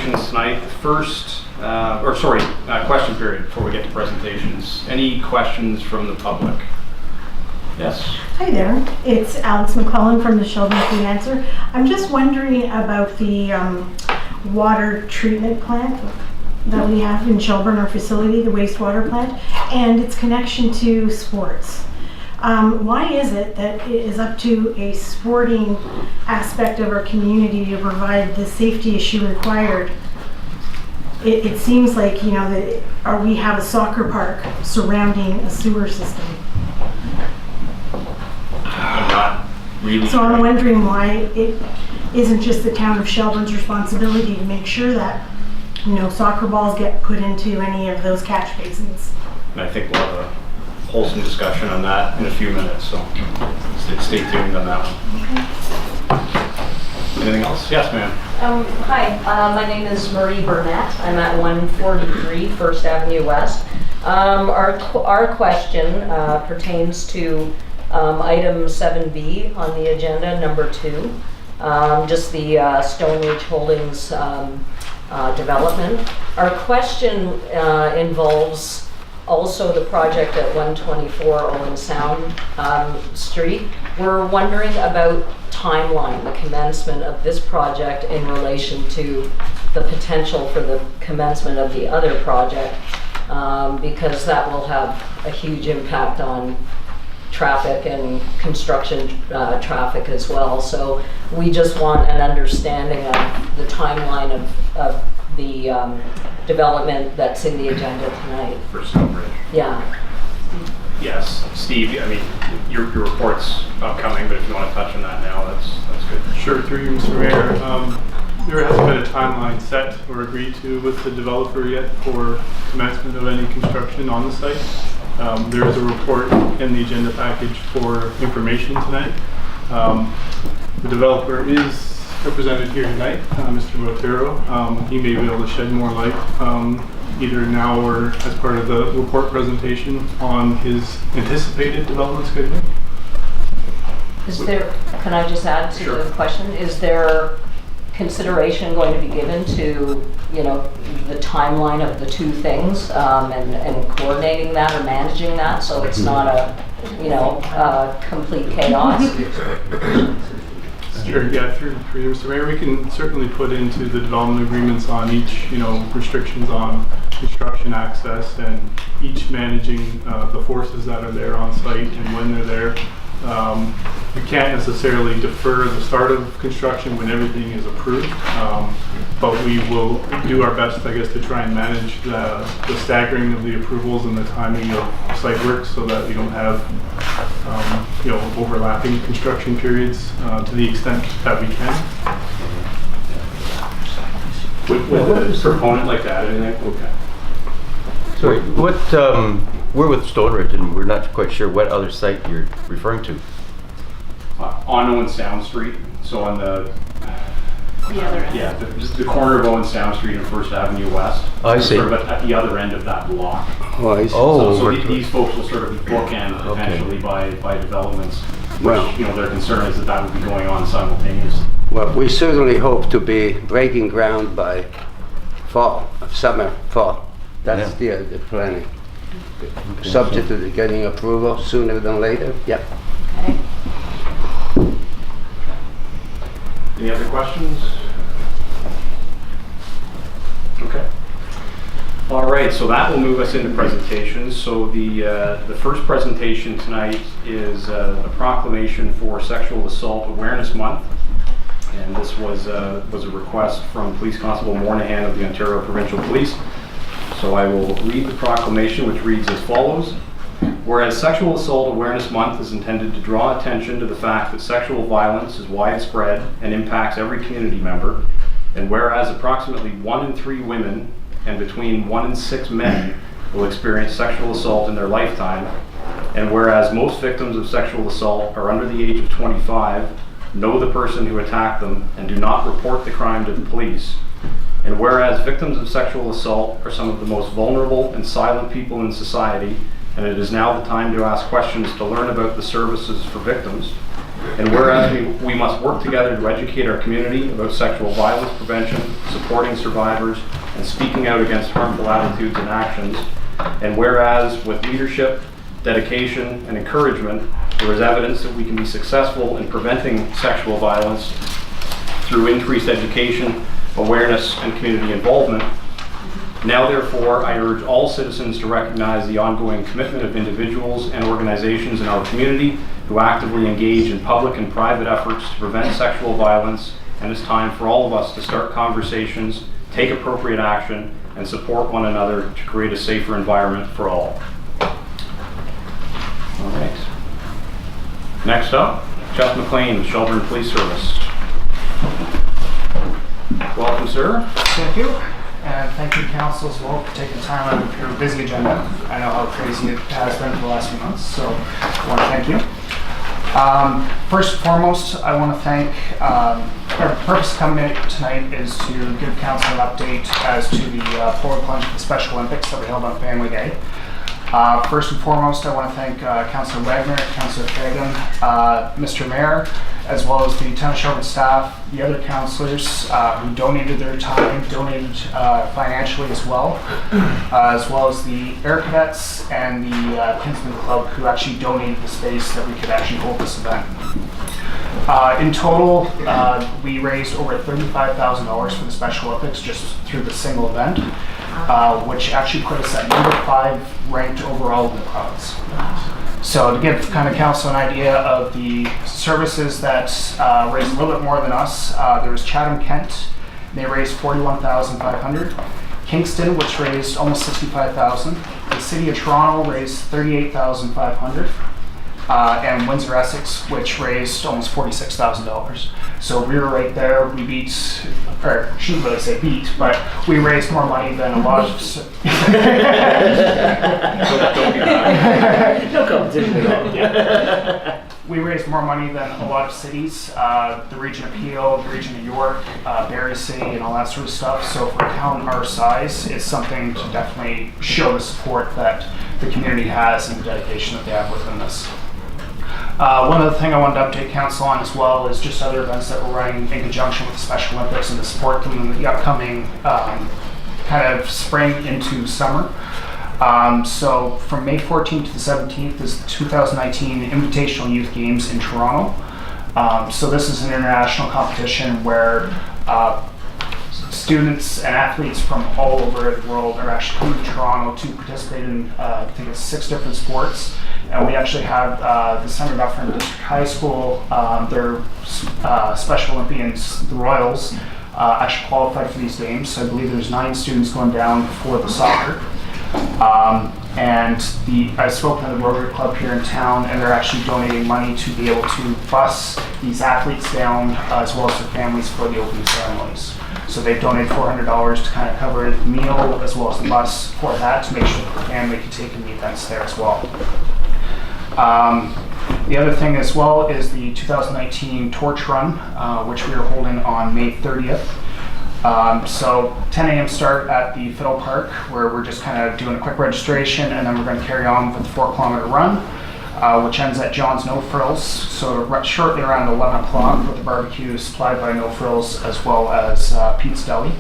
presentations tonight. First, question period before we get to presentations. Any questions from the public? Yes. Hi there, it's Alex McLean from the Shelburne Freelancer. I'm just wondering about the water treatment plant that we have in Shelburne, our facility, the wastewater plant, and its connection to sports. Why is it that it is up to a sporting aspect of our community to provide the safety issue required? It seems like, you know, that we have a soccer park surrounding a sewer system. I'm not really So I'm wondering why it isn't just the town of Shelburne's responsibility to make sure that, you know, soccer balls get put into any of those catch basins. And I think we'll have a wholesome discussion on that in a few minutes, so stay tuned on that one. Anything else? Yes, ma'am. Hi, my name is Marie Burnett. I'm at 143 First Avenue West. Our question pertains to item 7B on the agenda, number 2, just the Stone Ridge Holdings development. Our question involves also the project at 124 Owen Sound Street. We're wondering about timeline, the commencement of this project in relation to the potential for the commencement of the other project, because that will have a huge impact on traffic and construction traffic as well. So we just want an understanding of the timeline of the development that's in the agenda tonight. For Stone Ridge. Yeah. Yes, Steve, I mean, your report's upcoming, but if you want to touch on that now, that's good. Sure, through you, Mr. Mayor. There hasn't been a timeline set or agreed to with the developer yet for commencement of any construction on the site. There is a report in the agenda package for information tonight. The developer is represented here tonight, Mr. Botero. He may be able to shed more light either now or as part of the report presentation on his anticipated development schedule. Is there, can I just add to Sure. the question, is there consideration going to be given to, you know, the timeline of the two things and coordinating that or managing that so it's not a, you know, complete chaos? Sure, yeah, through you, Mr. Mayor, we can certainly put into the development agreements on each, you know, restrictions on construction access and each managing the forces that are there on site and when they're there. We can't necessarily defer the start of construction when everything is approved, but we will do our best, I guess, to try and manage the staggering of the approvals and the timing of site work so that we don't have you know, overlapping construction periods to the extent that we can. With a proponent like that, anything? Okay. Sorry, what, we're with Stone Ridge and we're not quite sure what other site you're referring to. On Owen Sound Street, so on the other end. Yeah, the corner of Owen Sound Street and First Avenue West. I see. Sort of at the other end of that block. Oh, I see. So these folks will sort of be bookend potentially by developments, which, Well, you know, their concern is that would be going on simultaneously. well, we certainly hope to be breaking ground by fall. That's the planning. Subject to getting approval sooner than later. Yep. Okay. Any other questions? Okay. All right, so that will move us into presentations. So the first presentation tonight is a proclamation for Sexual Assault Awareness Month. And this was a request from Police Constable Moynihan of the Ontario Provincial Police. So I will read the proclamation, which reads as follows. Whereas Sexual Assault Awareness Month is intended to draw attention to the fact that sexual violence is widespread and impacts every community member, and whereas approximately 1 in 3 women and between 1 in 6 men will experience sexual assault in their lifetime, and whereas most victims of sexual assault are under the age of 25, know the person who attacked them, and do not report the crime to the police, and whereas victims of sexual assault are some of the most vulnerable and silent people in society, and it is now the time to ask questions to learn about the services for victims. And whereas we must work together to educate our community about sexual violence prevention, supporting survivors, and speaking out against harmful attitudes and actions. And whereas with leadership, dedication, and encouragement, there is evidence that we can be successful in preventing sexual violence through increased education, awareness, and community involvement. Now, therefore, I urge all citizens to recognize the ongoing commitment of individuals and organizations in our community who actively engage in public and private efforts to prevent sexual violence, and it's time for all of us to start conversations, take appropriate action, and support one another to create a safer environment for all. All right. Next up, Jeff McLean, Shelburne Police Service. Welcome, sir. Thank you, and thank you, council, as well, for taking time out of your busy agenda. I know how crazy it has been for the last few months, so I want to thank you. First and foremost, I want to thank, our purpose of coming in tonight is to give council an update as to the forward plunge of the Special Olympics that we held on Family Day. First and foremost, I want to thank Councillor Wagner, Councillor Fagan, Mr. Mayor, as well as the Town of Shelburne staff, the other councillors who donated their time, donated financially as well as the Air Cadets and the Kinsman Club who actually donated the space that we could actually hold this event. In total, we raised over $35,000 for the Special Olympics just through the single event, which actually put us at number 5 ranked overall in the province. So to give kind of council an idea of the services that raised a little bit more than us, there was Chatham-Kent. They raised $41,500. Kingston, which raised almost $65,000. The City of Toronto raised $38,500. And Windsor-Essex, which raised almost $46,000. So we were right there. We beat, or shouldn't really say beat, but we raised more money than a lot of. Don't be bad. No competition at all. Yeah. We raised more money than a lot of cities, the region of Peel, the region of York, Barrie City, and all that sort of stuff. So for a town our size, it's something to definitely show the support that the community has and the dedication that they have within this. One other thing I wanted to update council on as well is just other events that we're running in conjunction with the Special Olympics and to support them in the upcoming kind of spring into summer. So from May 14th to the 17th is the 2019 Invitational Youth Games in Toronto. So this is an international competition where students and athletes from all over the world are actually coming to Toronto to participate in, I think it's 6 different sports. And we actually have the County of Dufferin District High School, their Special Olympians, the Royals, actually qualified for these games. So I believe there's 9 students going down for the soccer. And I spoke to the Rotary Club here in town, and they're actually donating money to be able to bus these athletes down as well as their families for the opening ceremonies. So they've donated $400 to kind of cover the meal as well as the bus for that to make sure that the family can take in the events there as well. The other thing as well is the 2019 Torch Run, which we are holding on May 30th. So 10 a.m. start at the Fiddle Park, where we're just kind of doing a quick registration, and then we're going to carry on with the 4-kilometer run, which ends at John's No Frills. So shortly around 11 o'clock with the barbecue supplied by No Frills as well as Pete's Deli.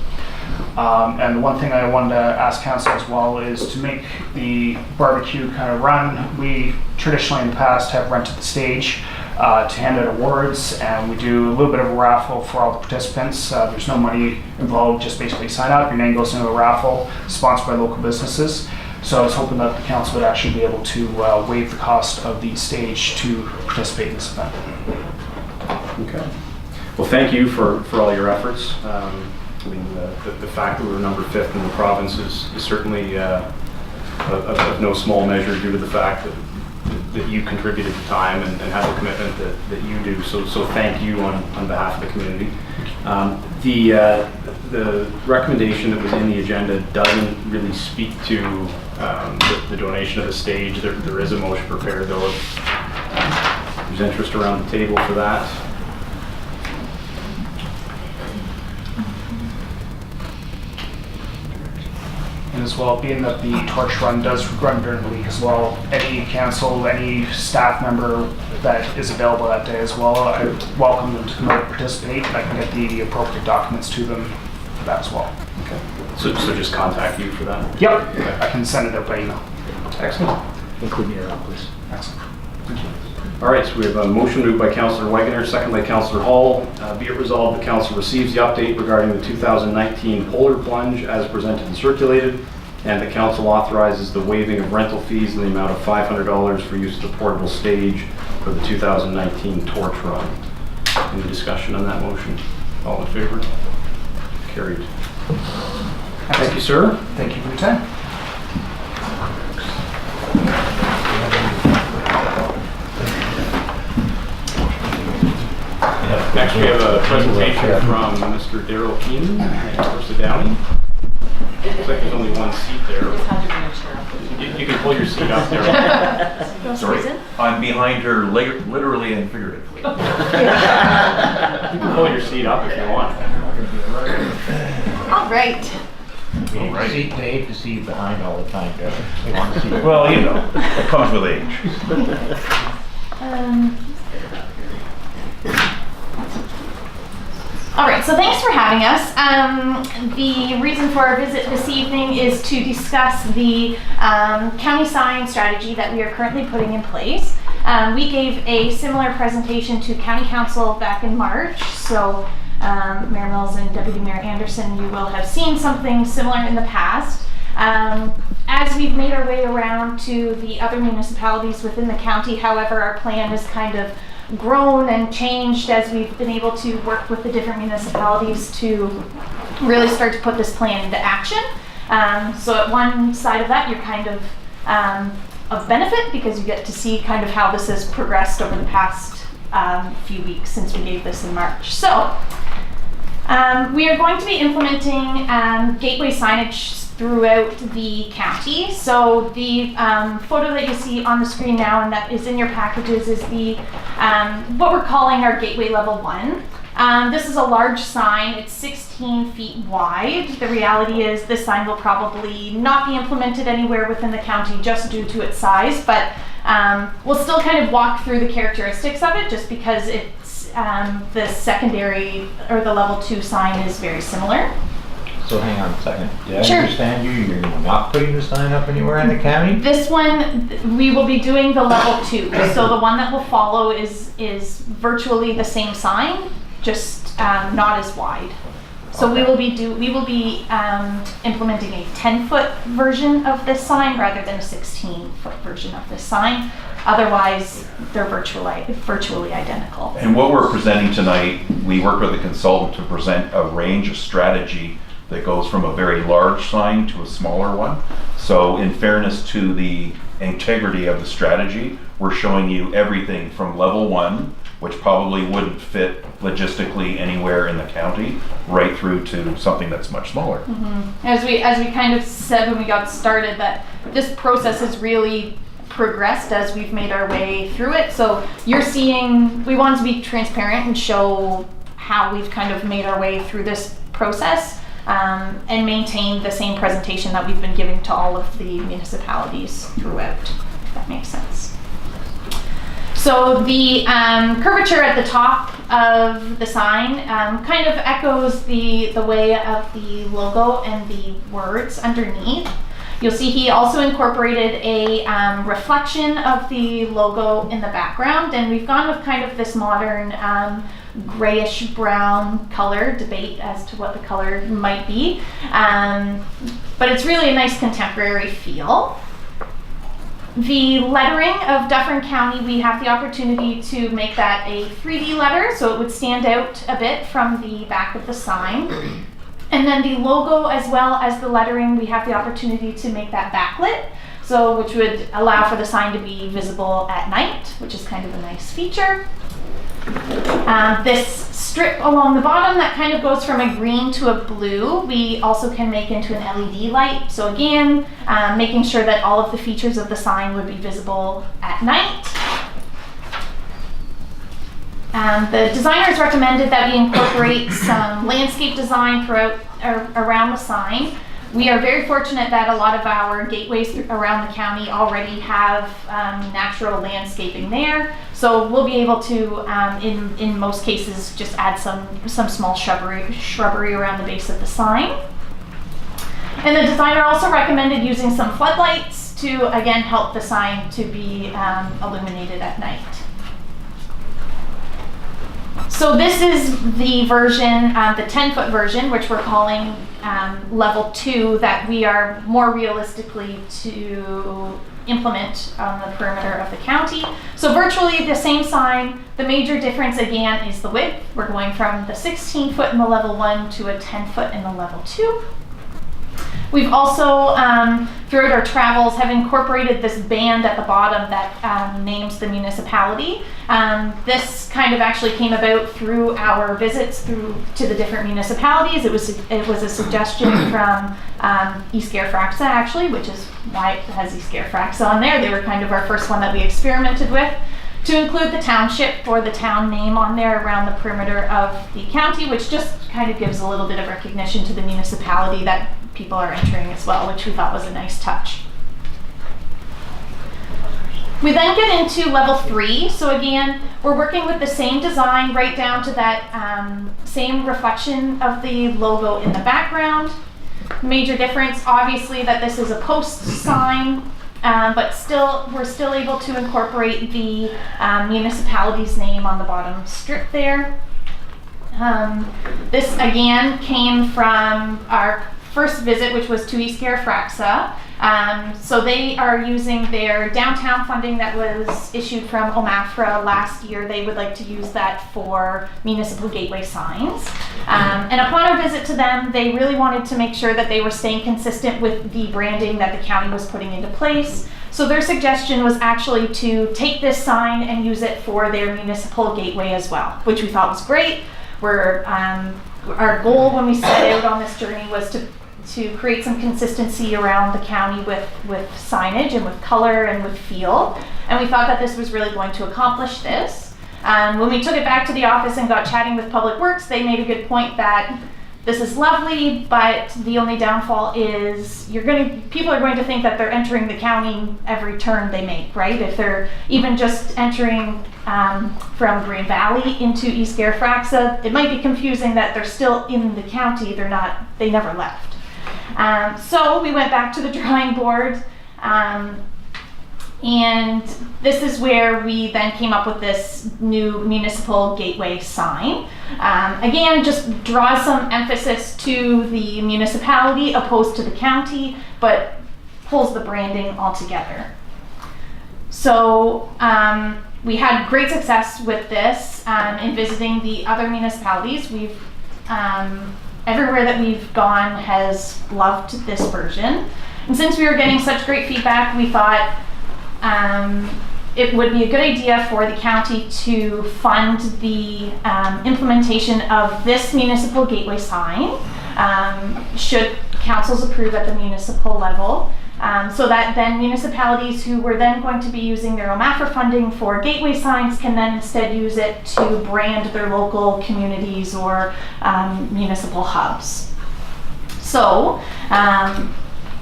And the one thing I wanted to ask council as well is to make the barbecue kind of run. We traditionally in the past have rented the stage to hand out awards, and we do a little bit of a raffle for all the participants. There's no money involved, just basically sign up, your name goes into a raffle sponsored by local businesses. So I was hoping that the council would actually be able to waive the cost of the stage to participate in this event. Okay. Well, thank you for all your efforts. I mean, the fact that we were number 5th in the province is certainly of no small measure due to the fact that you contributed the time and have the commitment that you do. So thank you on behalf of the community. The recommendation that was in the agenda doesn't really speak to the donation of the stage. There is a motion prepared though. There's interest around the table for that. And as well, being that the torch run does run during the week as well, any council, any staff member that is available that day as well, I welcome them to come out and participate. I can get the appropriate documents to them for that as well. Okay. So just contact you for that? Yep, I can send it out by email. Excellent. Include me around, please. Excellent. All right, so we have a motion moved by Councillor Wegener, second by Councillor Hall. Be it resolved, the council receives the update regarding the 2019 polar plunge as presented and circulated, and the council authorizes the waiving of rental fees in the amount of $500 for use of the portable stage for the 2019 torch run. Any discussion on that motion? All in favor? Carried. Thank you, sir. Thank you for your time. Next, we have a presentation from Mr. Daryl Keenan, University Downey. Looks like there's only one seat there. You can pull your seat up there. Sorry, I'm behind her literally and figuratively. You can pull your seat up if you want. All right. All right. They hate to see you behind all the time, Doug. They want to see you. Well, you know, it comes with age. All right, so thanks for having us. The reason for our visit this evening is to discuss the county sign strategy that we are currently putting in place. We gave a similar presentation to County Council back in March, so Mayor Mills and Deputy Mayor Anderson, you will have seen something similar in the past. As we've made our way around to the other municipalities within the county, however, our plan has kind of grown and changed as we've been able to work with the different municipalities to really start to put this plan into action. So at one side of that, you're kind of benefit because you get to see kind of how this has progressed over the past few weeks since we gave this in March. So we are going to be implementing gateway signage throughout the county. So the photo that you see on the screen now and that is in your packages is the what we're calling our gateway level 1. This is a large sign. It's 16 feet wide. The reality is this sign will probably not be implemented anywhere within the county just due to its size, but we'll still kind of walk through the characteristics of it just because it's the secondary or the level 2 sign is very similar. So hang on a second. Did I Sure. understand you? You're not putting the sign up anywhere in the county? This one, we will be doing the level 2. So the one that will follow is virtually the same sign, just not as wide. So Okay. we will be implementing a 10-foot version of this sign rather than a 16-foot version of this sign. Otherwise, they're virtually identical. And what we're presenting tonight, we worked with a consultant to present a range of strategy that goes from a very large sign to a smaller one. So in fairness to the integrity of the strategy, we're showing you everything from level 1, which probably wouldn't fit logistically anywhere in the county, right through to something that's much smaller. Mm-hmm. As we kind of said when we got started, that this process has really progressed as we've made our way through it. So you're seeing, we wanted to be transparent and show how we've kind of made our way through this process and maintain the same presentation that we've been giving to all of the municipalities throughout, if that makes sense. So the curvature at the top of the sign kind of echoes the way of the logo and the words underneath. You'll see he also incorporated a reflection of the logo in the background, and we've gone with kind of this modern grayish brown color, debate as to what the color might be, but it's really a nice contemporary feel. The lettering of Dufferin County, we have the opportunity to make that a 3D letter, so it would stand out a bit from the back of the sign. And then the logo as well as the lettering, we have the opportunity to make that backlit, so which would allow for the sign to be visible at night, which is kind of a nice feature. This strip along the bottom that kind of goes from a green to a blue, we also can make into an LED light. So again, making sure that all of the features of the sign would be visible at night. The designers recommended that we incorporate some landscape design throughout around the sign. We are very fortunate that a lot of our gateways around the county already have natural landscaping there. So we'll be able to, in most cases, just add some small shrubbery around the base of the sign. And the designer also recommended using some floodlights to, again, help the sign to be illuminated at night. So this is the version, the 10-foot version, which we're calling level 2, that we are more realistically to implement on the perimeter of the county. So virtually the same sign. The major difference again is the width. We're going from the 16-foot in the level 1 to a 10-foot in the level 2. We've also, throughout our travels, have incorporated this band at the bottom that names the municipality. This kind of actually came about through our visits to the different municipalities. It was a suggestion from East Fairfax, actually, which is why it has East Fairfax on there. They were kind of our first one that we experimented with, to include the township or the town name on there around the perimeter of the county, which just kind of gives a little bit of recognition to the municipality that people are entering as well, which we thought was a nice touch. We then get into level 3. So again, we're working with the same design right down to that same reflection of the logo in the background. Major difference, obviously, that this is a post sign, but we're still able to incorporate the municipality's name on the bottom strip there. This again came from our first visit, which was to East Fairfaxa. So they are using their downtown funding that was issued from OMAFRA last year. They would like to use that for municipal gateway signs. And upon our visit to them, they really wanted to make sure that they were staying consistent with the branding that the county was putting into place. So their suggestion was actually to take this sign and use it for their municipal gateway as well, which we thought was great. Our goal when we set out on this journey was to create some consistency around the county with signage and with color and with feel. And we thought that this was really going to accomplish this. When we took it back to the office and got chatting with Public Works, they made a good point that this is lovely, but the only downfall is people are going to think that they're entering the county every turn they make, right? If they're even just entering from Green Valley into East Fairfaxa, it might be confusing that they're still in the county. They never left. So we went back to the drawing board, and this is where we then came up with this new municipal gateway sign. Again, just draws some emphasis to the municipality opposed to the county, but pulls the branding all together. So we had great success with this in visiting the other municipalities. We've everywhere that we've gone has loved this version. And since we were getting such great feedback, we thought it would be a good idea for the county to fund the implementation of this municipal gateway sign, should councils approve at the municipal level. So that then municipalities who were then going to be using their OMAFRA funding for gateway signs can then instead use it to brand their local communities or municipal hubs. So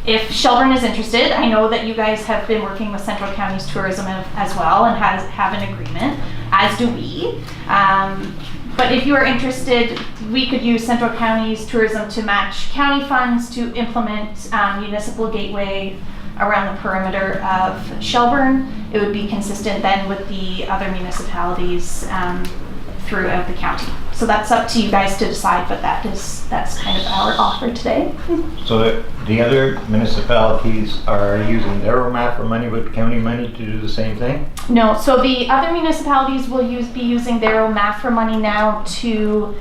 if Shelburne is interested, I know that you guys have been working with Central County's tourism as well and have an agreement, as do we. But if you are interested, we could use Central County's tourism to match county funds to implement municipal gateway around the perimeter of Shelburne. It would be consistent then with the other municipalities throughout the county. So that's up to you guys to decide, but that's kind of our offer today. So the other municipalities are using their OMAFRA money with county money to do the same thing? No, so the other municipalities will be using their OMAFRA money now to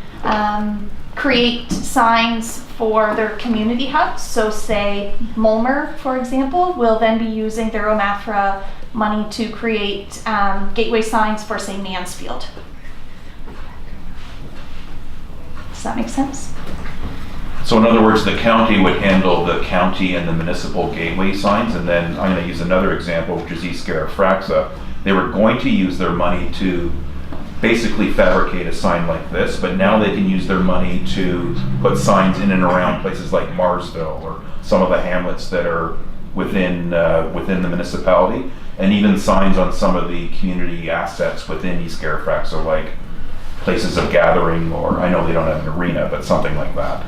create signs for their community hubs. So say Mulmer, for example, will then be using their OMAFRA money to create gateway signs for, say, Mansfield. Does that make sense? So in other words, the county would handle the county and the municipal gateway signs, and then I'm going to use another example, which is East Fairfaxa. They were going to use their money to basically fabricate a sign like this, but now they can use their money to put signs in and around places like Marsville or some of the hamlets that are within the municipality, and even signs on some of the community assets within East Halifax, so like places of gathering, or I know they don't have an arena, but something like that.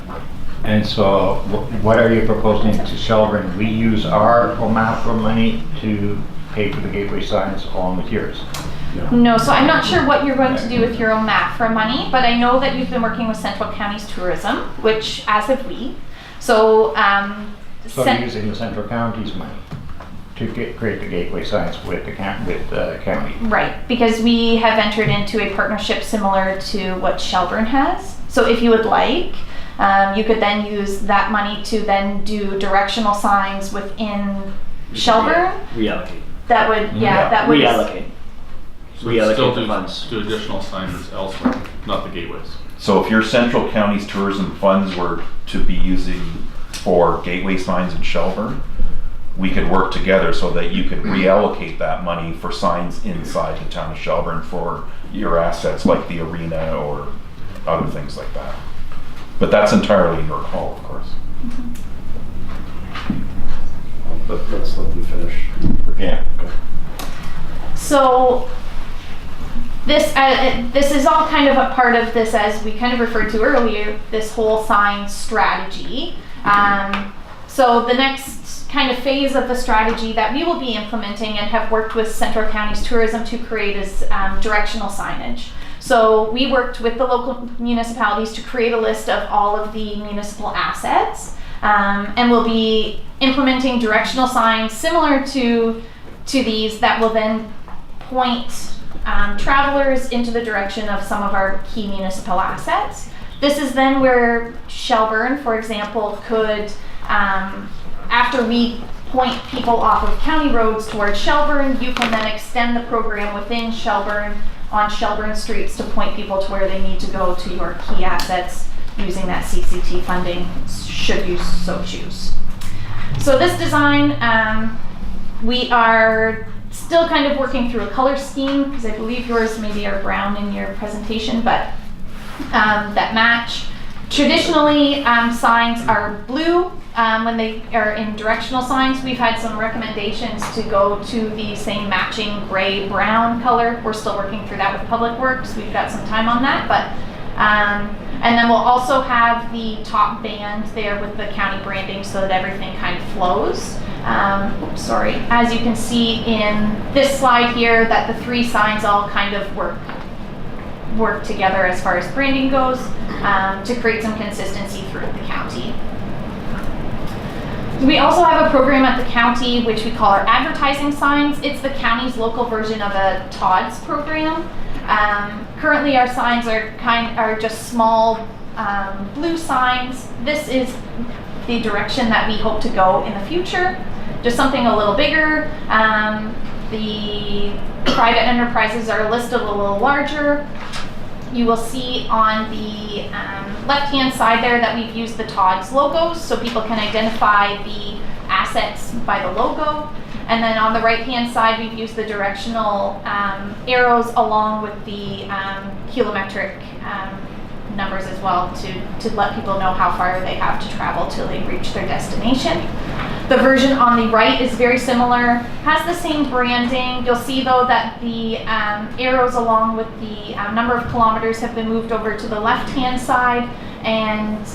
And so what are you proposing to Shelburne? We use our OMAFRA money to pay for the gateway signs along with yours? No, so I'm not sure what you're going to do with your own MAFRA money, but I know that you've been working with Central County's tourism, which as have we. So, So you're using the Central County's money to create the gateway signs with the county? Right, because we have entered into a partnership similar to what Shelburne has. So if you would like, you could then use that money to then do directional signs within Shelburne. Reallocate. That would, that would. Reallocate. So we still Reallocate the funds. do additional signs elsewhere, not the gateways. So if your Central County's tourism funds were to be using for gateway signs in Shelburne, we could work together so that you could reallocate that money for signs inside the town of Shelburne for your assets like the arena or other things like that. But that's entirely your call, of course. But let's let them finish. Yeah. Okay. So this is all kind of a part of this, as we kind of referred to earlier, this whole sign strategy. So the next kind of phase of the strategy that we will be implementing and have worked with Central County's tourism to create is directional signage. So we worked with the local municipalities to create a list of all of the municipal assets, and we'll be implementing directional signs similar to these that will then point travelers into the direction of some of our key municipal assets. This is then where Shelburne, for example, could, after we point people off of county roads towards Shelburne, you can then extend the program within Shelburne on Shelburne streets to point people to where they need to go to your key assets using that CCT funding, should you so choose. So this design, we are still kind of working through a color scheme, because I believe yours maybe are brown in your presentation, but that match. Traditionally, signs are blue when they are in directional signs. We've had some recommendations to go to the same matching gray-brown color. We're still working through that with Public Works. We've got some time on that, but and then we'll also have the top band there with the county branding so that everything kind of flows. Sorry, as you can see in this slide here, that the three signs all kind of work together as far as branding goes, to create some consistency throughout the county. We also have a program at the county which we call our advertising signs. It's the county's local version of a TODS program. Currently our signs are just small blue signs. This is the direction that we hope to go in the future. Just something a little bigger. The private enterprises are listed a little larger. You will see on the left-hand side there that we've used the TODS logos so people can identify the assets by the logo. And then on the right-hand side, we've used the directional arrows along with the kilometric numbers as well to let people know how far they have to travel till they reach their destination. The version on the right is very similar, has the same branding. You'll see though that the arrows along with the number of kilometers have been moved over to the left-hand side, and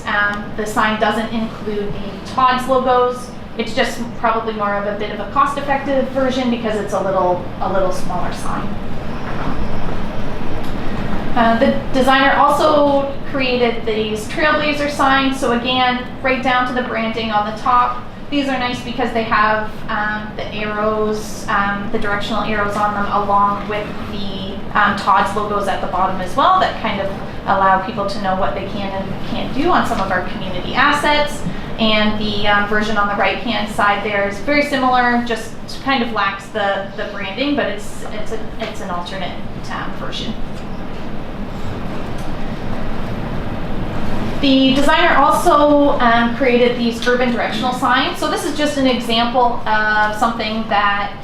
the sign doesn't include the TODS logos. It's just probably more of a bit of a cost-effective version because it's a little smaller sign. The designer also created these trailblazer signs. So again, right down to the branding on the top. These are nice because they have the arrows, the directional arrows on them, along with the TODS logos at the bottom as well, that kind of allow people to know what they can and can't do on some of our community assets. And the version on the right-hand side there is very similar, just kind of lacks the branding, but it's an alternate version. The designer also created these urban directional signs. So this is just an example of something that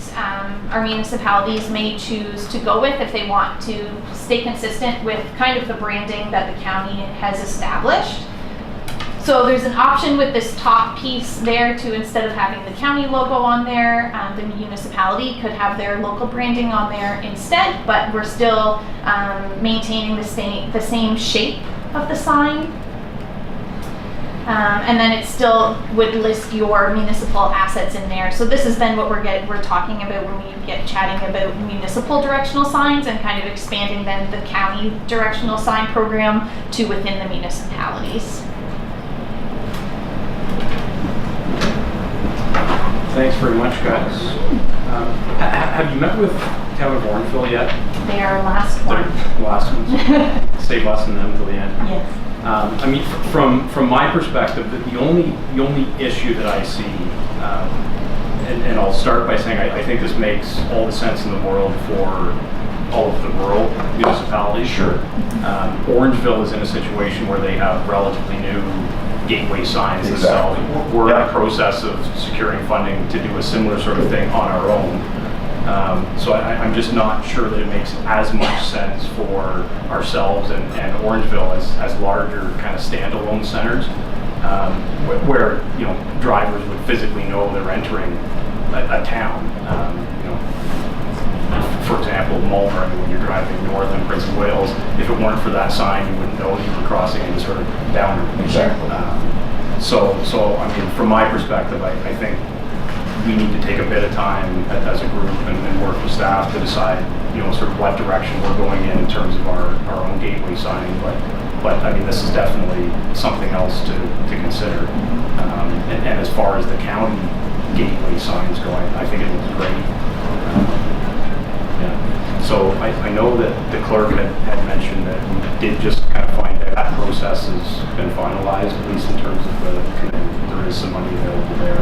our municipalities may choose to go with if they want to stay consistent with kind of the branding that the county has established. So there's an option with this top piece there to, instead of having the county logo on there, the municipality could have their local branding on there instead, but we're still maintaining the same shape of the sign. And then it still would list your municipal assets in there. So this is then what we're talking about when we get chatting about municipal directional signs and kind of expanding then the county directional sign program to within the municipalities. Thanks very much, guys. Have you met with Town of Orangeville yet? They are last one. The last ones? Stay busting them till the end. Yes. I mean, from my perspective, the only issue that I see, and I'll start by saying I think this makes all the sense in the world for all of the rural municipalities. Sure. Orangeville is in a situation where they have relatively new gateway signs Exactly. themselves. We're in a process of securing funding to do a similar sort of thing on our own. So I'm just not sure that it makes as much sense for ourselves and Orangeville as larger kind of standalone centers, where drivers would physically know they're entering a town. For example, Mulmer, when you're driving north in Prince of Wales, if it weren't for that sign, you wouldn't know you were crossing any sort of boundary. Exactly. So I mean, from my perspective, I think we need to take a bit of time as a group and work with staff to decide, sort of what direction we're going in terms of our own gateway sign. But I mean, this is definitely something else to consider. And as far as the county gateway signs go, I think it looks great. So I know that the clerk had mentioned that we did just kind of find out that process has been finalized, at least in terms of there is some money available there.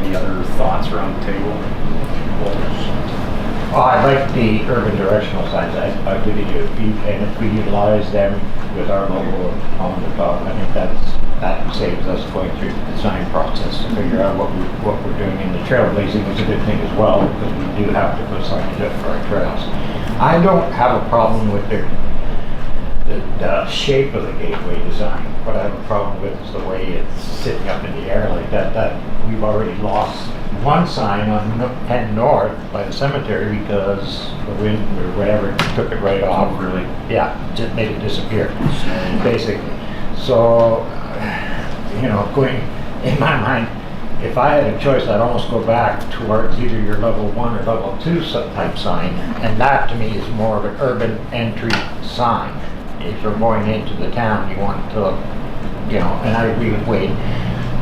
Any other thoughts around the table? Well, I like the urban directional signs. I really do. And if we utilize them with our logo on the top, I think that saves us going through the design process to figure out what we're doing. And the trailblazing is a good thing as well, because we do have to put signage up for our trails. I don't have a problem with the shape of the gateway design. What I have a problem with is the way it's sitting up in the air like that. That we've already lost one sign on Penn North by the cemetery because the wind or whatever took it right off. Really? Yeah, just made it disappear, basically. So, going in my mind, if I had a choice, I'd almost go back towards either your level 1 or level 2 type sign, and that to me is more of an urban entry sign. If you're going into the town, you want to, and I agree with Wade,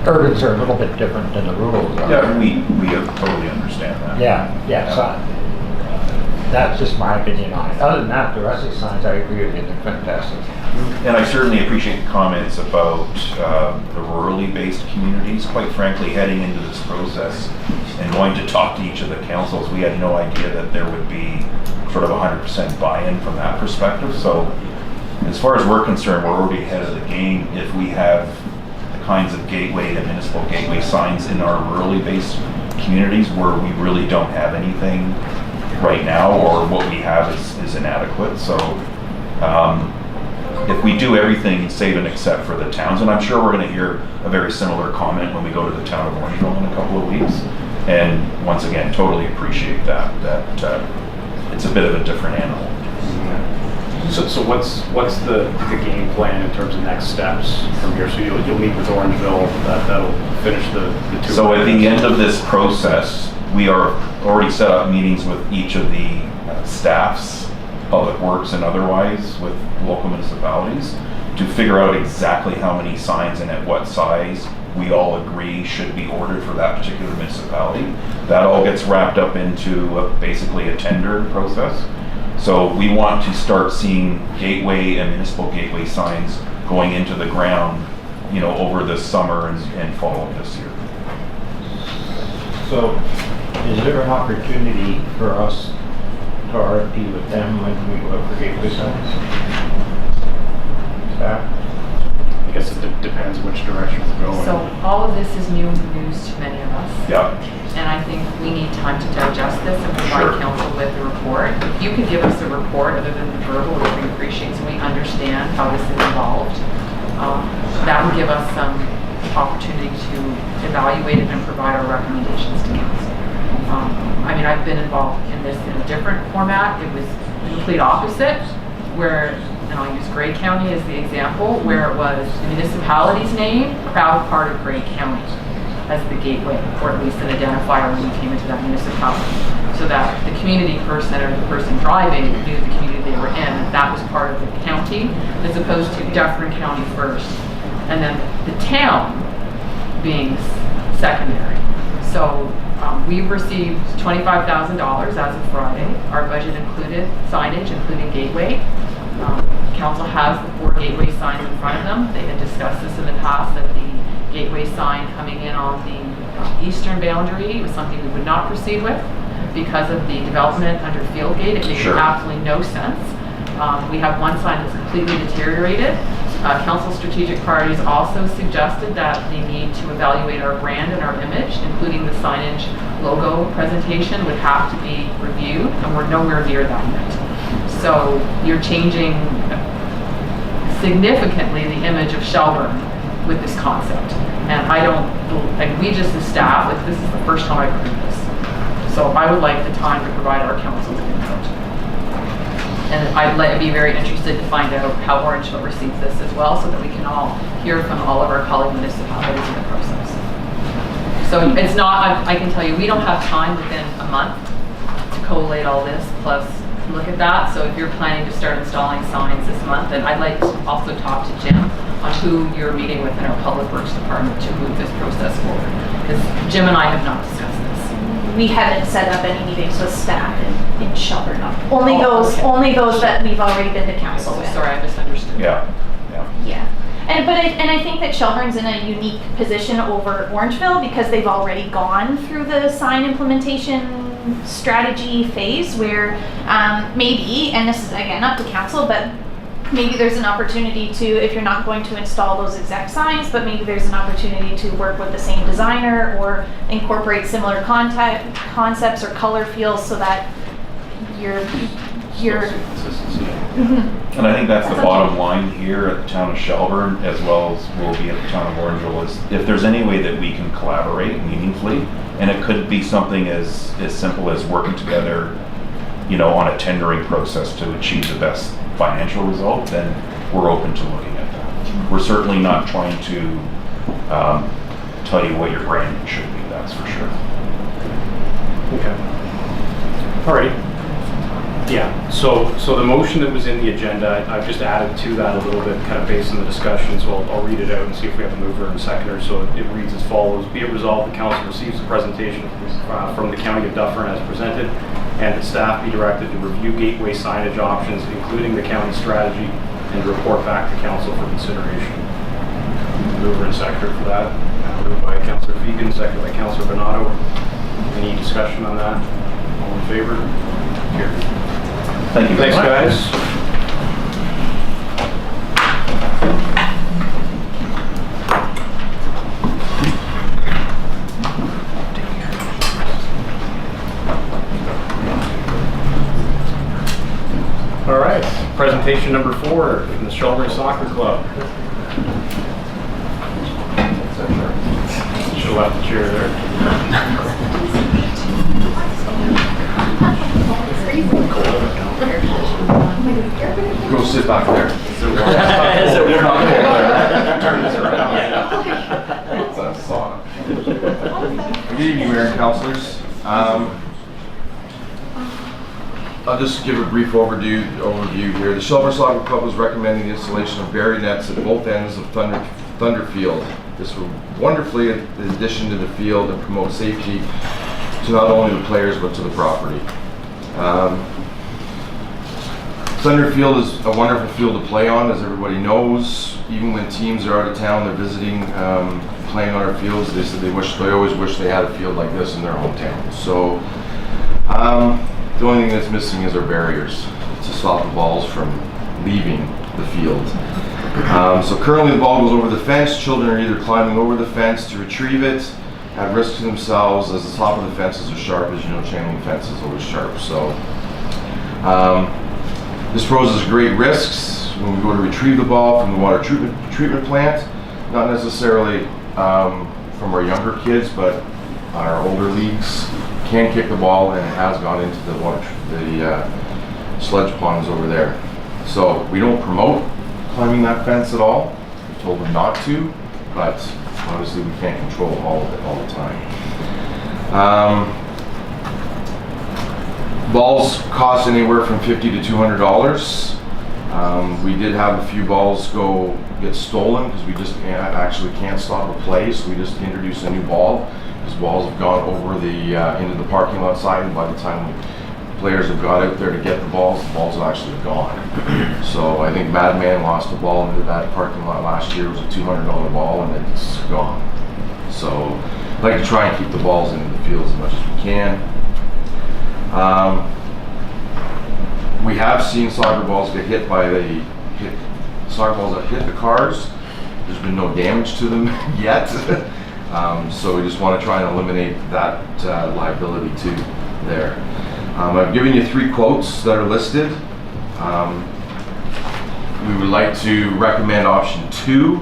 urbans are a little bit different than the rurals are. Yeah, we totally understand that. Yeah. So that's just my opinion on it. Other than that, the rest of the signs, I agree with you, they're fantastic. And I certainly appreciate the comments about the rurally based communities. Quite frankly, heading into this process and going to talk to each of the councils, we had no idea that there would be sort of 100% buy-in from that perspective. So as far as we're concerned, we're already ahead of the game if we have the kinds of gateway and municipal gateway signs in our rurally based communities where we really don't have anything right now, or what we have is inadequate. So if we do everything save and except for the towns, and I'm sure we're going to hear a very similar comment when we go to the town of Orangeville in a couple of weeks, and once again, totally appreciate that it's a bit of a different animal. So what's the game plan in terms of next steps from here? So you'll meet with Orangeville, that'll finish the two. So at the end of this process, we are already set up meetings with each of the staffs, public works and otherwise, with local municipalities to figure out exactly how many signs and at what size we all agree should be ordered for that particular municipality. That all gets wrapped up into basically a tender process. So we want to start seeing gateway and municipal gateway signs going into the ground, over the summer and fall of this year. So is there an opportunity for us to RFP with them when we go up for gateway signs? Staff? depends which direction we're going. So all of this is new news to many of us. Yeah. And I think we need time to digest this and provide Sure. council with the report. If you could give us a report other than the verbal, which we appreciate, so we understand how this is involved, that would give us some opportunity to evaluate it and provide our recommendations to council. I mean, I've been involved in this in a different format. It was the complete opposite, where, and I'll use Grey County as the example, where it was the municipality's name, proud part of Grey County as the gateway, or at least an identifier when you came into that municipality, so that the community person or the person driving knew the community they were in, and that was part of the county, as opposed to Dufferin County first, and then the town being secondary. So we've received $25,000 as of Friday. Our budget included signage, including gateway. Council has the 4 gateway signs in front of them. They had discussed this in the past, that the gateway sign coming in on the eastern boundary was something we would not proceed with because of the development under Fieldgate. It makes Sure. absolutely no sense. We have one sign that's completely deteriorated. Council strategic priorities also suggested that we need to evaluate our brand and our image, including the signage logo presentation would have to be reviewed, and we're nowhere near that yet. So you're changing significantly the image of Shelburne with this concept. And I don't, like, we just as staff, like, this is the first time I've heard this. So I would like the time to provide our council with input. And I'd be very interested to find out how Orangeville receives this as well, so that we can all hear from all of our colleague municipalities in the process. So it's not, I can tell you, we don't have time within a month to collate all this, plus look at that. So if you're planning to start installing signs this month, then I'd like to also talk to Jim on who you're meeting with in our Public Works Department to move this process forward. Because Jim and I have not discussed this. We haven't set up any meetings with staff in Shelburne. Only Oh, those, okay. only those that we've already been to council with. Sorry, I misunderstood. Yeah. Yeah. And I think that Shelburne's in a unique position over Orangeville because they've already gone through the sign implementation strategy phase where maybe, and this is again up to council, but maybe there's an opportunity to, if you're not going to install those exact signs, but maybe there's an opportunity to work with the same designer or incorporate similar concepts or color feels so that you're Consistency. And I think that's the bottom line here at the town of Shelburne, as well as will be at the town of Orangeville, is if there's any way that we can collaborate meaningfully, and it could be something as simple as working together, you know, on a tendering process to achieve the best financial result, then we're open to looking at that. We're certainly not trying to tell you what your branding should be, that's for sure. Okay. All right. Yeah, so the motion that was in the agenda, I've just added to that a little bit, kind of based on the discussion, so I'll read it out and see if we have a mover and a seconder. So it reads as follows: be it resolved, the council receives the presentation from the County of Dufferin as presented, and that staff be directed to review gateway signage options, including the county strategy, and to report back to council for consideration. Mover and seconder for that. Moved by Councillor Fegan, seconded by Councillor Bonato. Any discussion on that? All in favor? Carried. Thank you very Thanks, much. guys. All right, presentation number 4 from the Shelburne Soccer Club. Should have left the chair there. Go sit back there. Turn this around. It's a sauna. Good evening, Mayor and Councilors. I'll just give a brief overview here. The Shelburne Soccer Club is recommending the installation of barrier nets at both ends of Thunder Field. This will wonderfully, in addition to the field, and promote safety to not only the players but to the property. Thunder Field is a wonderful field to play on, as everybody knows. Even when teams are out of town, they're visiting, playing on our fields. They said they always wish they had a field like this in their hometown. So the only thing that's missing is our barriers to stop the balls from leaving the field. So currently the ball goes over the fence. Children are either climbing over the fence to retrieve it, at risk to themselves, as the top of the fences are sharp. As you know, chain link fence is always sharp. So this poses great risks when we go to retrieve the ball from the water treatment plant. Not necessarily from our younger kids, but our older leagues can kick the ball, and it has gone into the sludge ponds over there. So we don't promote climbing that fence at all. We've told them not to, but obviously we can't control all of it all the time. Balls cost anywhere from $50 to $200. We did have a few balls get stolen because we just actually can't stop a play, so we just introduced a new ball. These balls have gone over into the parking lot side, and by the time players have got out there to get the balls are actually gone. So I think Madman lost a ball into that parking lot last year. It was a $200 ball, and it's gone. So I'd like to try and keep the balls in the fields as much as we can. We have seen soccer balls get hit soccer balls that hit the cars. There's been no damage to them yet. So we just want to try and eliminate that liability too there. I've given you 3 quotes that are listed. We would like to recommend option 2,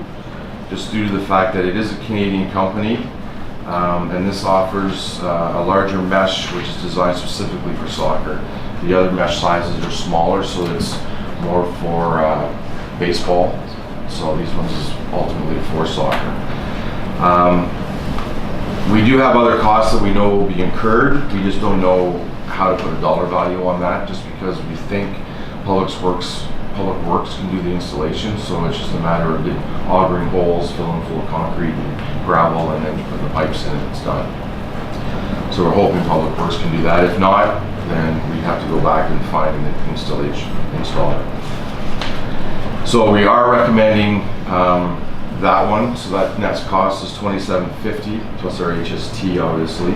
just due to the fact that it is a Canadian company, and this offers a larger mesh which is designed specifically for soccer. The other mesh sizes are smaller, so it's more for baseball. So these ones is ultimately for soccer. We do have other costs that we know will be incurred. We just don't know how to put a dollar value on that, just because we think Public Works can do the installation. So it's just a matter of augering holes, filling full of concrete and gravel, and then putting the pipes in and it's done. So we're hoping Public Works can do that. If not, then we have to go back and find an installer. So we are recommending that one. So that next cost is $27.50 plus our HST, obviously.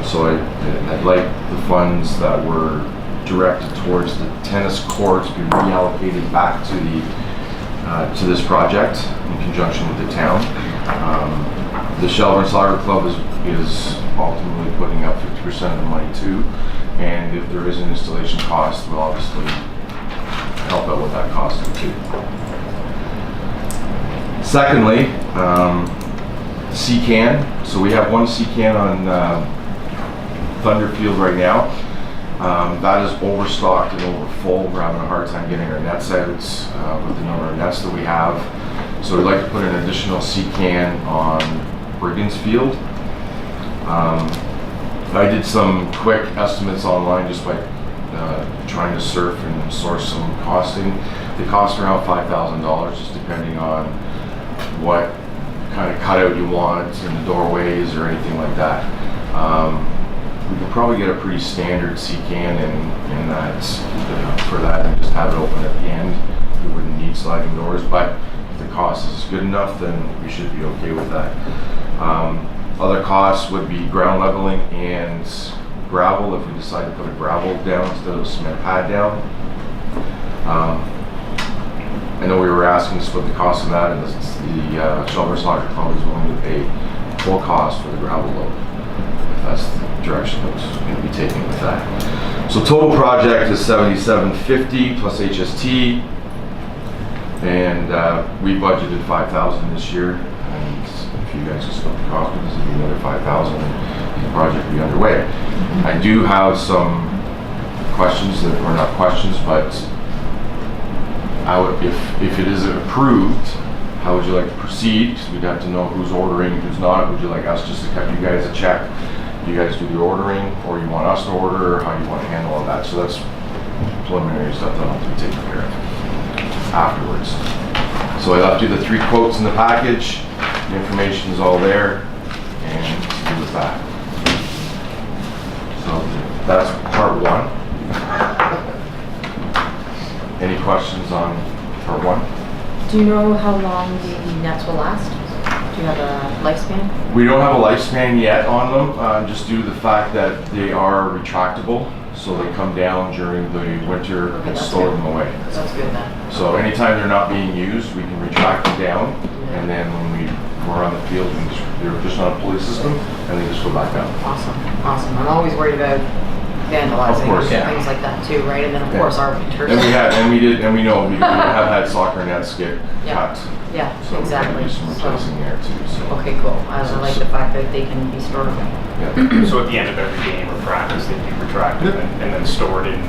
So I'd like the funds that were directed towards the tennis courts be reallocated back to this project in conjunction with the town. The Shelburne Soccer Club is ultimately putting up 50% of the money too, and if there is an installation cost, we'll obviously help out with that cost too. Secondly, CCAN. So we have one CCAN on Thunder Field right now. That is overstocked and overfull. We're having a hard time getting our nets out with the number of nets that we have. So we'd like to put an additional CCAN on Briggins Field. I did some quick estimates online just by trying to surf and source some costing. They cost around $5,000, just depending on what kind of cutout you want in the doorways or anything like that. We could probably get a pretty standard CCAN in that for that, and just have it open at the end. We wouldn't need sliding doors, but if the cost is good enough, then we should be okay with that. Other costs would be ground leveling and gravel, if we decide to put a gravel down instead of a cement pad down. I know we were asking to split the cost of that, and the Shelburne Soccer Club is willing to pay full cost for the gravel load, if that's the direction that's going to be taken with that. So total project is $77.50 plus HST, and we budgeted $5,000 this year. And if you guys can split the cost, this will be another $5,000, and the project will be underway. I do have some questions that are not questions, but if it is approved, how would you like to proceed? Because we'd have to know who's ordering, who's not. Would you like us just to cut you guys a check? You guys do the ordering, or you want us to order, or how you want to handle all that? So that's preliminary stuff that'll have to be taken care of afterwards. So I left you the 3 quotes in the package. The information is all there, and do with that. So that's part 1. Any questions on part 1? Do you know how long the nets will last? Do you have a lifespan? We don't have a lifespan yet on them, just due to the fact that they are retractable. so they come down during the winter and that's store good. them away. That's good then. So anytime they're not being used, we can retract them down, and then when we're on the field, they're just on a pulley system, and they just go back down. Awesome, awesome. I'm always worried about vandalizing Of course, and yeah. things like that too, right? And then of Yeah. course our turf. And we know we have had soccer nets get Yeah. cut. Yeah, So exactly. we do some So- replacing there too, so. Okay, cool. I like the fact that they can be stored away. Yeah. So at the end of every game or practice, they'd be retracted and then stored in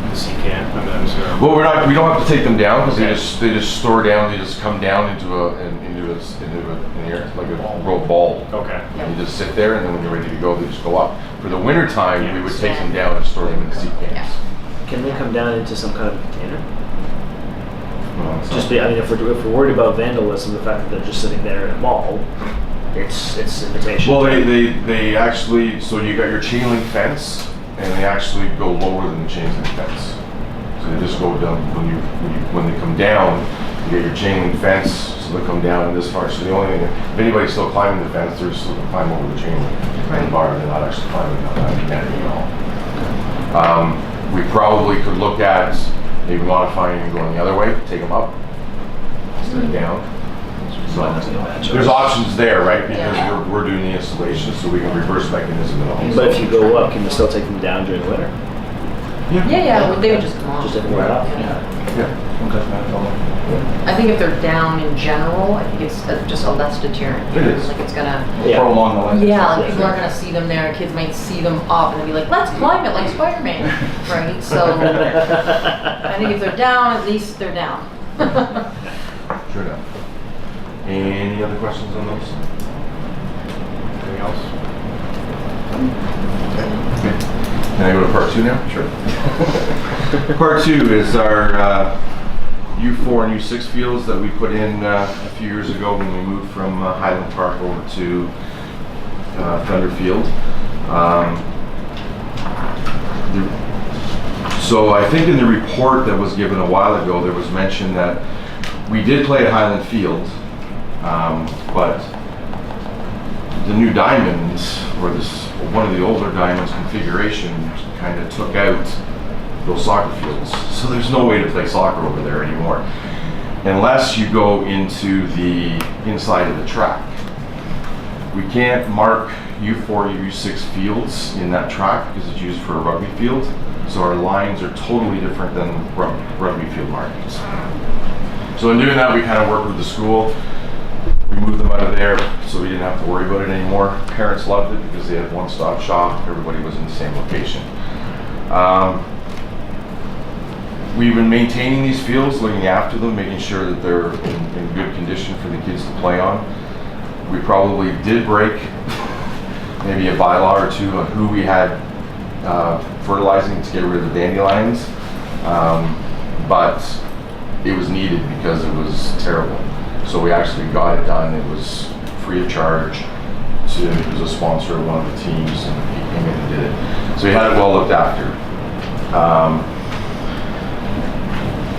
the sea can, and then Well, we don't have to take them down because Okay. they just store down. They just come down into an air like a roll ball. Okay. And you just sit there, and then when you're ready to go, they just go up. For the winter time, we would take them Stand. down and store them in the sea cans. Yeah. Can they come down into some kind of container? Well, it's Just not- be, I mean, if we're worried about vandalism, the fact that they're just sitting there in a mall, it's invitation. Well, they actually, so you got your chain link fence, and they actually go lower than the chain link fence. So they just go down, when they come down, you get your chain link fence, so they come down this far. So the only thing, if anybody's still climbing the fence, they're still gonna climb over the chain link bar, they're not actually climbing on that net at all. We probably could look at maybe modifying and going the other way, take them up instead of down. So there's options there, right? Because we're doing the installation, so we can reverse mechanism it all. But if you go up, can you still take them down during the winter? Yeah, well, they would just come on. Just didn't wear out. Yeah. I think if they're down in general, I think it's just a less deterrent. It is. Like it's gonna, Yeah. Prolong the life. yeah, like people aren't gonna see them there. Kids might see them up and they'll be like, let's climb it like Spider-Man, right? So I think if they're down, at least they're down. Sure enough. Any other questions on those? anything else? Okay. Can I go to part 2 now? Sure. Part 2 is our U4 and U6 fields that we put in a few years ago when we moved from Highland Park over to Thunder Field. So I think in the report that was given a while ago, there was mention that we did play at Highland Field, but the new diamonds, or one of the older diamonds configuration, kind of took out those soccer fields. So there's no way to play soccer over there anymore, unless you go into the inside of the track. We can't mark U4 or U6 fields in that track because it's used for a rugby field. So our lines are totally different than rugby field markings. So in doing that, we kind of worked with the school. We moved them out of there so we didn't have to worry about it anymore. Parents loved it because they had one-stop shop. Everybody was in the same location. We've been maintaining these fields, looking after them, making sure that they're in good condition for the kids to play on. We probably did break maybe a bylaw or two on who we had fertilizing to get rid of the dandelions, but it was needed because it was terrible. So we actually got it done. It was free of charge. It was a sponsor of one of the teams, and he came in and did it. So he had it well looked after.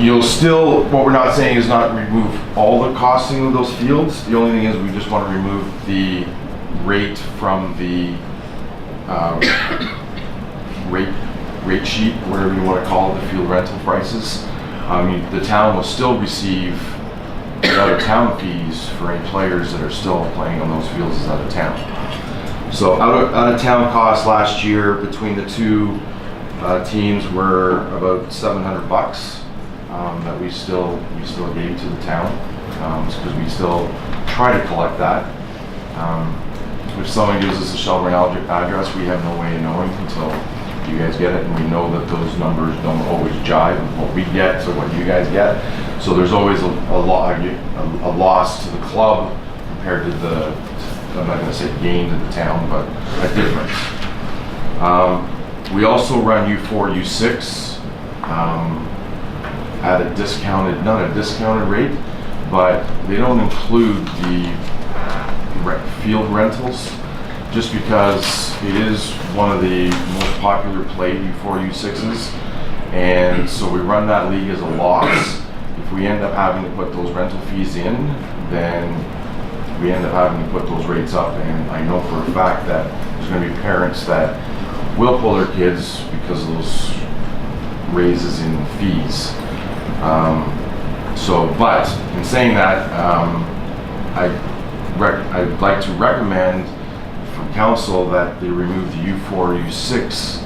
You'll still, what we're not saying is not remove all the costing of those fields. The only thing is we just want to remove the rate from the rate sheet, whatever you want to call it, the field rental prices. The town will still receive the out of town fees for any players that are still playing on those fields as out of town. So out of town costs last year between the two teams were about $700 that we still gave to the town because we still try to collect that. If someone gives us a Shelburne address, we have no way of knowing until you guys get it, and we know that those numbers don't always jive with what we get to what you guys get. So there's always a loss to the club compared to the, I'm not going to say gain to the town, but a difference. We also run U4, U6 at a discounted, not a discounted rate, but they don't include the field rentals, just because it is one of the most popular played U4, U6s, and so we run that league as a loss. If we end up having to put those rental fees in, then we end up having to put those rates up, and I know for a fact that there's going to be parents that will pull their kids because of those raises in fees. But in saying that, I'd like to recommend from council that they remove the U4, U6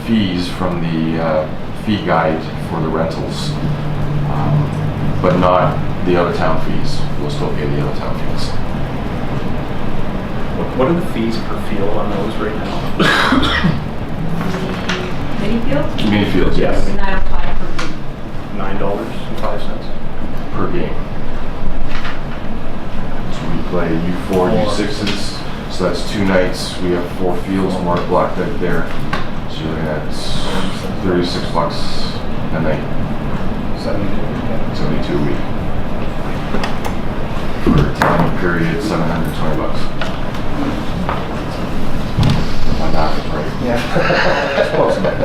fees from the fee guide for the rentals, but not the out-of-town fees. We'll still pay the out-of-town fees. What are the fees per field on those right now? Mini fields? Community fields, yes. $9.05 per week. $9.05 Per game. So we play U4, U6s, so that's 2 nights. We have 4 fields marked blocked out there. So you're looking at $36 a night. 72 a week. For a 10 period, $720. My math is right. Yeah.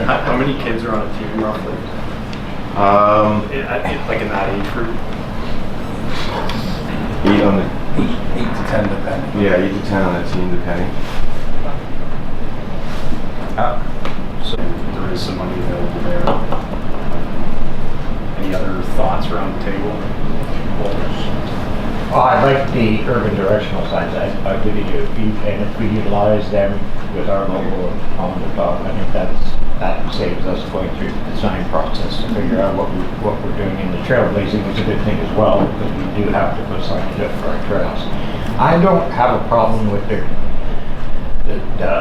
How many kids are on a team roughly? Like in that age group? 8 on the 8 to 10 depending. Yeah, 8 to 10 on a team, depending. So there is some money available there. Any other thoughts around the table? Well, I like the urban directional signs. I really do. And if we utilize them with our logo on the top, I think that saves us going through the design process to figure out what we're doing. And the trailblazing is a good thing as well, because we do have to put signage up for our trails. I don't have a problem with the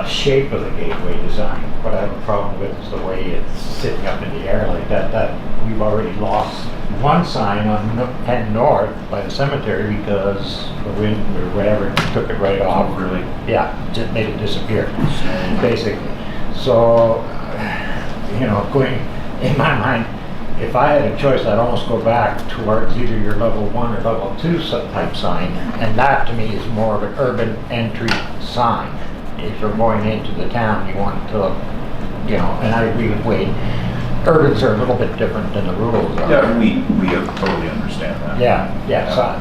shape of the gateway design. What I have a problem with is the way it's sitting up in the air like that. That we've already lost one sign on 10 North by the cemetery because the wind or whatever took it right off. Really? Yeah, just made it disappear, basically. So, going in my mind, if I had a choice, I'd almost go back towards either your level 1 or level 2 type sign, and that to me is more of an urban entry sign. If you're going into the town, you want to, and I agree with Wade, urbans are a little bit different than the rurals are. Yeah, we totally understand that. Yeah, so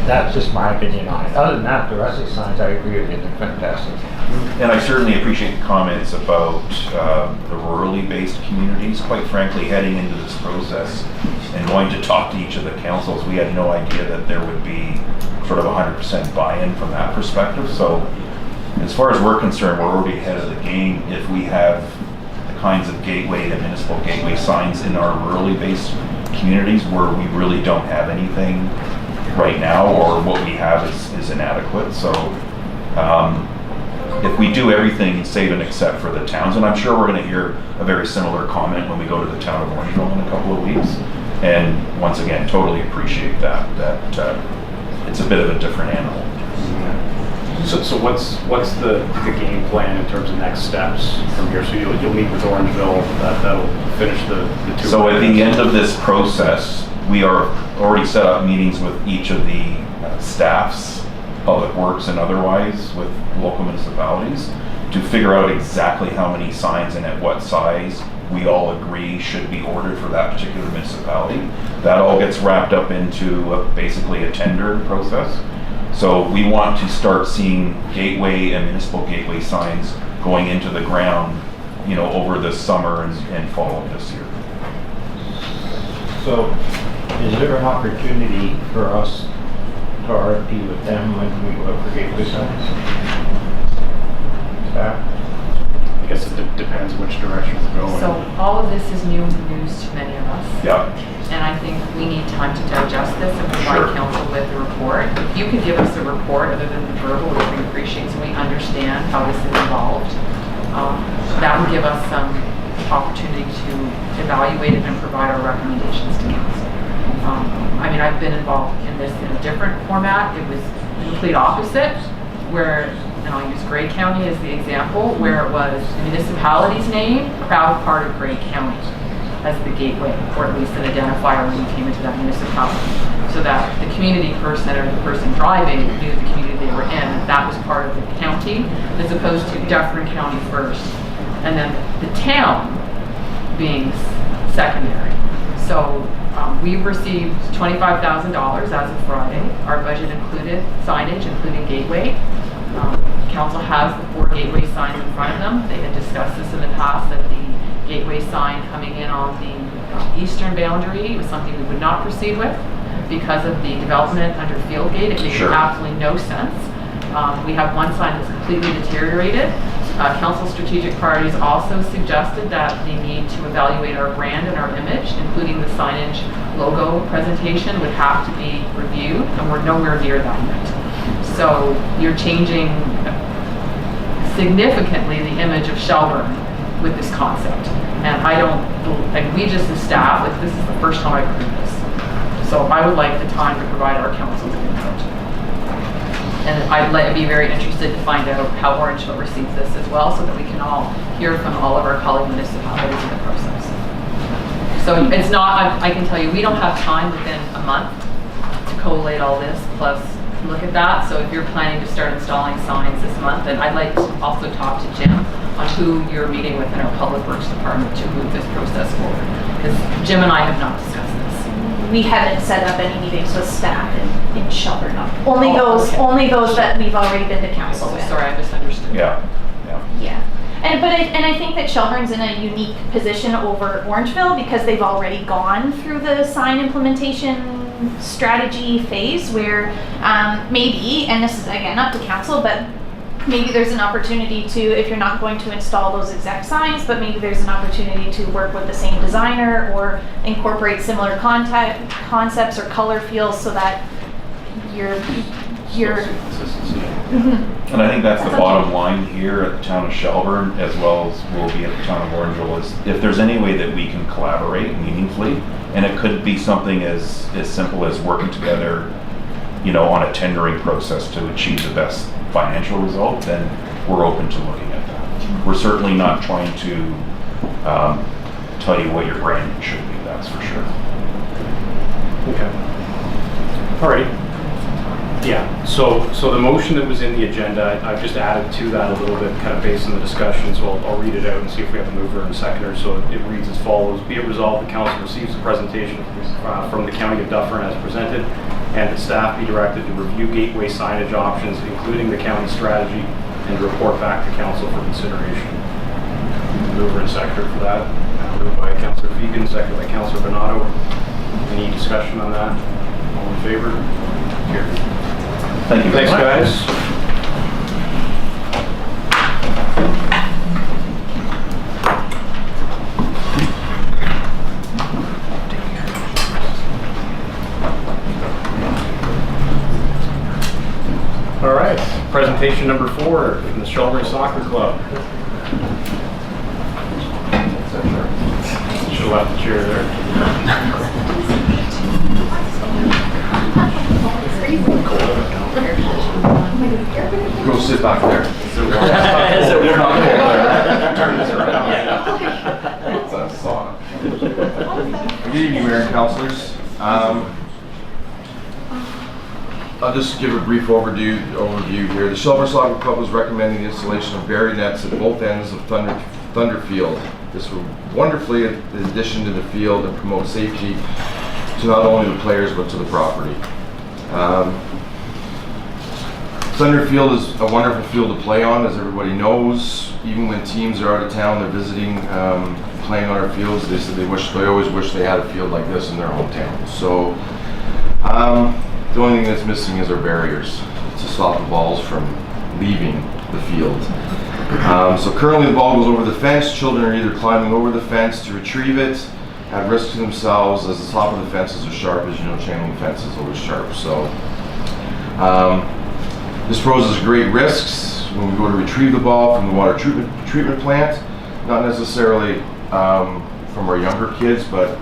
that's just my opinion on it. Other than that, the rest of the signs, I agree with you, they're fantastic. And I certainly appreciate the comments about the rurally based communities. Quite frankly, heading into this process and going to talk to each of the councils, we had no idea that there would be sort of 100% buy-in from that perspective. So as far as we're concerned, we're already ahead of the game if we have the kinds of gateway and municipal gateway signs in our rurally based communities where we really don't have anything right now, or what we have is inadequate. So if we do everything save and except for the towns, and I'm sure we're going to hear a very similar comment when we go to the town of Orangeville in a couple of weeks, and once again, totally appreciate that it's a bit of a different animal. So what's the game plan in terms of next steps from here? So you'll meet with Orangeville, that'll finish the 2. So at the end of this process, we are already set up meetings with each of the staffs, public works and otherwise, with local municipalities to figure out exactly how many signs and at what size we all agree should be ordered for that particular municipality. That all gets wrapped up into basically a tender process. So we want to start seeing gateway and municipal gateway signs going into the ground, over the summer and fall of this year. So, is there an opportunity for us to RFP with them when we go for gateway signs? I guess it depends which direction we're going. So all of this is new news to many of us. Yeah. And I think we need time to digest this and provide council with the report. If you could give us a report other than the verbal, which we appreciate, so we understand how this is involved, that would give us some opportunity to evaluate it and provide our recommendations to council. I've been involved in this in a different format. It was the complete opposite, where, and I'll use Grey County as the example, where it was the municipality's name, proud part of Grey County, as the gateway, or at least an identifier when you came into that municipality, so that the community person or the person driving knew the community they were in, and that was part of the county, as opposed to Dufferin County first, and then the town being secondary. So we received $25,000 as of Friday. Our budget included signage, including gateway. Council has the 4 gateway signs in front of them. They had discussed this in the past, that the gateway sign coming in on the eastern boundary was something we would not proceed with because of the development under Fieldgate. It makes absolutely no sense. We have one sign that's completely deteriorated. Council strategic priorities also suggested that they need to evaluate our brand and our image, including the signage logo presentation would have to be reviewed, and we're nowhere near that yet. So you're changing significantly the image of Shelburne with this concept. And I don't, like, we just as staff, like, this is the first time I've heard this. So I would like the time to provide our council's input. And I'd be very interested to find out how Orangeville receives this as well, so that we can all hear from all of our colleague municipalities in the process. So it's not, I can tell you, we don't have time within a month to collate all this, plus look at that. So if you're planning to start installing signs this month, then I'd like to also talk to Jim on who you're meeting with in our Public Works Department to move this process forward. Because Jim and I have not discussed this. We haven't set up any meetings with staff in Shelburne. Only those that we've already been to council with. Sorry, I misunderstood. Yeah. And I think that Shelburne's in a unique position over Orangeville because they've already gone through the sign implementation strategy phase where maybe, and this is again up to council, but maybe there's an opportunity to, if you're not going to install those exact signs, but maybe there's an opportunity to work with the same designer or incorporate similar concepts or color feels so that you're And I think that's the bottom line here at the town of Shelburne, as well as will be at the town of Orangeville, is if there's any way that we can collaborate meaningfully, and it could be something as simple as working together, you know, on a tendering process to achieve the best financial result, then we're open to looking at that. We're certainly not trying to tell you what your branding should be, that's for sure. Okay. Alrighty. Yeah, so the motion that was in the agenda, I've just added to that a little bit, kind of based on the discussion, so I'll read it out and see if we have a mover and a seconder. So it reads as follows: be it resolved, the council receives the presentation from the County of Dufferin as presented, and that staff be directed to review gateway signage options, including the county strategy, and to report back to council for consideration. Mover and seconder for that. Moved by Councillor Fegan, seconded by Councillor Donato. Any discussion on that? All in favor? Here. Thank you. Thanks, guys. All right, presentation number 4 from the Shelburne Soccer Club. Should have left the chair there. Go sit back there. They're not there. Turn this around. It's a sauna. Good evening, Mayor and Councilors. I'll just give a brief overview here. The Shelburne Soccer Club is recommending the installation of barrier nets at both ends of Thunder Field. This will wonderfully addition to the field and promote safety to not only the players but to the property. Thunder Field is a wonderful field to play on, as everybody knows. Even when teams are out of town, they're visiting, playing on our fields. They said they always wish they had a field like this in their hometown. So the only thing that's missing is our barriers to stop the balls from leaving the field. So currently the ball goes over the fence. Children are either climbing over the fence to retrieve it, at risk to themselves, as the top of the fences are sharp. As you know, chain link fence is always sharp. So this poses great risks when we go to retrieve the ball from the water treatment plant. Not necessarily from our younger kids, but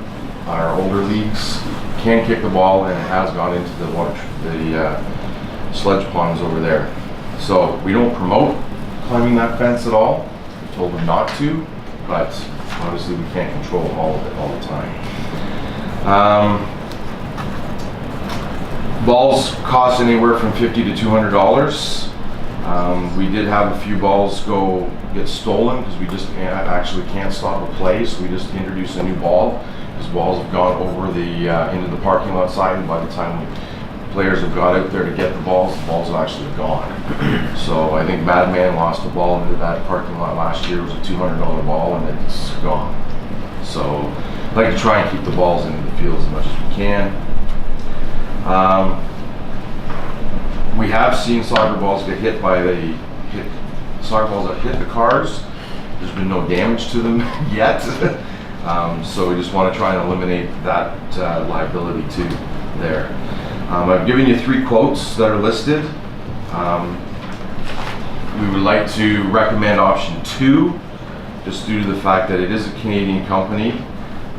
our older leagues can kick the ball, and it has gone into the sludge ponds over there. So we don't promote climbing that fence at all. We told them not to, but obviously we can't control all of it all the time. Balls cost anywhere from $50 to $200. We did have a few balls get stolen because we just actually can't stop a play, so we just introduced a new ball. Because balls have gone over into the parking lot side, and by the time we players have got out there to get the balls have actually gone. So I think Madman lost a ball into that parking lot last year. It was a $200 ball and it's gone. So I'd like to try and keep the balls into the fields as much as we can. We have seen soccer balls get hit by soccer balls that hit the cars. There's been no damage to them yet. So we just want to try and eliminate that liability too there. I've given you 3 quotes that are listed. We would like to recommend option 2, just due to the fact that it is a Canadian company,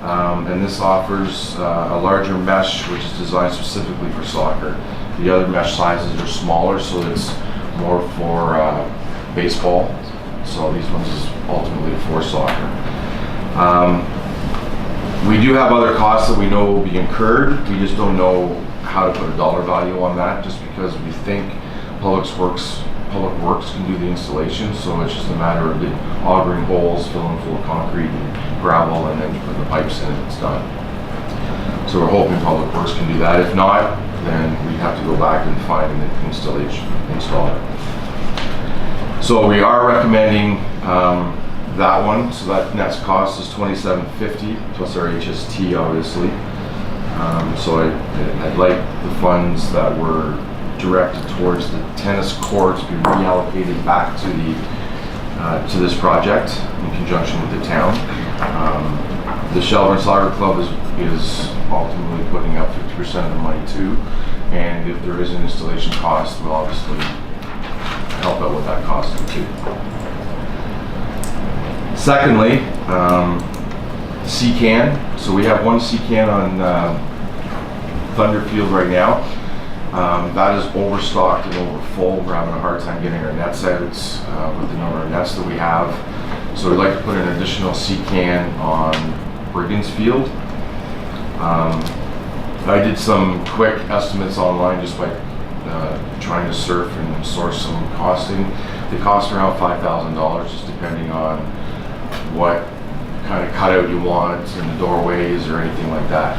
and this offers a larger mesh which is designed specifically for soccer. The other mesh sizes are smaller, so it's more for baseball. So these ones is ultimately for soccer. We do have other costs that we know will be incurred. We just don't know how to put a dollar value on that, just because we think Public Works can do the installation. So it's just a matter of augering holes, filling full of concrete and gravel, and then putting the pipes in and it's done. So we're hoping Public Works can do that. If not, then we have to go back and find an installer. So we are recommending that one. So that next cost is $27.50 plus our HST, obviously. So I'd like the funds that were directed towards the tennis courts be reallocated back to this project in conjunction with the town. The Shelburne Soccer Club is ultimately putting up 50% of the money too, and if there is an installation cost, we'll obviously help out with that cost too. Secondly, CCAN. So we have one CCAN on Thunder Field right now. That is overstocked and overfull. We're having a hard time getting our nets out with the number of nets that we have. So we'd like to put an additional CCAN on Briggins Field. I did some quick estimates online just by trying to surf and source some costing. They cost around $5,000, just depending on what kind of cutout you want in the doorways or anything like that.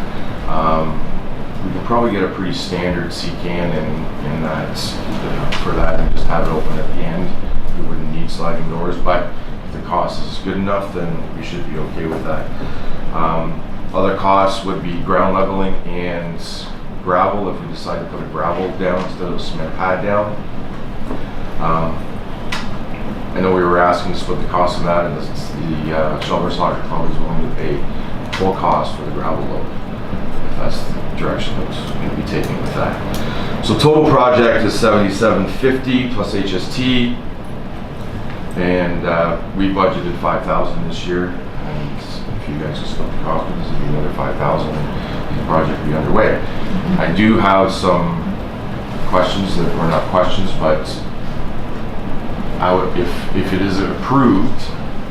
We can probably get a pretty standard CCAN in that for that and just have it open at the end. We wouldn't need sliding doors, but if the cost is good enough, then we should be okay with that. Other costs would be ground leveling and gravel if we decide to put a gravel down instead of a cement pad down. I know we were asking to split the cost of that, and the Shelburne Soccer Club is willing to pay full cost for the gravel load, if that's the direction that's going to be taken with that. So total project is $77.50 plus HST, and we budgeted $5,000 this year. And if you guys just split the cost, this would be another $5,000, and the project will be underway. I do have some questions that were not questions, but if it is approved,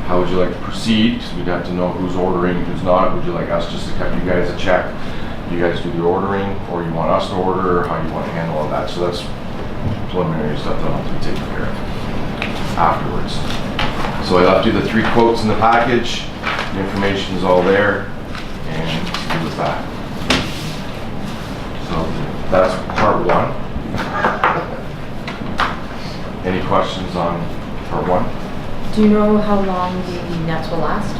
how would you like to proceed? Because we'd have to know who's ordering, who's not. Would you like us just to cut you guys a check? You guys do the ordering, or you want us to order, or how you want to handle all that? So that's preliminary stuff that'll have to be taken care of afterwards. So I left you the 3 quotes in the package. The information is all there, and do with that. So that's part 1. Any questions on part 1? Do you know how long the nets will last?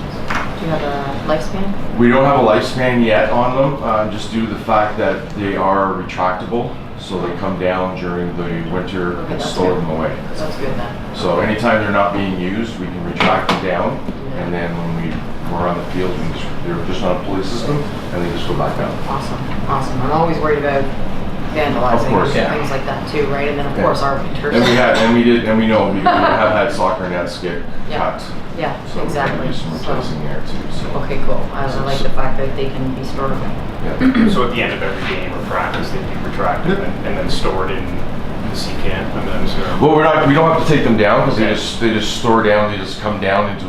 Do you have a lifespan? We don't have a lifespan yet on them, just due to the fact that they are retractable, so they come down during the winter and store them away. That's good then. So anytime they're not being used, we can retract them down, and then when we're on the field, they're just on a pulley system, and they just go back down. Awesome. I'm always worried about vandalizing Of course, and things like that too, right? And then of course our winters. And we know we have had soccer nets get cut. Yeah, So exactly. we're some replacing there too. So. Okay, cool. I like the fact that they can be stored away. Yeah. So at the end of every game or practice, they'd be retracted and then stored in the CCAN, and then well, we don't have to take them down because they just store down. They just come down into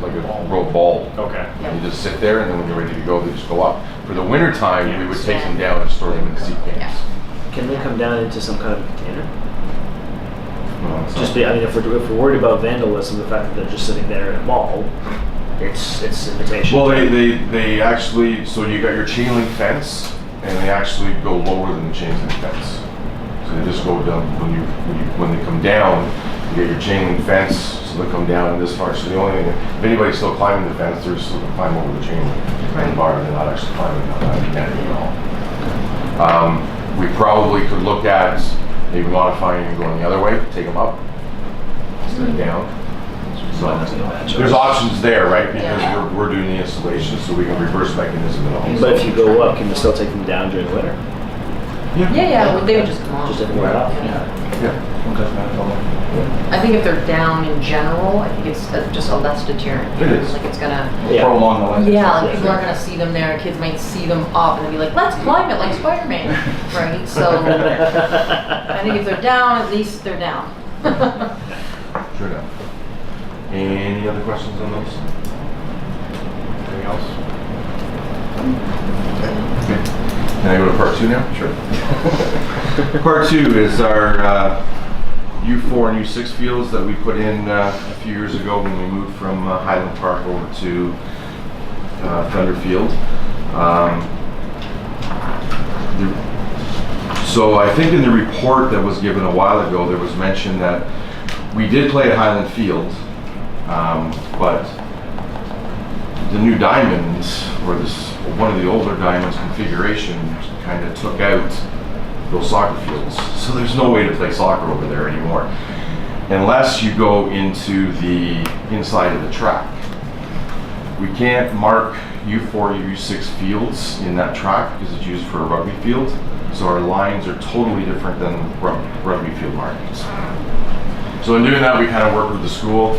like a rope ball. Okay. And you just sit there, and then when you're ready to go, they just go up. For the winter time, we would take them down and store them in the CCANs. Yeah. Can they come down into some kind of container? No, it's Just not. I mean, if we're worried about vandalism, the fact that they're just sitting there in a mall, it's invitation. Well, they actually, so you got your chain link fence, and they actually go lower than the chain link fence. So they just go down, when they come down, you get your chain link fence, so they come down this far. So the only thing, if anybody's still climbing the fence, they're still gonna climb over the chain link bar, they're not actually climbing at all. We probably could look at maybe modifying and going the other way, take them up instead of down. So there's options there, right? Because we're doing the installation, so we can reverse mechanism it all. But if you go up, can you still take them down during the winter? Yeah, they would just come off. Just take them right off? I think if they're down in general, I think it's just a less deterrent. It is. Like it's gonna, Prolong the life. yeah, like people aren't gonna see them there, kids might see them up and they'll be like, let's climb it like Spider-Man, right? So, I think if they're down, at least they're down. Sure enough. Any other questions on those? Anything else? Okay. Can I go to part 2 now? Sure. Part 2 is our U4 and U6 fields that we put in a few years ago when we moved from Highland Park over to Thunder Field. So I think in the report that was given a while ago, there was mention that we did play at Highland Field, but the new diamonds, or one of the older diamonds configuration, kind of took out those soccer fields. So there's no way to play soccer over there anymore, unless you go into the inside of the track. We can't mark U4 or U6 fields in that track because it's used for a rugby field. So our lines are totally different than rugby field markings. So in doing that, we kind of worked with the school.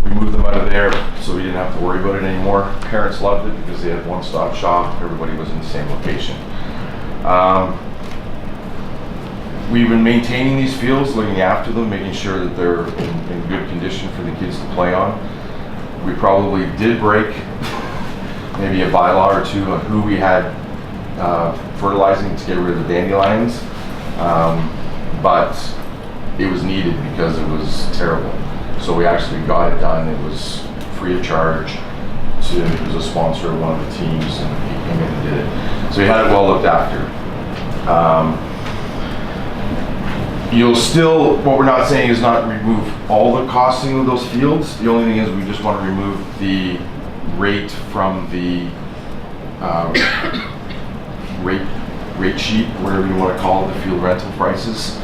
We moved them out of there so we didn't have to worry about it anymore. Parents loved it because they had one-stop shop. Everybody was in the same location. We've been maintaining these fields, looking after them, making sure that they're in good condition for the kids to play on. We probably did break maybe a bylaw or two on who we had fertilizing to get rid of the dandelions, but it was needed because it was terrible. So we actually got it done. It was free of charge. It was a sponsor of one of the teams, and he came in and did it. So we had it well looked after. You'll still, what we're not saying is not remove all the costing of those fields. The only thing is we just want to remove the rate from the rate sheet, whatever you want to call it, the field rental prices.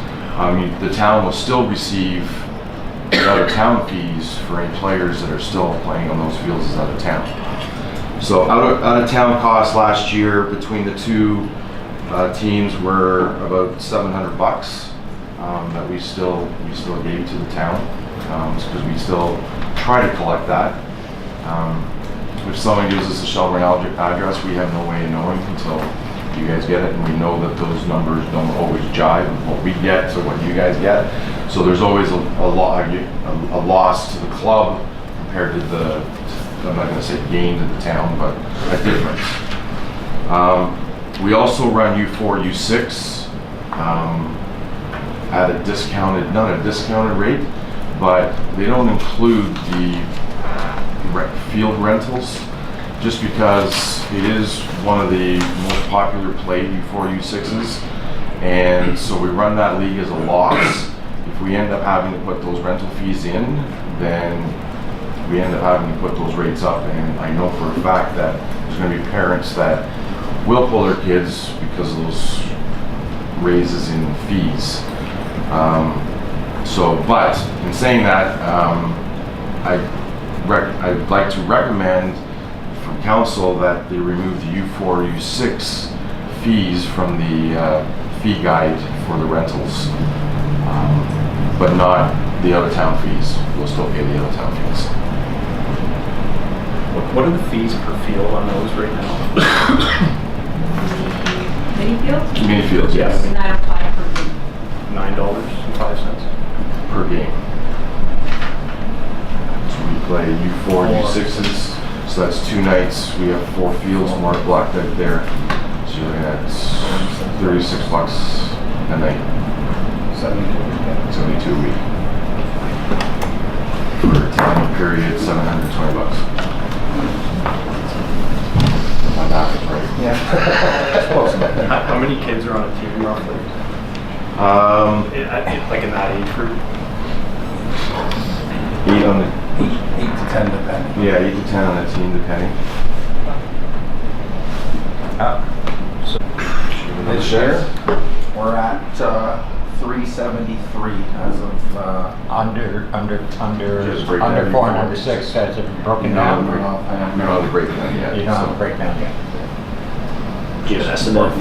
The town will still receive the out-of-town fees for any players that are still playing on those fields as out of town. So out-of-town costs last year between the two teams were about $700 that we still gave to the town because we still try to collect that. If someone gives us a Shelburne address, we have no way of knowing until you guys get it, and we know that those numbers don't always jive with what we get to what you guys get. So there's always a loss to the club compared to the, I'm not going to say gain to the town, but a difference. We also run U4, U6 at a discounted, not a discounted rate, but they don't include the field rentals, just because it is one of the most popular played U4, U6s, and so we run that league as a loss. If we end up having to put those rental fees in, then we end up having to put those rates up, and I know for a fact that there's going to be parents that will pull their kids because of those raises in fees. But in saying that, I'd like to recommend from council that they remove the U4, U6 fees from the fee guide for the rentals, but not the out-of-town fees. We'll still pay the out-of-town fees. What are the fees per field on those right now? Mini fields? Mini fields, yes. $9.05 per game. $9.05 Per game. So we play U4, U6s, so that's 2 nights. We have 4 fields marked blocked out there. So you're looking at $36 a night. 72 a week. For a 10-month period, $720. my math is right. Yeah. Close enough. How many kids are on a team roughly? Like in that age group? 8 to 10 depending. Yeah, 8 to 10 on a team depending. This year, we're at 373 as of Under Just break down 4 and your under 6 has it been broken We down? don't have the breakdown yet. You don't have so- a breakdown yet. Do you have an estimate?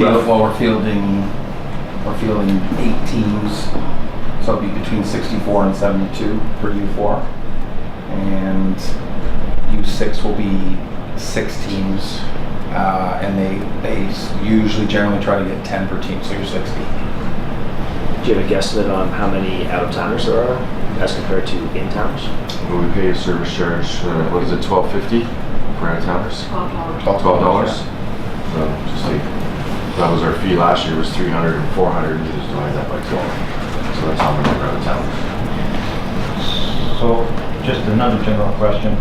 we're fielding 8 teams, so it'll be between 64 and 72 for U4, and U6 will be 6 teams, and they usually generally try to get 10 per team, so you're 60. Do you have a guesstimate on how many out-of-towners there are as compared to in-towners? Well, we pay a service charge, what is it, $12.50 for out-of-towners? $12. So just like, that was our fee last year, was 300 and 400, you just divide that by 12. So that's how many are out-of-towners. So, just another general question.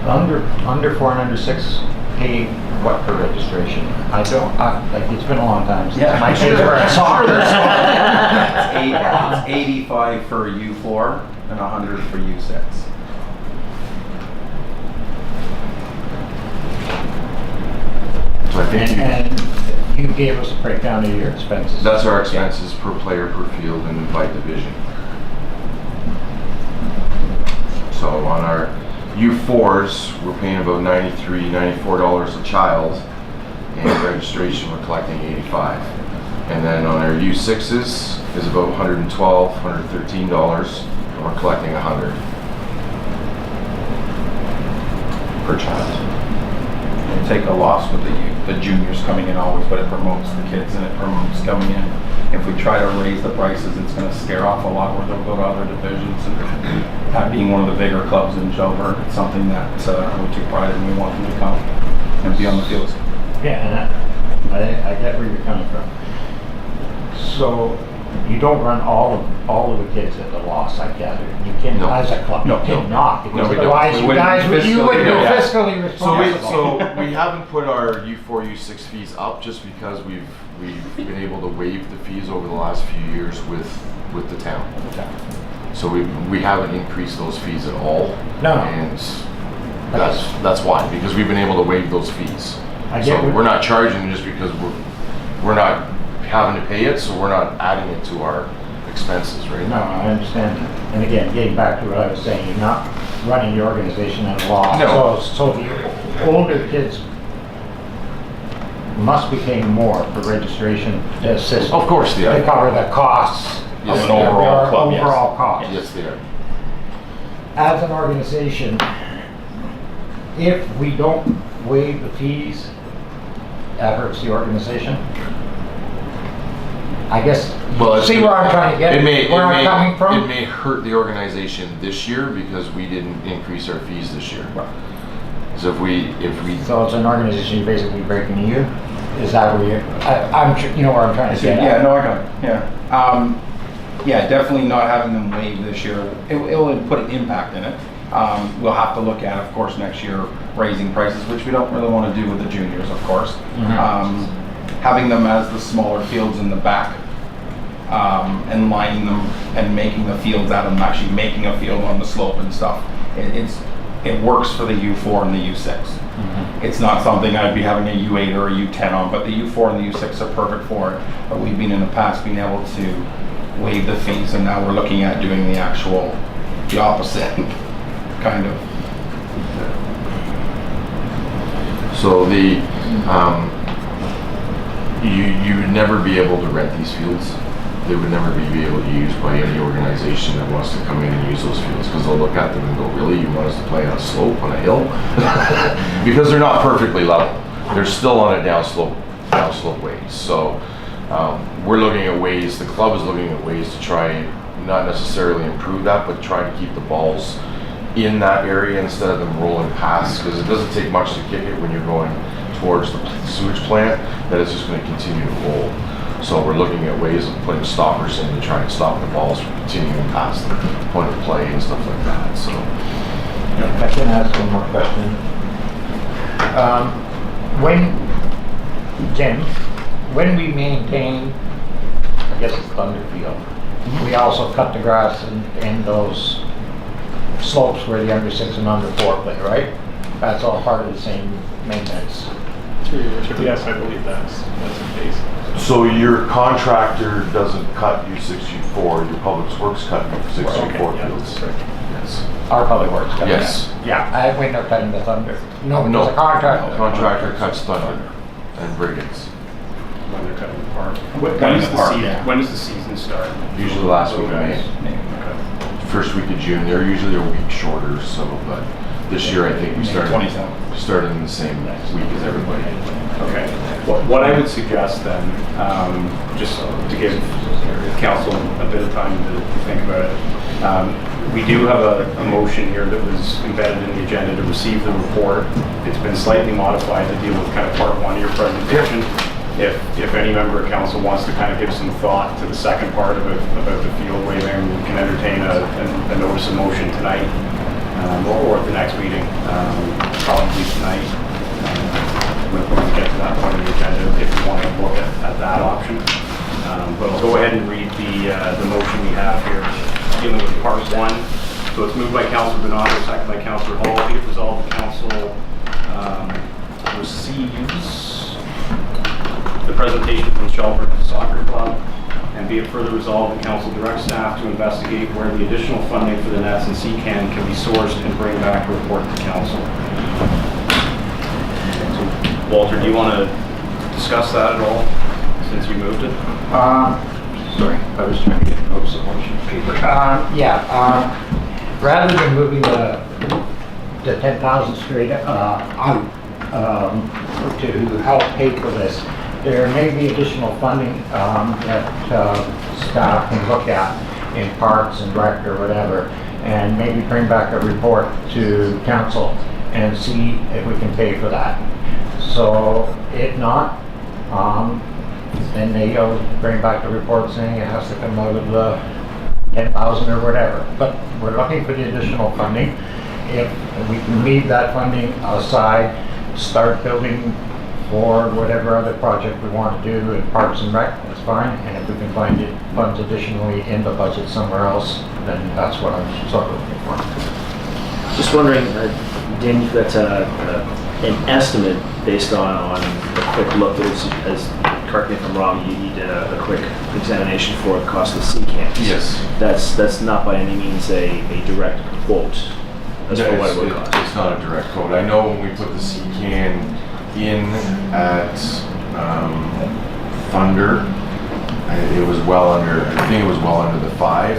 Under 4 and under 6 pay what for registration? Like, it's been a long time since Yeah, my kids were at soccer. It's 85 for U4 and 100 for U6. So I think And you gave us a breakdown of your expenses. that's our expenses per player per field and by division. So on our U4s, we're paying about $93, $94 a child, and registration we're collecting $85. And then on our U6s is about $112, $113, and we're collecting $100 per child. You take a loss with the juniors coming in always, but it promotes the kids and it promotes coming in. If we try to raise the prices, it's going to scare off a lot where they'll go to other divisions. And that being one of the bigger clubs in Shelburne, it's something that we take pride in. We want them to come and be on the fields. Yeah, and I get where you're coming from. So you don't run all of the kids at the loss, I gather. You can, No. as a club, No, you cannot. No, we don't. Otherwise, We you wouldn't guys, be you would be fiscally- fiscally responsible. So we haven't put our U4, U6 fees up just because we've been able to waive the fees over the last few years with the town. So we haven't increased those fees at all. No. And that's why, because we've been able to waive those fees. I get So what- we're not charging just because we're not having to pay it, so we're not adding it to our expenses, right? No, I understand. And again, getting back to what I was saying, you're not running the organization at a loss. No. So the older kids must be paying more for registration to assist. Of course they are. To cover the costs. Yes, of an overall their club, yes. overall costs. Yes, they are. As an organization, if we don't waive the fees, that hurts the organization. I guess, see where I'm trying to get, where I'm coming from? It may hurt the organization this year because we didn't increase our fees this year. So if we So as an organization, you're basically breaking even? Is that where you know where I'm trying to get at? Yeah, no, I got it. Yeah. Yeah, definitely not having them waive this year. It will put an impact in it. We'll have to look at, of course, next year raising prices, which we don't really want to do with the juniors, of course. Having them as the smaller fields in the back, and lining them and making the fields out of them, actually making a field on the slope and stuff. It works for the U4 and the U6. It's not something I'd be having a U8 or a U10 on, but the U4 and the U6 are perfect for it. But we've been in the past being able to waive the fees, and now we're looking at doing the opposite, kind of. So you would never be able to rent these fields. They would never be able to be used by any organization that wants to come in and use those fields, because they'll look at them and go, really, you want us to play on a slope, on a hill? Because they're not perfectly level. They're still on a downslope ways. So we're looking at ways, the club is looking at ways to try, not necessarily improve that, but try to keep the balls in that area instead of them rolling past, because it doesn't take much to kick it when you're going towards the sewage plant, that it's just going to continue to roll. So we're looking at ways of putting stoppers in to try and stop the balls from continuing past the point of play and stuff like that. So If I can ask one more question. Jim, when we maintain, I guess it's Thunderfield, we also cut the grass in those slopes where the under 6 and under 4 play, right? That's all part of the same maintenance. Through your worship, yes, I believe that's the case. So your contractor doesn't cut U6, U4, your Public Works cut U6, U4 fields? Yes. Our public works cut Yes. that. Yeah, when they're cutting the Thunder. No, No, it's a contractor. no, contractor cuts Thunder and Brigands. When they're cutting the park. When does the season start? Usually the last week of May. First week of June. They're usually a week shorter, so, but this year I think we started in the same week as everybody. Okay. What I would suggest then, just to give council a bit of time to think about it, we do have a motion here that was embedded in the agenda to receive the report. It's been slightly modified to deal with kind of part one of your presentation. If any member of council wants to kind of give some thought to the second part about the field waiving, we can entertain a notice of motion tonight or at the next meeting, probably tonight. When we get to that point of the agenda, if you want to look at that option. But I'll go ahead and read the motion we have here, dealing with part one. So it's moved by Councillor Donato, second by Councillor Hall. Be it resolved the council receives the presentation from Shelburne Soccer Club, and be it further resolved the council directs staff to investigate where the additional funding for the nets and CCAN can be sourced and bring back a report to council. So, Walter, do you want to discuss that at all, since you moved it? Sorry, I was trying to get notes of motion paper. Rather than moving the 10,000 straight out to help pay for this, there may be additional funding that staff can look at in parks and rec or whatever, and maybe bring back a report to council and see if we can pay for that. So if not, then they'll bring back a report saying it has to come out of the 10,000 or whatever. But we're looking for the additional funding. If we can leave that funding aside, start building for whatever other project we want to do in Parks and Rec, that's fine. And if we can find it funds additionally in the budget somewhere else, then that's what I'm sort of looking for. Just wondering, Dan, you've got an estimate based on a quick look, as correct me if I'm wrong, you did a quick examination for the cost of the CCANs. Yes. That's not by any means a direct quote as for what it would cost. It's not a direct quote. I know when we put the CCAN in at Thunder, it was well under, I think it was well under the 5.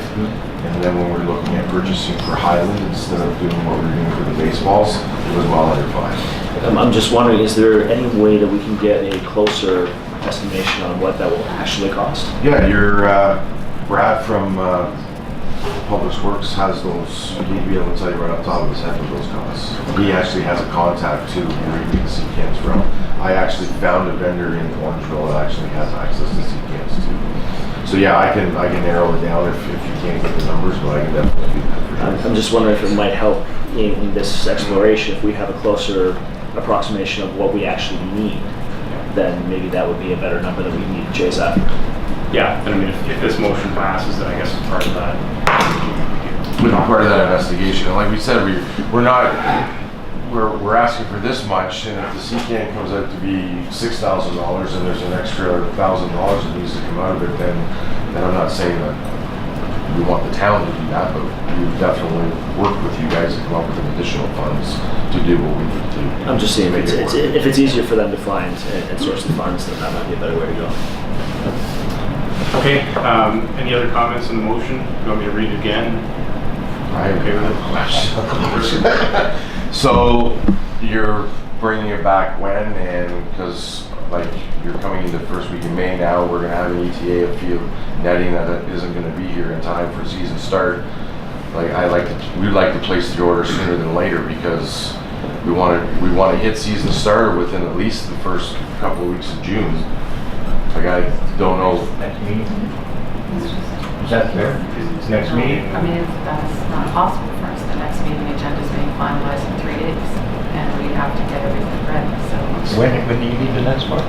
And then when we're looking at purchasing for Highland, instead of doing what we're doing for the baseballs, it was well under 5. I'm just wondering, is there any way that we can get a closer estimation on what that will actually cost? Yeah, your Brad from Public Works has those. He'd be able to tell you right off the top of his head what those costs. He actually has a contact too where he can see cans from. I actually found a vendor in Orangeville that actually has access to see cans too. So yeah, I can narrow it down if you can't get the numbers, but I can definitely do that for sure. I'm just wondering if it might help in this exploration if we have a closer approximation of what we actually need. Then maybe that would be a better number that we need to chase after. Yeah, and I mean, if this motion passes, then I guess it's part of that. Part of that investigation. And like we said, we're asking for this much, and if the CCAN comes out to be $6,000 and there's an extra $1,000 that needs to come out of it, then I'm not saying that we want the town to do that, but we would definitely work with you guys to come up with additional funds to do what we need to do. I'm just saying, if it's easier for them to find and source the funds, then that might be a better way to go. Okay, any other comments on the motion? You want me to read it again? I'm okay with it. So you're bringing it back when? And because like you're coming into the first week of May now, we're going to have an ETA of field netting that isn't going to be here in time for season start. Like we'd like to place the order sooner than later because we want to hit season starter within at least the first couple of weeks of June. Like I don't know. Next meeting? Is that fair? Next meeting? I mean, that's not possible for us. The next meeting agenda is being finalized in 3 days, and we have to get everything ready. So months. When do you need the next one?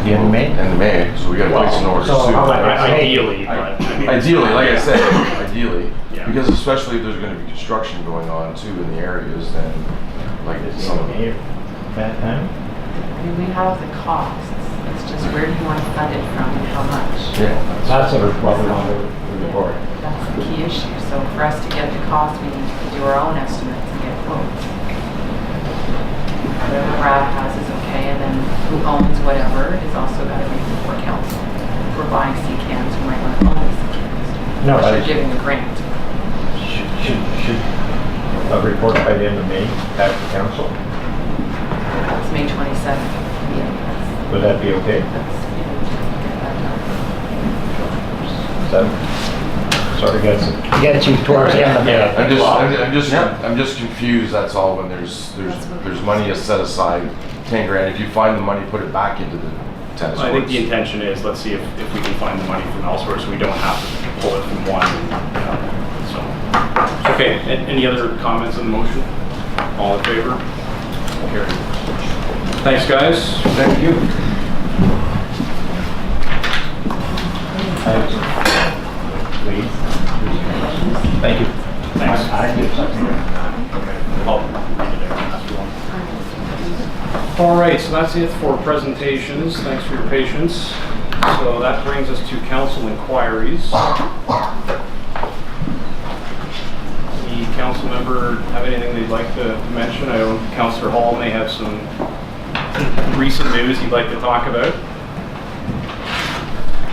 The end of May? End of May, so we gotta place an order so soon. how about- Ideally, but I mean. Ideally, like I said, ideally, Yeah. because especially if there's gonna be construction going on too in the areas, then like Is some of May bad time? I mean, we have the costs, it's just where do you want to fund it from and how much? Yeah. That's what we want to report. That's the key issue, so for us to get the cost, we need to do our own estimates and get quotes. Whatever Brad has is okay, and then who owns whatever is also got to be before council. If we're buying sea cans, we might want to own the sea cans. No, Unless I- you're giving a grant. Should a report by the end of May at the council? That's May 27th. Yeah, that's, Would that be okay? get that done. So, sort of gets you towards the end of May. I'm just confused, that's all, when there's money set aside, 10 grand, if you find the money, put it back into the tennis I think the courts. intention is, let's see if we can find the money from elsewhere, so we don't have to pull it from one. So, okay, any other comments on the motion? All in favor? Carried. Thanks, guys. Thank you. Please. Thank you. Thanks. I give something. All right, so that's it for presentations. Thanks for your patience. So that brings us to council inquiries. The council member have anything they'd like to mention? I know Councillor Hall may have some recent news he'd like to talk about.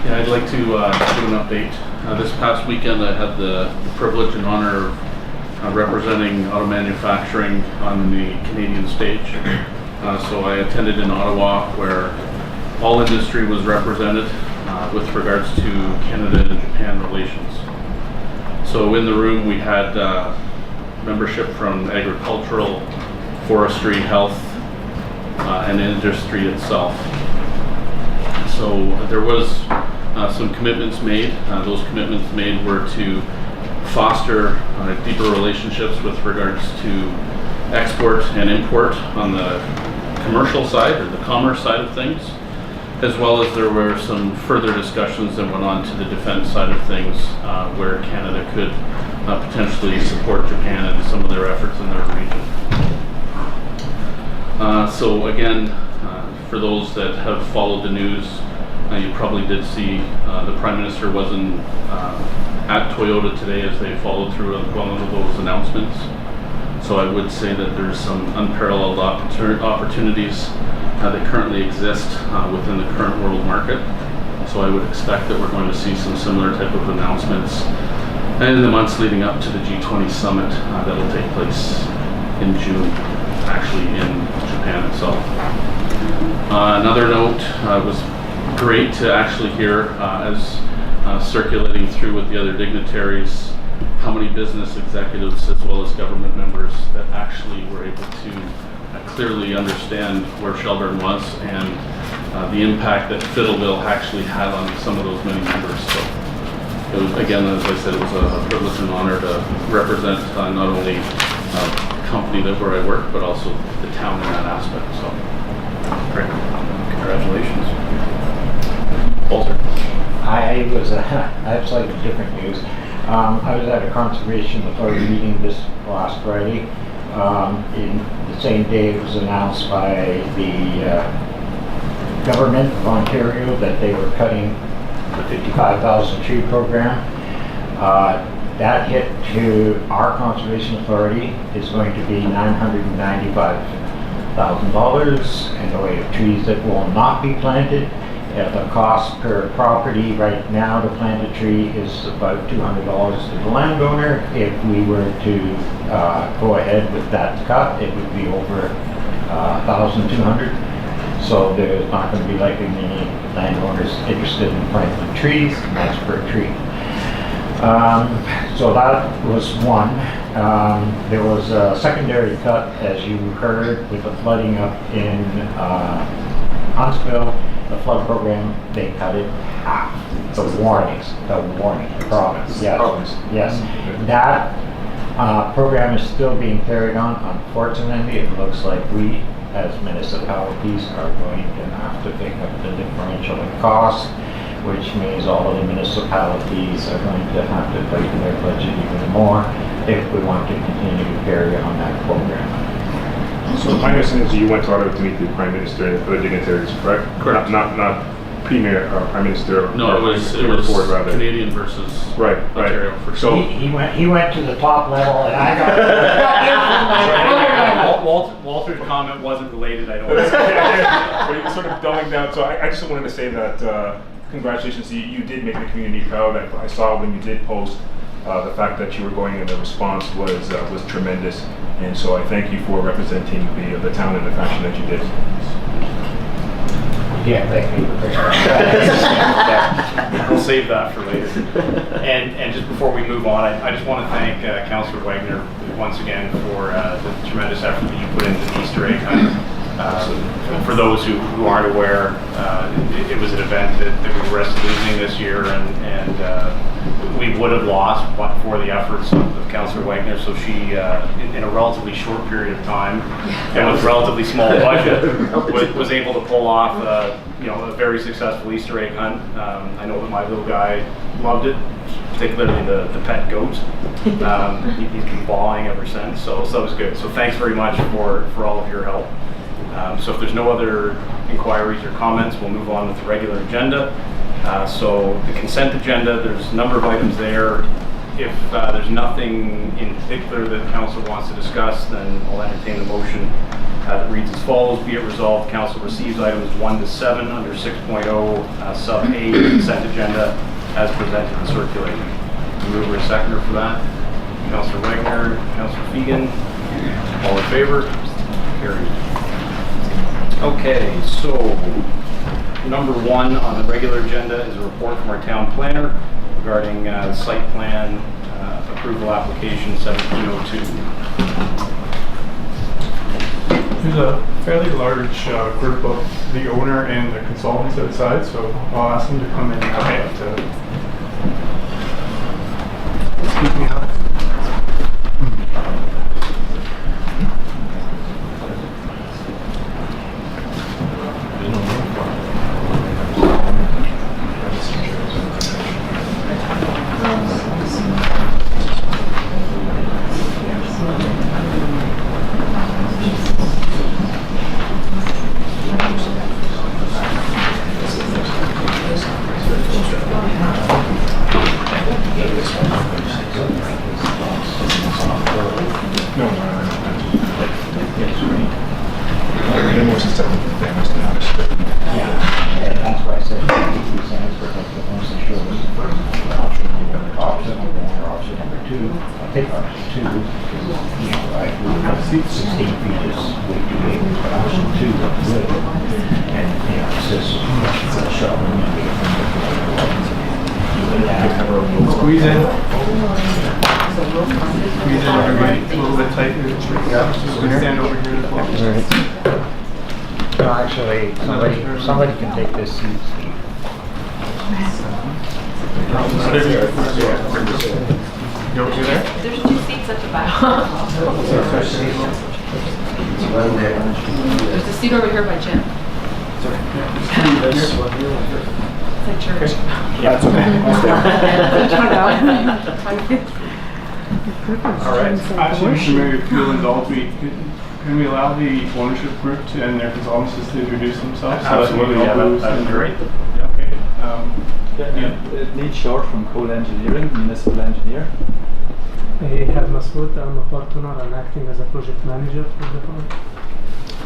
Yeah, I'd like to do an update. This past weekend, I had the privilege and honor of representing auto manufacturing on the Canadian stage. So I attended in Ottawa, where all industry was represented with regards to Canada and Japan relations. So in the room, we had membership from agricultural, forestry, health, and industry itself. So there was some commitments made. Those commitments made were to foster deeper relationships with regards to export and import on the commercial side or the commerce side of things, as well as there were some further discussions that went on to the defense side of things, where Canada could potentially support Japan in some of their efforts in their region. So again, for those that have followed the news, you probably did see the Prime Minister was at Toyota today as they followed through on one of those announcements. So I would say that there's some unparalleled opportunities that currently exist within the current world market. So I would expect that we're going to see some similar type of announcements in the months leading up to the G20 summit that will take place in June, actually in Japan itself. Another note, it was great to actually hear as circulating through with the other dignitaries how many business executives as well as government members that actually were able to clearly understand where Shelburne was and the impact that Fiddleville actually had on some of those many members. So it was, again, as I said, it was a privilege and honor to represent not only the company where I work, but also the town in that aspect. So great. Congratulations. Walter. I have slightly different news. I was at a Conservation Authority meeting this last Friday. In the same day, it was announced by the government of Ontario that they were cutting the 55,000 tree program. That hit to our Conservation Authority is going to be $995,000 in the way of trees that will not be planted. The cost per property right now to plant a tree is about $200 to the landowner. If we were to go ahead with that cut, it would be over $1,200. So there's not going to be likely many landowners interested in planting trees, and that's per tree. So that was one. There was a secondary cut, as you heard, with the flooding up in Huntsville. The flood program, they cut it half. The warning, the province, yes. That program is still being carried on. Unfortunately, it looks like we as municipalities are going to have to pick up the differential in cost, which means all of the municipalities are going to have to tighten their budget even more if we want to continue to carry on that program. So my understanding is you went to Ottawa to meet the Prime Minister and other dignitaries, correct? Correct. Not Premier or Prime Minister. No, or it was Ford, rather. Canadian versus Right. Ontario. For So He went to the top level and I got Walter's comment wasn't related, I don't but think. you're sort of dumbing down. So I just wanted to say that congratulations, you did make the community proud. I saw when you did post the fact that you were going and the response was tremendous. And so I thank you for representing the town in the fashion that you did. Yeah, thank you. We'll save that for later. And just before we move on, I just want to thank Councillor Wagner once again for the tremendous effort that you put into the Easter egg hunt. For those who aren't aware, it was an event that we risked losing this year, and we would have lost but for the efforts of Councillor Wagner. So she, in a relatively short period of time and with a relatively small budget, was able to pull off a very successful Easter egg hunt. I know that my little guy loved it, particularly the pet goat. He's been bawling ever since, so that was good. So thanks very much for all of your help. So if there's no other inquiries or comments, we'll move on with the regular agenda. So the consent agenda, there's a number of items there. If there's nothing in particular that council wants to discuss, then I'll entertain the motion that reads as follows. Be it resolved, council receives items 1 to 7 under 6.0 sub A consent agenda as presented and circulated. Mover and seconder for that. Councillor Wagner, Councillor Fegan. All in favor? Carried. Okay, so number 1 on the regular agenda is a report from our town planner regarding the site plan approval application 1702. There's a fairly large group of the owner and the consultants outside, so I'll ask them to come in now. Excuse me, Alex. That's why I said 50 cents for like the most insured option number 2. I'll take option 2. Like 16 feet is way too big, but option 2 looks good. And it says it's a Shelburne. Squeeze in. Squeeze in, everybody. A little bit tighter. Yeah. Just gonna stand over here as well. No, actually, somebody can take this seat. You over there? There's 2 seats at the back. There's a seat over here by Jim. It's like church. Yeah, it's okay. All right. Actually, Mr. Mayor, if you'll indulge me, can we allow the ownership group and their consultants just to introduce themselves? Absolutely, yeah, that'd be great. Okay. Neil Short from Coal Engineering, municipal engineer. Had Masood, I'm a partner and acting as a project manager for the firm.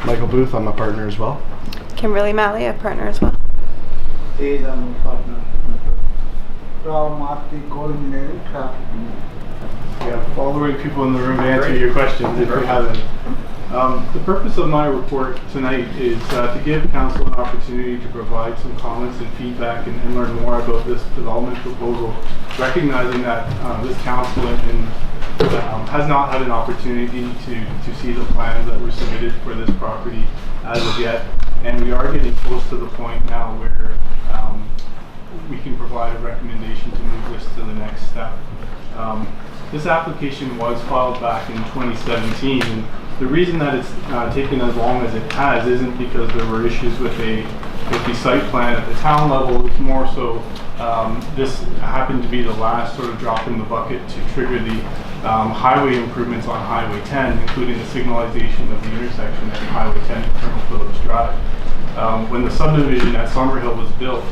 Michael Booth, I'm a partner as well. Kimberly Malley, a partner as well. I'm a partner. From Marty Coal Engineering, traffic. We have all the right people in the room to answer your questions if you have any. The purpose of my report tonight is to give council an opportunity to provide some comments and feedback and learn more about this development proposal, recognizing that this council has not had an opportunity to see the plans that were submitted for this property as of yet, and we are getting close to the point now where we can provide a recommendation to move this to the next step. This application was filed back in 2017, and The reason that it's taken as long as it has isn't because there were issues with the site plan at the town level. It's more so this happened to be the last sort of drop in the bucket to trigger the highway improvements on Highway 10, including the signalization of the intersection at Highway 10 and Colonel Phillips Drive. When the subdivision at Summerhill was built,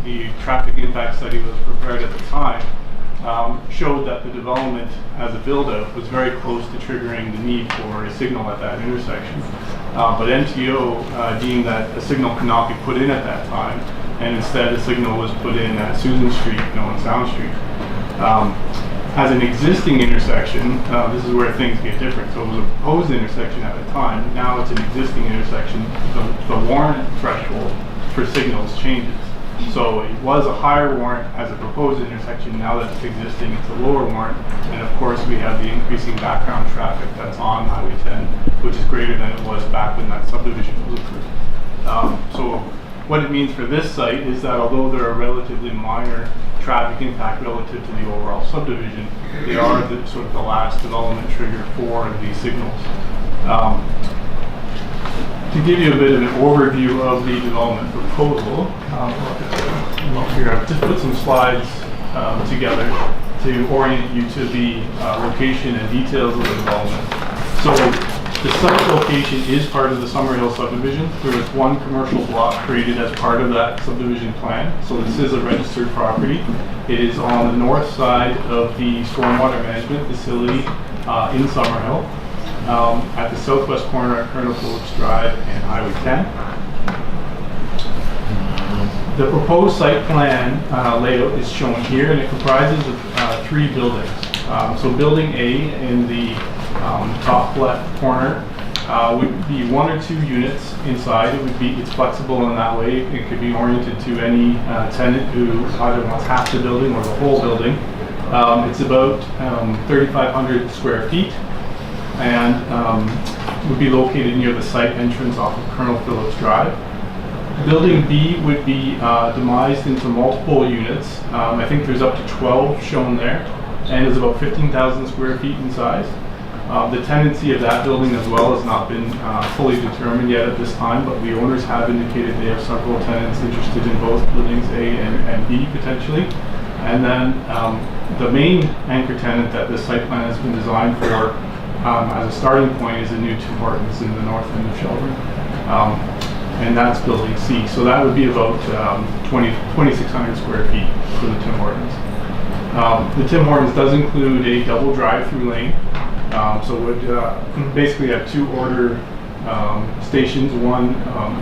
the traffic impact study was prepared at the time, showed that the development as a build-out was very close to triggering the need for a signal at that intersection. But MTO deemed that a signal could not be put in at that time, and instead a signal was put in at Susan Street, on Sound Street. As an existing intersection, this is where things get different. So it was a proposed intersection at the time. Now it's an existing intersection. The warrant threshold for signals changes. So it was a higher warrant as a proposed intersection. Now that it's existing, it's a lower warrant. And of course, we have the increasing background traffic that's on Highway 10, which is greater than it was back when that subdivision was approved. So what it means for this site is that although there are relatively minor traffic impact relative to the overall subdivision, they are sort of the last development trigger for these signals. To give you a bit of an overview of the development proposal, here I've just put some slides together to orient you to the location and details of the development. So the site location is part of the Summerhill subdivision. There was one commercial block created as part of that subdivision plan. So this is a registered property. It is on the north side of the stormwater management facility in Summerhill, at the southwest corner at Colonel Phillips Drive and Highway 10. The proposed site plan layout is shown here, and it comprises of 3 buildings. So building A in the top left corner would be 1 or 2 units inside. It's flexible in that way. It could be oriented to any tenant who either wants half the building or the whole building. It's about 3,500 square feet and would be located near the site entrance off of Colonel Phillips Drive. Building B would be demised into multiple units. I think there's up to 12 shown there, and is about 15,000 square feet in size. The tenancy of that building as well has not been fully determined yet at this time, but the owners have indicated they have several tenants interested in both buildings A and B potentially. And then the main anchor tenant that this site plan has been designed for as a starting point is a new Tim Hortons in the north end of Shelburne. And that's building C. So that would be about 2,600 square feet for the Tim Hortons. The Tim Hortons does include a double drive-through lane. So it would basically have 2 order stations, one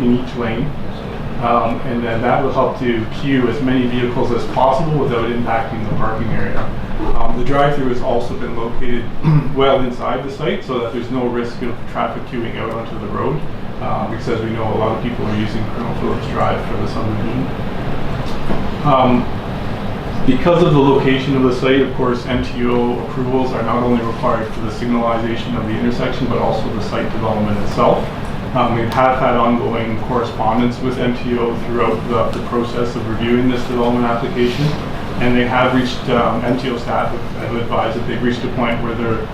in each lane. And then that will help to queue as many vehicles as possible without impacting the parking area. The drive-through has also been located well inside the site so that there's no risk of traffic queuing out onto the road. Because as we know, a lot of people are using Colonel Phillips Drive for the subdivision. Because of the location of the site, of course, MTO approvals are not only required for the signalization of the intersection, but also the site development itself. We have had ongoing correspondence with MTO throughout the process of reviewing this development application, and they have reached, MTO staff have advised that they've reached a point where they're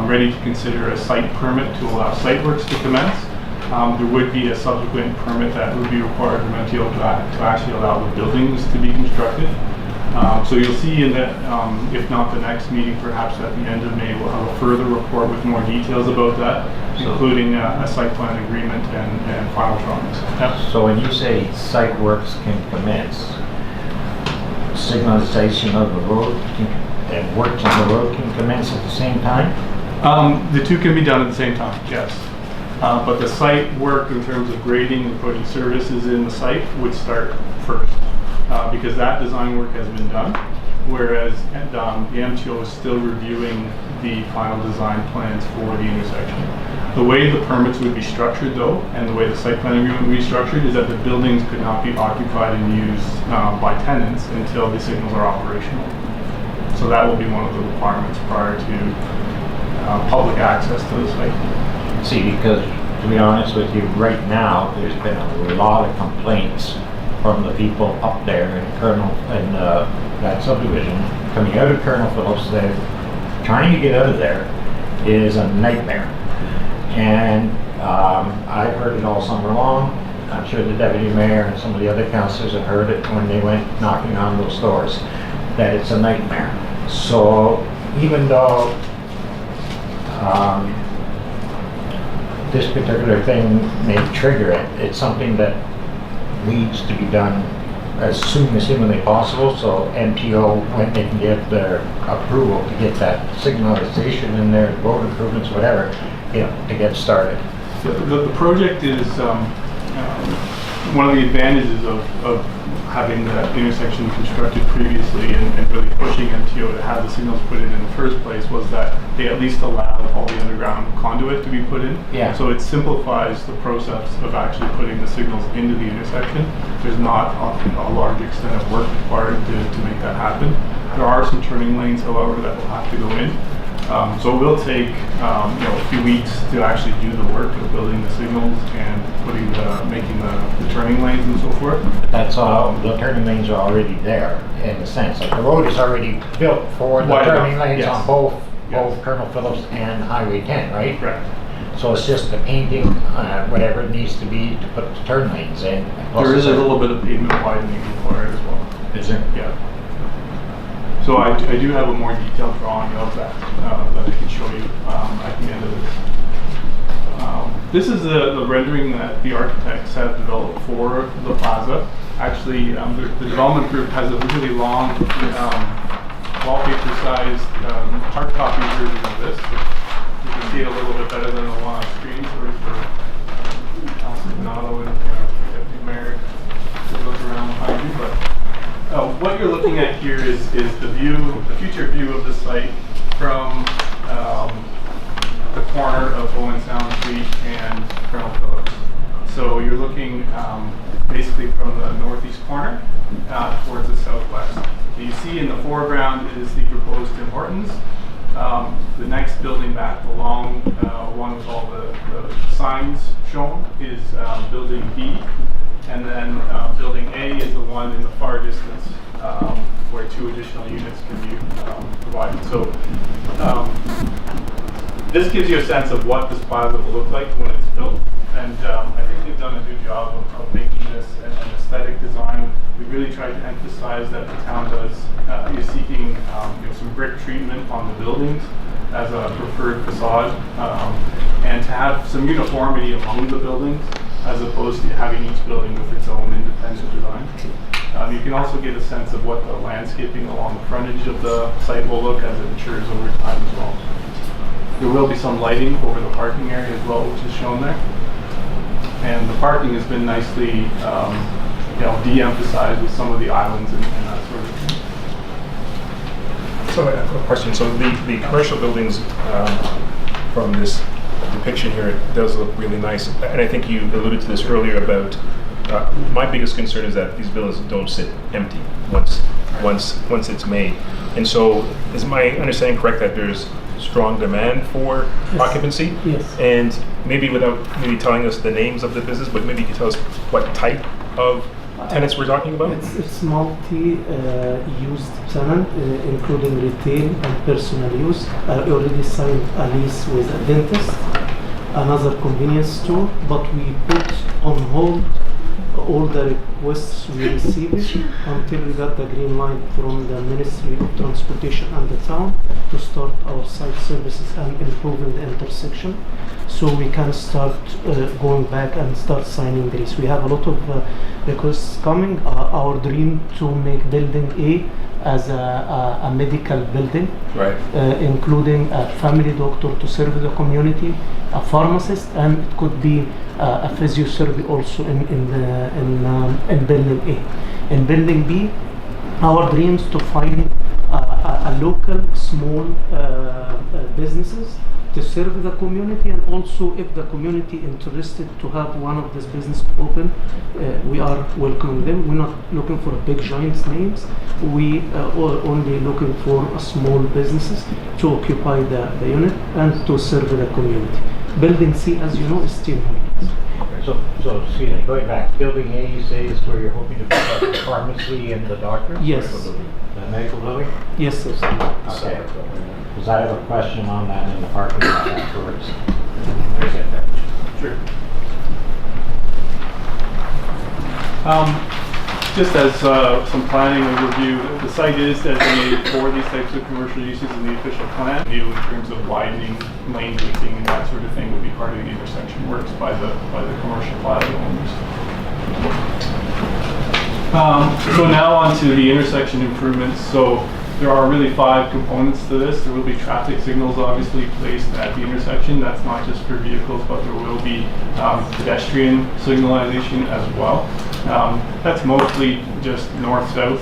ready to consider a site permit to allow site works to commence. There would be a subsequent permit that would be required from MTO to actually allow the buildings to be constructed. So you'll see in that, if not the next meeting, perhaps at the end of May, we'll have a further report with more details about that, including a site plan agreement and final drawings. Yep. So when you say site works can commence, signalization of the road and works on the road can commence at the same time? The 2 can be done at the same time, yes. But the site work in terms of grading and putting services in the site would start first. Because that design work has been done, whereas the MTO is still reviewing the final design plans for the intersection. The way the permits would be structured though, and the way the site plan agreement would be structured, is that the buildings could not be occupied and used by tenants until the signals are operational. So that will be one of the requirements prior to public access to the site. See, because to be honest with you, right now, there's been a lot of complaints from the people up there in Colonel and that subdivision coming out of Colonel Phillips. That trying to get out of there is a nightmare. And I heard it all summer long. I'm sure the deputy mayor and some of the other councillors have heard it when they went knocking on those doors, that it's a nightmare. So even though this particular thing may trigger it, it's something that needs to be done as soon as humanly possible, so MTO, when they can get their approval to get that signalization in there, road improvements, whatever, to get started. The project is one of the advantages of having that intersection constructed previously and really pushing MTO to have the signals put in the first place was that they at least allowed all the underground conduit to be put in. Yeah. So it simplifies the process of actually putting the signals into the intersection. There's not a large extent of work required to make that happen. There are some turning lanes, however, that will have to go in. So it will take a few weeks to actually do the work of building the signals and making the turning lanes and so forth. That's all, the turning lanes are already there in a sense. Like the road is already built for the Wide turning enough, lanes yes. on both Colonel Phillips and Highway 10, right? Correct. So it's just the painting, whatever it needs to be to put the turn lanes in. There is a little bit of pavement widening required as well. Is there? Yeah. So I do have a more detailed drawing of that that I can show you at the end of this. This is the rendering that the architects have developed for the plaza. Actually, the development group has a really long wallpaper-sized hard copy version of this. You can see it a little bit better than the one on screen. Sorry for Councilor Donato and Deputy Mayor to look around behind you, but. What you're looking at here is the future view of the site from the corner of Owen Sound Street and Colonel Phillips. So you're looking basically from the northeast corner towards the southwest. You see in the foreground is the proposed Tim Hortons. The next building back, the long one with all the signs shown, is building B. And then building A is the one in the far distance where 2 additional units can be provided. So this gives you a sense of what this plaza will look like when it's built. And I think they've done a good job of making this an aesthetic design. We really tried to emphasize that the town is seeking some brick treatment on the buildings as a preferred facade and to have some uniformity among the buildings, as opposed to having each building with its own independent design. You can also get a sense of what the landscaping along the frontage of the site will look as it matures over time as well. There will be some lighting over the parking area as well, which is shown there. And the parking has been nicely de-emphasized with some of the islands and that sort of thing. So I have a question. So the commercial buildings from this depiction here, it does look really nice. And I think you alluded to this earlier about my biggest concern is that these buildings don't sit empty once it's made. And so is my understanding correct that there's strong demand for occupancy? Yes. And maybe without maybe telling us the names of the business, but maybe you can tell us what type of tenants we're talking about? It's multi-used tenant, including retail and personal use. I already signed a lease with a dentist, another convenience store, but we put on hold all the requests we received until we got the green light from the Ministry of Transportation and the town to start our site services and improving the intersection, so we can start going back and start signing the lease. We have a lot of requests coming. Our dream to make building A as a medical building, right, including a family doctor to serve the community, a pharmacist, and it could be a physiotherapy also in building A. In building B, our dreams to find a local small businesses to serve the community, and also if the community interested to have one of these business open, we are welcoming them. We're not looking for big giant names. We are only looking for small businesses to occupy the unit and to serve the community. Building C, as you know, is still So excuse me, going back, building A, you say is where you're hoping to put up the pharmacy and the doctor? Yes. The medical building? Yes, yes. Okay. Because I have a question on that in the parking lot afterwards. Sure. Just as some planning overview, the site is designated for these types of commercial uses in the official plan. In terms of widening, lane painting, and that sort of thing would be part of the intersection works by the commercial plaza owners. So now on to the intersection improvements. So there are really 5 components to this. There will be traffic signals obviously placed at the intersection. That's not just for vehicles, but there will be pedestrian signalization as well. That's mostly just north-south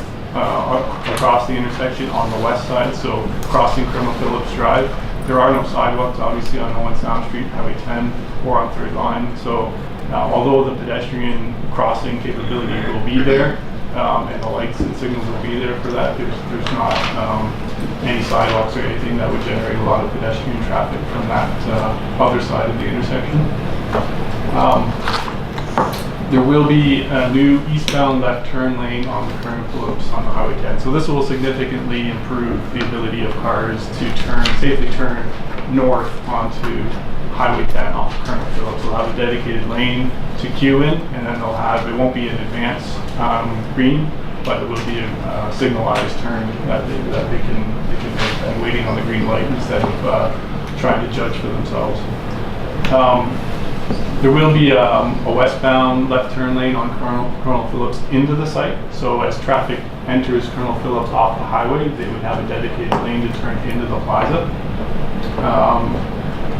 across the intersection on the west side, so crossing Colonel Phillips Drive. There are no sidewalks obviously on Owen Sound Street, Highway 10, or on 3rd Line. So although the pedestrian crossing capability will be there, and the lights and signals will be there for that, there's not any sidewalks or anything that would generate a lot of pedestrian traffic from that other side of the intersection. There will be a new eastbound left turn lane on the Colonel Phillips on the Highway 10. So this will significantly improve the ability of cars to safely turn north onto Highway 10 off Colonel Phillips. They'll have a dedicated lane to queue in, and then they'll have, it won't be an advance green, but it will be a signalized turn that they can make, and waiting on the green light instead of trying to judge for themselves. There will be a westbound left turn lane on Colonel Phillips into the site. So as traffic enters Colonel Phillips off the highway, they would have a dedicated lane to turn into the plaza.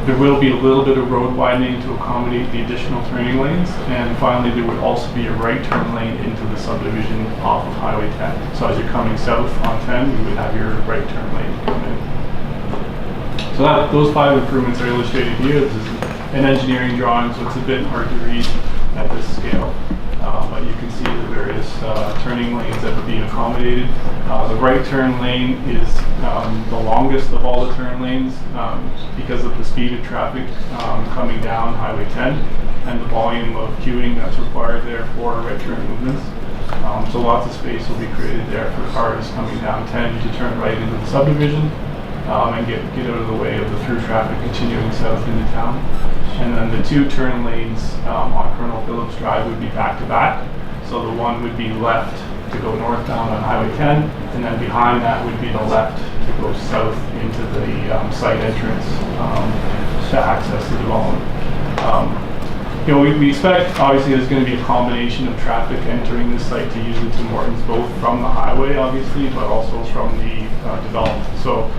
There will be a little bit of road widening to accommodate the additional turning lanes. And finally, there would also be a right turn lane into the subdivision off of Highway 10. So as you're coming south on 10, you would have your right turn lane come in. So those 5 improvements are illustrated here. This is an engineering drawing, so it's a bit hard to read at this scale. But you can see the various turning lanes that would be accommodated. The right turn lane is the longest of all the turn lanes because of the speed of traffic coming down Highway 10 and the volume of queuing that's required there for right turn movements. So lots of space will be created there for cars coming down 10 to turn right into the subdivision and get out of the way of the through traffic continuing south into town. And then the 2 turn lanes on Colonel Phillips Drive would be back-to-back. So the one would be left to go northbound on Highway 10, and then behind that would be the left to go south into the site entrance to access the development. We expect, obviously, there's going to be a combination of traffic entering this site to use it to Morton's, both from the highway, obviously, but also from the development. So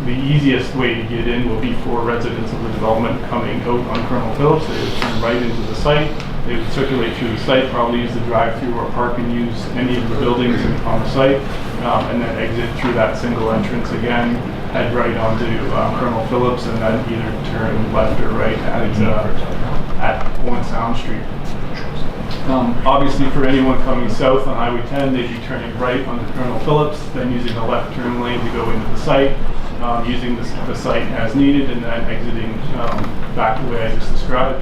the easiest way to get in will be for residents of the development coming out on Colonel Phillips. They would turn right into the site. They would circulate through the site, probably use the drive-through or park and use any of the buildings on the site, and then exit through that single entrance again, head right onto Colonel Phillips, and then either turn left or right at Owen Sound Street. Obviously, for anyone coming south on Highway 10, they'd be turning right onto Colonel Phillips, then using the left turn lane to go into the site, using the site as needed, and then exiting back the way I just described.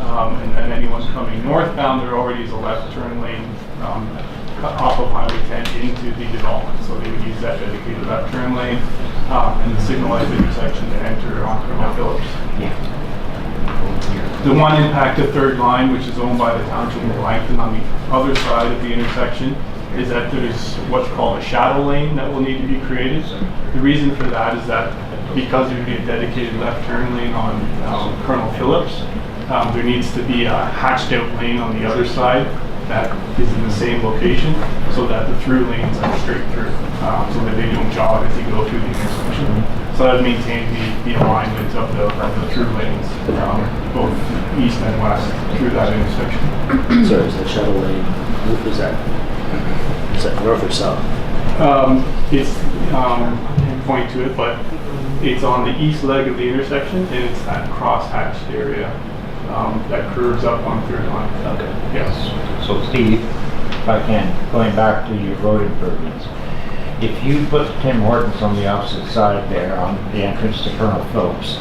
And then anyone coming northbound, there already is a left turn lane off of Highway 10 into the development. So they would use that dedicated left turn lane and the signalized intersection to enter on Colonel Phillips. The one impact of 3rd Line, which is owned by the Township of McLean on the other side of the intersection, is that there's what's called a shadow lane that will need to be created. The reason for that is that because there would be a dedicated left turn lane on Colonel Phillips, there needs to be a hatched out lane on the other side that is in the same location so that the through lanes are straight through, so that they don't jog as you go through the intersection. So that would maintain the alignment of the through lanes, both east and west through that intersection. So is the shadow lane, is that north or south? It's, point to it, but it's on the east leg of the intersection, and it's that cross-hatched area that curves up on 3rd Line. Okay. Yes. So Steve, if I can, going back to your road improvements, if you put Tim Hortons on the opposite side there on the entrance to Colonel Phillips,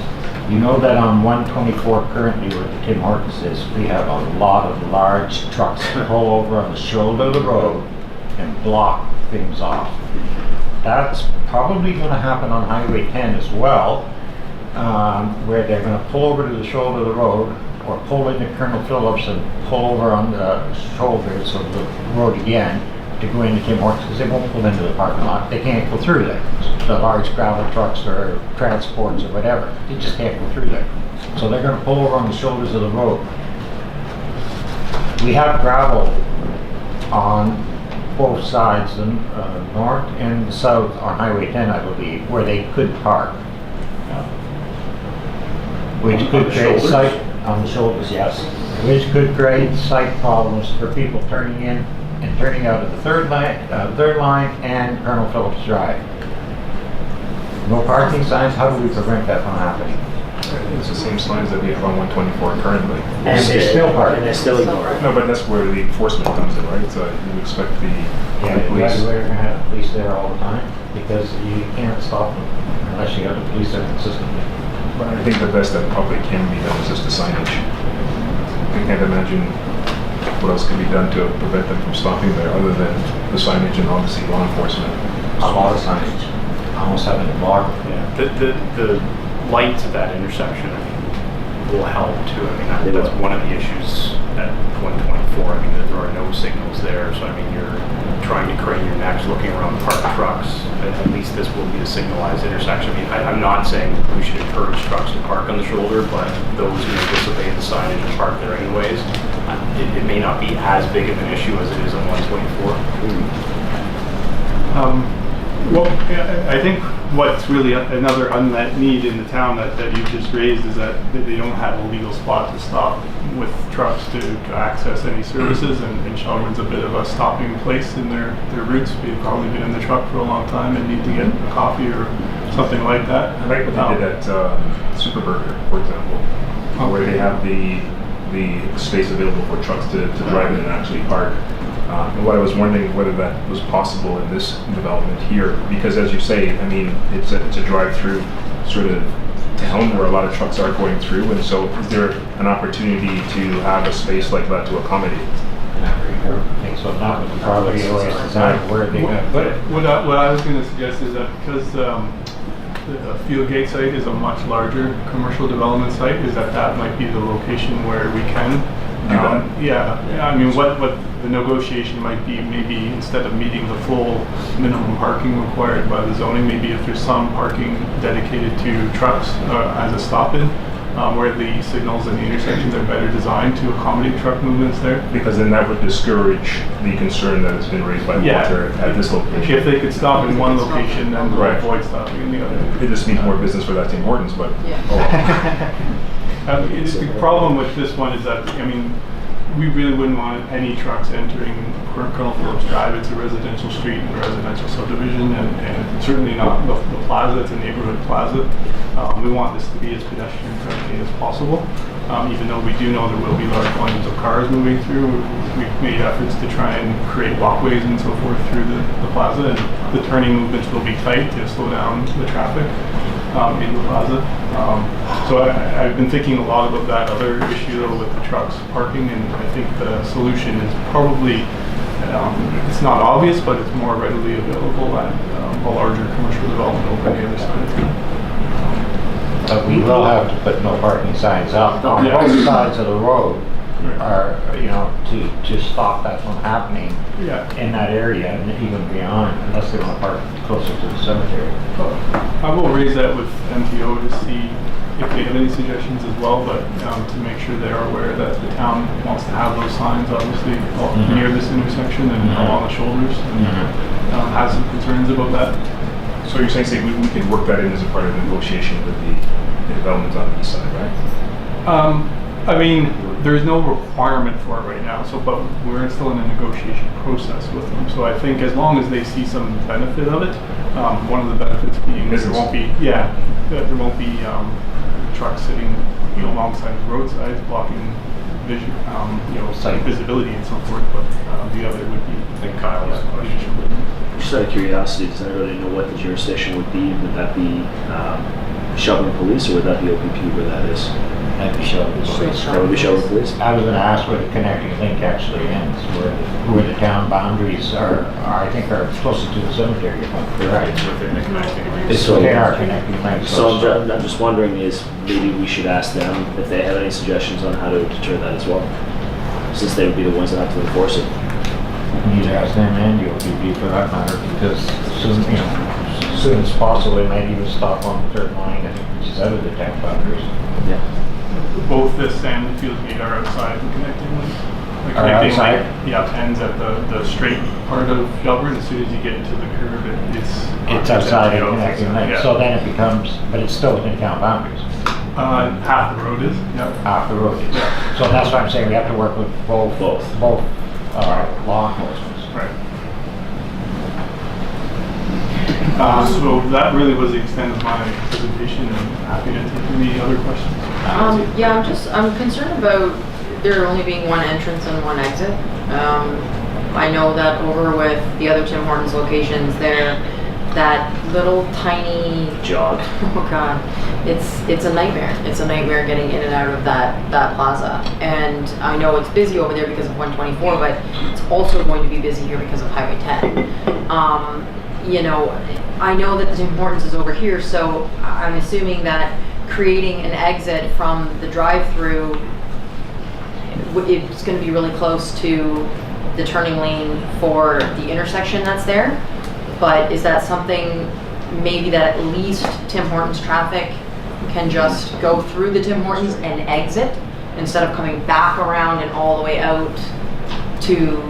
you know that on 124 currently where the Tim Hortons is, we have a lot of large trucks that pull over on the shoulder of the road and block things off. That's probably going to happen on Highway 10 as well. where they're gonna pull over to the shoulder of the road, or pull into Colonel Phillips and pull over on the shoulders of the road again to go into Tim Hortons, because they won't pull into the parking lot. They can't go through there. The large gravel trucks or transports or whatever, they just can't go through there. So they're gonna pull over on the shoulders of the road. We have gravel on both sides, the north and the south on Highway 10, I believe, where they could park. Which could create site, on the shoulders, yes. Which could create site problems for people turning in and turning out of the third line and Colonel Phillips Drive. No parking signs, how do we prevent that from happening? It's the same signs that we have on 124 currently. And they still park. And they still ignore it. No, but that's where the enforcement comes in, right? So you expect the police. We're gonna have the police there all the time, because you can't stop them unless you have the police there consistently. But I think the best that probably can be done is just the signage. I can't imagine what else can be done to prevent them from stopping there other than the signage and obviously law enforcement. A lot of signage. Almost having to block. The lights at that intersection, I mean, will help too. I mean, that's one of the issues at 124. I mean, there are no signals there, so I mean, you're trying to crane your necks looking around parked trucks. At least this will be a signalized intersection. I mean, I'm not saying we should encourage trucks to park on the shoulder, but those who disobey the signage and park there anyways, it may not be as big of an issue as it is on 124. Well, I think what's really another unmet need in the town that you just raised is that they don't have a legal spot to stop with trucks to access any services, and Shelburne's a bit of a stopping place in their routes. They've probably been in the truck for a long time and need to get a coffee or something like that. I like what they did at Super Burger, for example, where they have the space available for trucks to drive in and actually park. And what I was wondering whether that was possible in this development here, because as you say, I mean, it's a drive-through sort of town where a lot of trucks are going through, and so is there an opportunity to have a space like that to accommodate? I think so. Not with the property owners decide where they're going to put it. What I was going to suggest is that because the Fieldgate site is a much larger commercial development site, is that might be the location where we can do that. Yeah, I mean, what the negotiation might be, maybe instead of meeting the full minimum parking required by the zoning, maybe if there's some parking dedicated to trucks as a stop-in, where the signals and the intersections are better designed to accommodate truck movements there. Because then that would discourage the concern that has been raised by Walter at this location. If they could stop in one location, then avoid stopping in the other. It just means more business for that Tim Hortons, but... The problem with this one is that, I mean, we really wouldn't want any trucks entering Colonel Phillips Drive. It's a residential street and a residential subdivision, and it's certainly not the plaza. It's a neighborhood plaza. We want this to be as pedestrian friendly as possible. Even though we do know there will be large volumes of cars moving through, we've made efforts to try and create walkways and so forth through the plaza, and the turning movements will be tight to slow down the traffic in the plaza. So I've been thinking a lot about that other issue though with the trucks parking, and I think the solution is probably, it's not obvious, but it's more readily available at a larger commercial development over on the other side. But we will have to put no parking signs up on both sides of the road, are, you know, to stop that from happening in that area and even beyond, unless they want to park closer to the cemetery. I will raise that with MTO to see if they have any suggestions as well, but to make sure they're aware that the town wants to have those signs obviously near this intersection and along the shoulders, and has some concerns about that. So you're saying we can work that in as a part of the negotiation with the developments on the east side, right? I mean, there's no requirement for it right now, but we're still in a negotiation process with them. So I think as long as they see some benefit of it, one of the benefits being there won't be, there won't be trucks sitting, alongside the roadsides blocking vision, visibility and so forth. But the other would be, I think, Kyle's question. Just out of curiosity, because I don't really know what the jurisdiction would be. Would that be Shelburne Police, or would that be OPP where that is? That'd be Shelburne Police. That would be Shelburne Police? I was gonna ask where the connecting link actually ends, where the town boundaries are, I think are closer to the cemetery, if I'm correct. It's within the connecting link. It's within our connecting link. So I'm just wondering is maybe we should ask them if they have any suggestions on how to deter that as well, since they would be the ones that have to enforce it. Neither ask them and the OPP for that matter, because soon, as soon as possible, they might even stop on the third line, I think, which is out of the town boundaries. Yeah. Both this and the field gate are outside the connecting link. The Are connecting outside? link, yeah, ends at the straight part of Shelburne. As soon as you get into the curve, It's outside of the connecting link, yeah. so then it becomes, but it's still within town boundaries. Half the road is, yeah. Half the road is. So that's why I'm saying we have to work with both law enforcement. Right. So that really was the extent of my presentation, and happy to take any other questions. Yeah, I'm concerned about there only being one entrance and one exit. I know that over with the other Tim Hortons locations there, that little tiny jog. Oh God, it's a nightmare. It's a nightmare getting in and out of that plaza. And I know it's busy over there because of 124, but it's also going to be busy here because of Highway 10. You know, I know that the Tim Hortons is over here, so I'm assuming that creating an exit from the drive-through, it's going to be really close to the turning lane for the intersection that's there. But is that something maybe that at least Tim Hortons traffic can just go through the Tim Hortons and exit instead of coming back around and all the way out to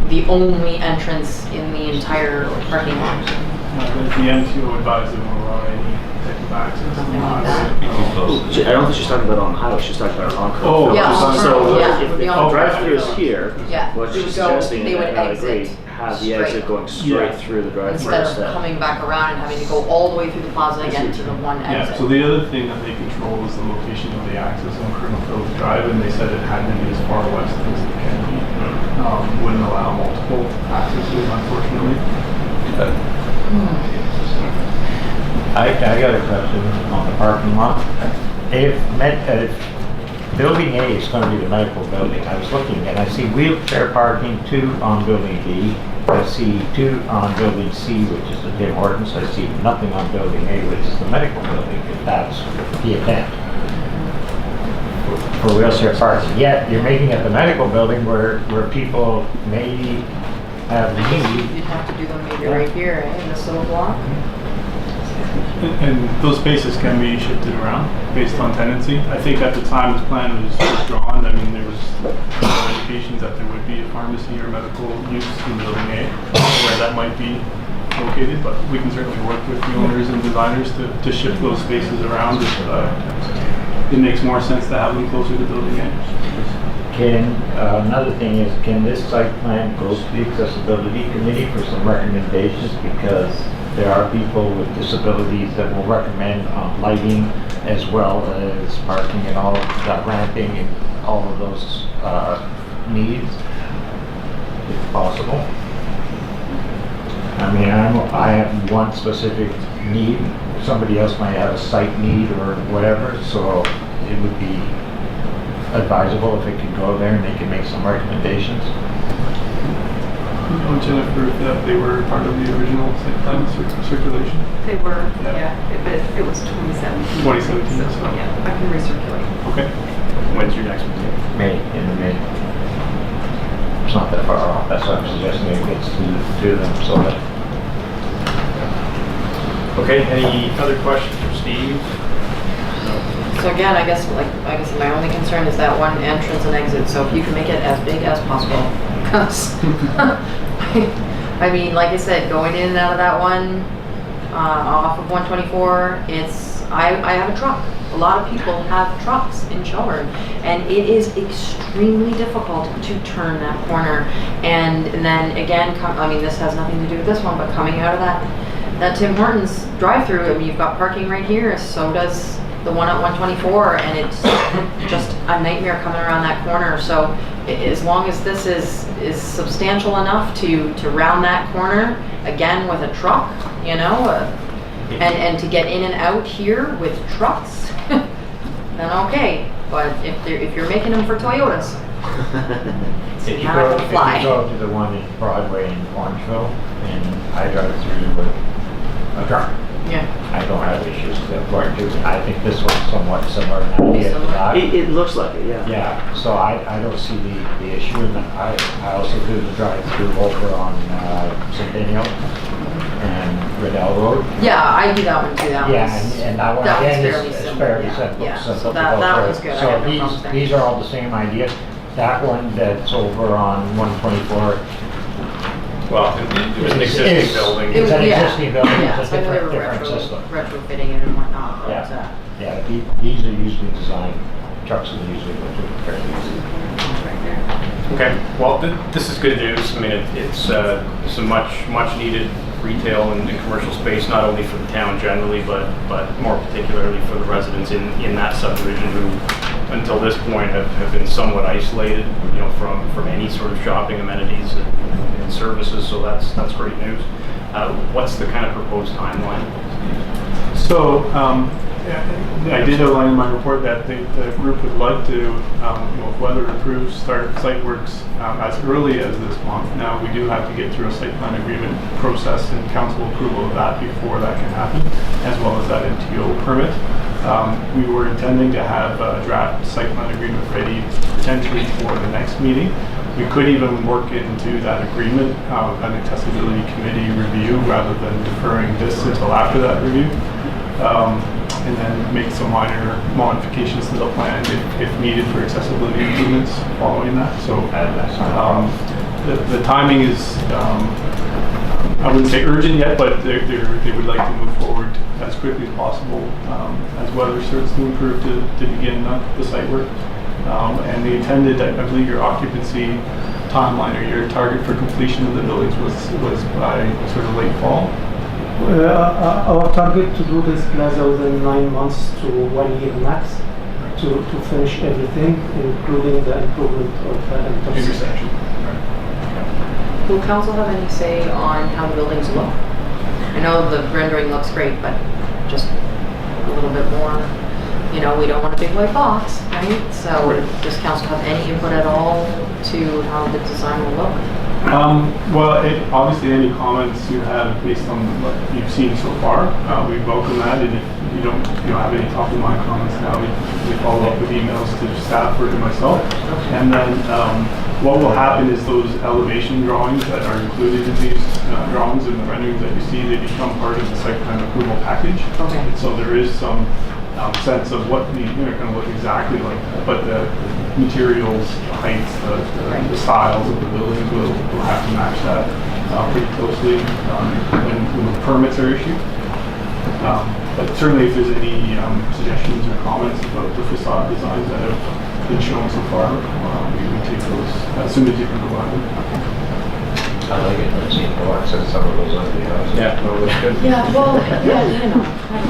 the only entrance in the entire parking lot? The MTO advised them will allow any type of access. I don't think she's talking about on the highway, she's talking about on curve. Oh, yeah, So yeah, if the the drive-through is here, Yeah, what they she's would go- suggesting, they would and I agree, exit have the exit straight. going straight Yeah. through the drive-through Instead of instead. coming back around and having to go all the way through the plaza again to the one Yeah, exit. so the other thing that they control is the location of the access on Colonel Phillips Drive, and they said it had to be as far west as it can be. Wouldn't allow multiple accesses, unfortunately. I got a question on the parking lot. If building A is going to be the medical building, I was looking and I see wheelchair parking 2 on building B. I see 2 on building C, which is the Tim Hortons. I see nothing on building A, which is the medical building, if that's the intent for wheelchair parking. Yet you're making it the medical building where people may have need. You'd have to do them maybe right here, in this little block. And those spaces can be shifted around based on tenancy. I think at the time this plan was drawn, I mean, there was indications that there would be a pharmacy or medical use in building A, where that might be located, but we can certainly work with the owners and designers to shift those spaces around if it makes more sense to have them closer to building A. Another thing is, can this site plan go to the accessibility committee for some recommendations? Because there are people with disabilities that will recommend lighting as well as parking and all that, ramping and all of those needs, if possible. I mean, I have one specific need. Somebody else might have a site need or whatever, so it would be advisable if it could go there and they could make some recommendations. Oh, Jennifer, if they were part of the original site plan circulation? They were, yeah. It was 2017. 2017, So, so. yeah, I can recirculate. Okay. When's your next meeting? In the May. It's not that far off, that's why I'm suggesting it gets to them, so that. Okay, any other questions for Steve? So again, I guess my only concern is that one entrance and exit. So if you can make it as big as possible, because I mean, like I said, going in and out of that one off of 124, I have a truck. A lot of people have trucks in Shelburne, and it is extremely difficult to turn that corner. And then again, I mean, this has nothing to do with this one, but coming out of that Tim Hortons drive-through, I mean, you've got parking right here. So does the one at 124, and it's just a nightmare coming around that corner. So as long as this is substantial enough to round that corner again with a truck, you know, and to get in and out here with trucks, then okay. But if you're making them for Toyotas, it's If you not go, gonna if fly. you go to the one in Broadway in Orangeville, and I drive through with a truck, Yeah. I don't have issues with that going to. I think this one's somewhat similar in idea to that. It looks like it, yeah. Yeah, so I don't see the issue, and I also do the drive-through over on Centennial and Riddell Road. Yeah, I do that one too. That Yeah, one's, and that one that one's again fairly is simple. fairly Yeah, simple. yeah. simple So to that go one's through. good. I So have no problems there. these are all the same idea. That one that's over on 124. Well, it was an existing building. It's an existing building, Yeah, it's a so they were different system. retrofitting it and whatnot. But, Yeah, yeah, these are usually designed, trucks are usually go through fairly easy. right there. Okay, well, this is good news. I mean, it's some much needed retail and commercial space, not only for the town generally, but more particularly for the residents in that subdivision who, until this point, have been somewhat isolated, you know, from any sort of shopping amenities and services. So that's great news. What's the kind of proposed timeline? So, I did outline in my report that the group would like to, if weather improves, start site works as early as this month. Now, we do have to get through a site plan agreement process and council approval of that before that can happen, as well as that MTO permit. We were intending to have a draft site plan agreement ready potentially for the next meeting. We could even work into that agreement, an accessibility committee review, rather than deferring this until after that review. And then make some minor modifications to the plan if needed for accessibility improvements following that. So the timing is, I wouldn't say urgent yet, but they would like to move forward as quickly as possible as weather starts to improve to begin the site work. And they intended, I believe your occupancy timeline or your target for completion of the buildings was by sort of late fall. Our target to do this plaza within 9 months to 1 year max to finish everything, including the improvement of the intersection. Will council have any say on how the buildings look? I know the rendering looks great, but just a little bit more. You know, we don't want a big white box, right? So does council have any input at all to how the design will look? Well, obviously any comments you have based on what you've seen so far, we welcome that. And if you don't have any top of mind comments now, we follow up with emails to staff or to myself. And then what will happen is those elevation drawings that are included in these drawings and the renderings that you see, they become part of the site plan approval package. Okay. And so there is some sense of what they're going to look exactly like, but the materials, the heights, the styles of the buildings will have to match that pretty closely when the permits are issued. But certainly if there's any suggestions or comments about the facade designs that have been shown so far, we would take those as soon as you can provide them. I like it, I've seen more access some of those ugly houses. Yeah, no, that's good. Yeah, well, yeah, you know.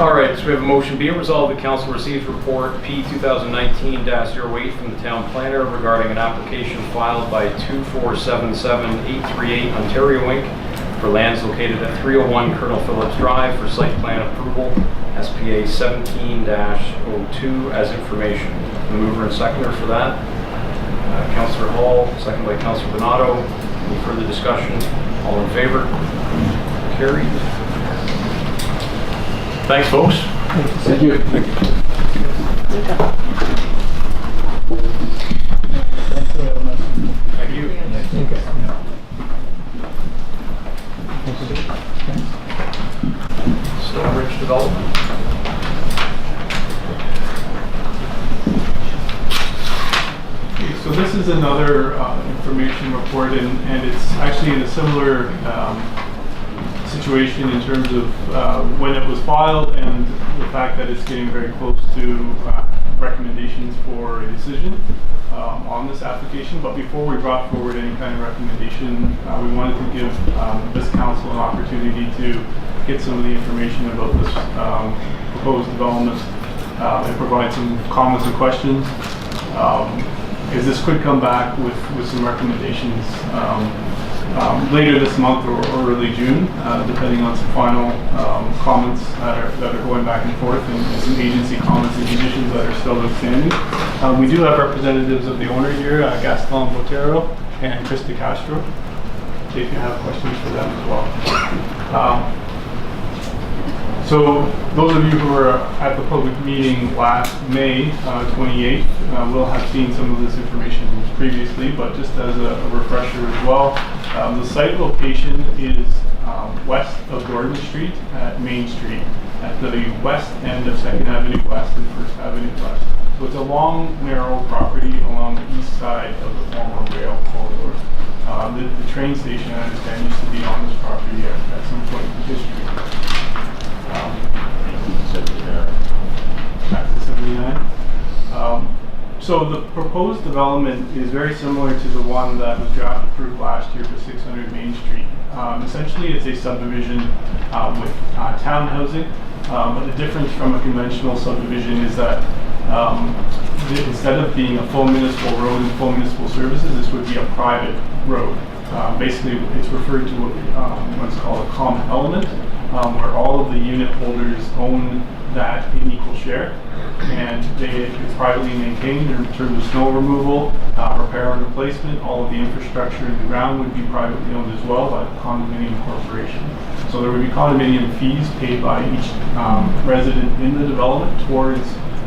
All right, so we have a motion. Be it resolved, the council receives report P 2019-08 from the town planner regarding an application filed by 2477838 Ontario Inc. for lands located at 301 Colonel Phillips Drive for site plan approval, SPA 17-02 as information. The mover and seconder for that, Councillor Hall, second by Councillor Donato. Any further discussion? All in favor? Carried. Thanks, folks. Thank you. Thank you. Thank you. Rich Development. So this is another information report, and it's actually in a similar situation in terms of when it was filed and the fact that it's getting very close to recommendations for a decision on this application. But before we brought forward any kind of recommendation, we wanted to give this council an opportunity to get some of the information about this proposed development and provide some comments and questions. Because this could come back with some recommendations later this month or early June, depending on some final comments that are going back and forth, and some agency comments and conditions that are still outstanding. We do have representatives of the owner here, Gaston Botero and Krista Castro, if you have questions for them as well. So those of you who were at the public meeting last May 28th will have seen some of this information previously, but just as a refresher as well, the site location is west of Gordon Street at Main Street, at the west end of 2nd Avenue West and 1st Avenue West. So it's a long, narrow property along the east side of the former rail corridor. The train station, I understand, used to be on this property at some point in history. Back to 79. So the proposed development is very similar to the one that was draft approved last year for 600 Main Street. Essentially, it's a subdivision with townhousing, but the difference from a conventional subdivision is that instead of being a full municipal road and full municipal services, this would be a private road. Basically, it's referred to what's called a common element, where all of the unit holders own that in equal share, and it's privately maintained in terms of snow removal, repair and replacement. All of the infrastructure in the ground would be privately owned as well by the condominium corporation. So there would be condominium fees paid by each resident in the development towards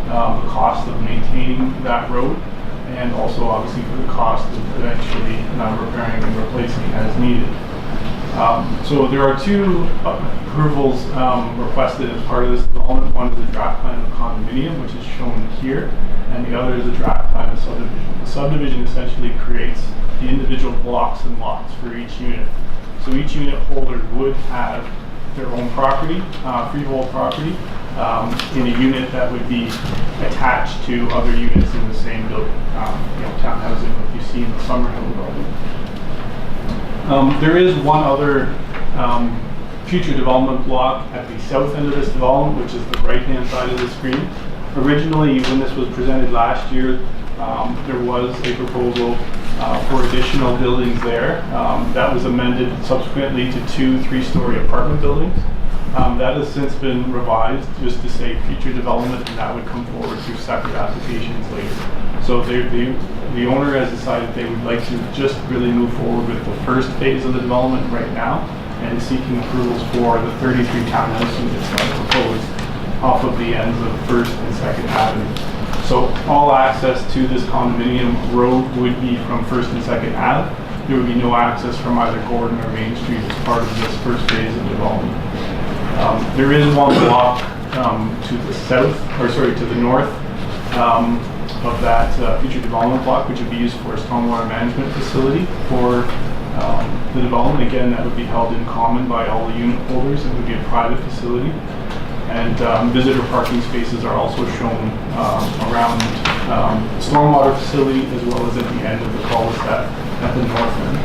the cost of maintaining that road, and also obviously for the cost of eventually repairing and replacing as needed. So there are two approvals requested as part of this development. One is a draft plan of condominium, which is shown here, and the other is a draft plan of subdivision. The subdivision essentially creates the individual blocks and lots for each unit. So each unit holder would have their own property, freehold property, in a unit that would be attached to other units in the same building, townhousing like you see in the Summerhill building. There is one other future development block at the south end of this development, which is the right-hand side of the screen. Originally, when this was presented last year, there was a proposal for additional buildings there. That was amended subsequently to 2 3-story apartment buildings. That has since been revised just to say future development, and that would come forward through separate applications later. So the owner has decided they would like to just really move forward with the first phase of the development right now, and is seeking approvals for the 33 townhouse units that are proposed off of the ends of 1st and 2nd Avenue. So all access to this condominium road would be from 1st and 2nd Ave. There would be no access from either Gordon or Main Street as part of this first phase of development. There is one block to the south, or sorry, to the north of that future development block, which would be used for a stormwater management facility for the development. Again, that would be held in common by all the unit holders. It would be a private facility. And visitor parking spaces are also shown around the stormwater facility as well as at the end of the cul-de-sac at the north end.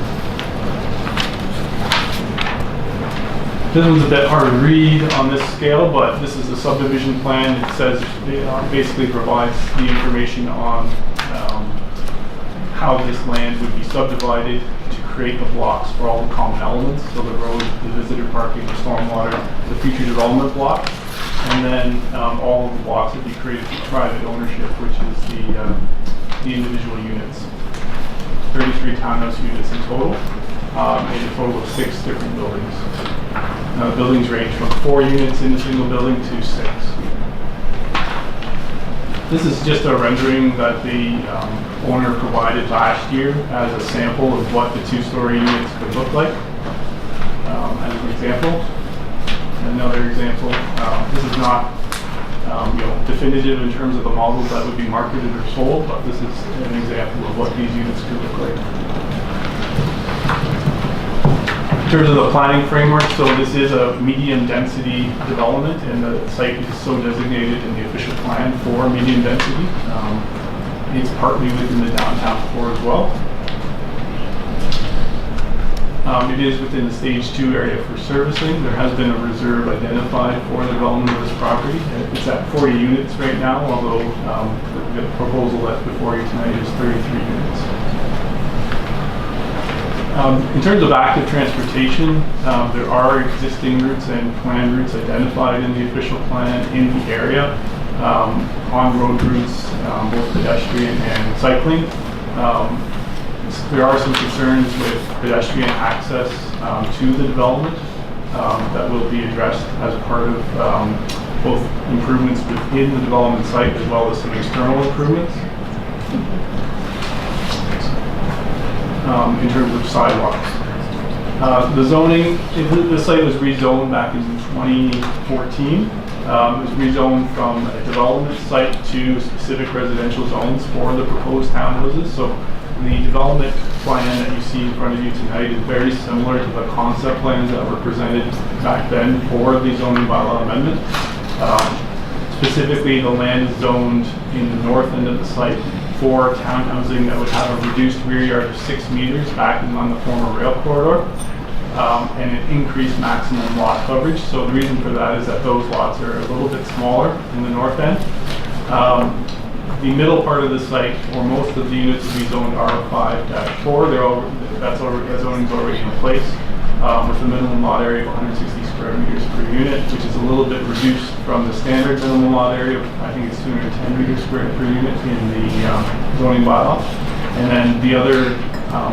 This one's a bit hard to read on this scale, but this is a subdivision plan. It says, it basically provides the information on how this land would be subdivided to create the blocks for all the common elements. So the road, the visitor parking, the stormwater, the future development block. And then all of the blocks would be created through private ownership, which is the individual units. 33 townhouse units in total, and a total of 6 different buildings. Buildings range from 4 units in a single building to 6. This is just a rendering that the owner provided last year as a sample of what the 2-story units could look like. As an example. Another example, this is not definitive in terms of the models that would be marketed or sold, but this is an example of what these units could look like. In terms of the planning framework, so this is a medium density development, and the site is so designated in the official plan for medium density. It's partly within the downtown core as well. It is within the stage 2 area for servicing. There has been a reserve identified for the development of this property. It's at 40 units right now, although the proposal that's before you tonight is 33 units. In terms of active transportation, there are existing routes and planned routes identified in the official plan in the area, on road routes, both pedestrian and cycling. There are some concerns with pedestrian access to the development that will be addressed as part of both improvements within the development site as well as some external improvements. In terms of sidewalks. The zoning, the site was rezoned back in 2014. It was rezoned from a development site to specific residential zones for the proposed townhouses. So the development plan that you see in front of you tonight is very similar to the concept plans that were presented back then for the zoning bylaw amendment. Specifically, the land is zoned in the north end of the site for townhousing that would have a reduced rear yard of 6 meters backing on the former rail corridor, and an increased maximum lot coverage. So the reason for that is that those lots are a little bit smaller in the north end. The middle part of the site, or most of the units, will be zoned R5-4. That zoning is already in place, with a minimum lot area of 160 square meters per unit, which is a little bit reduced from the standard minimum lot area of, I think it's 210 meters squared per unit in the zoning bylaw. And then the other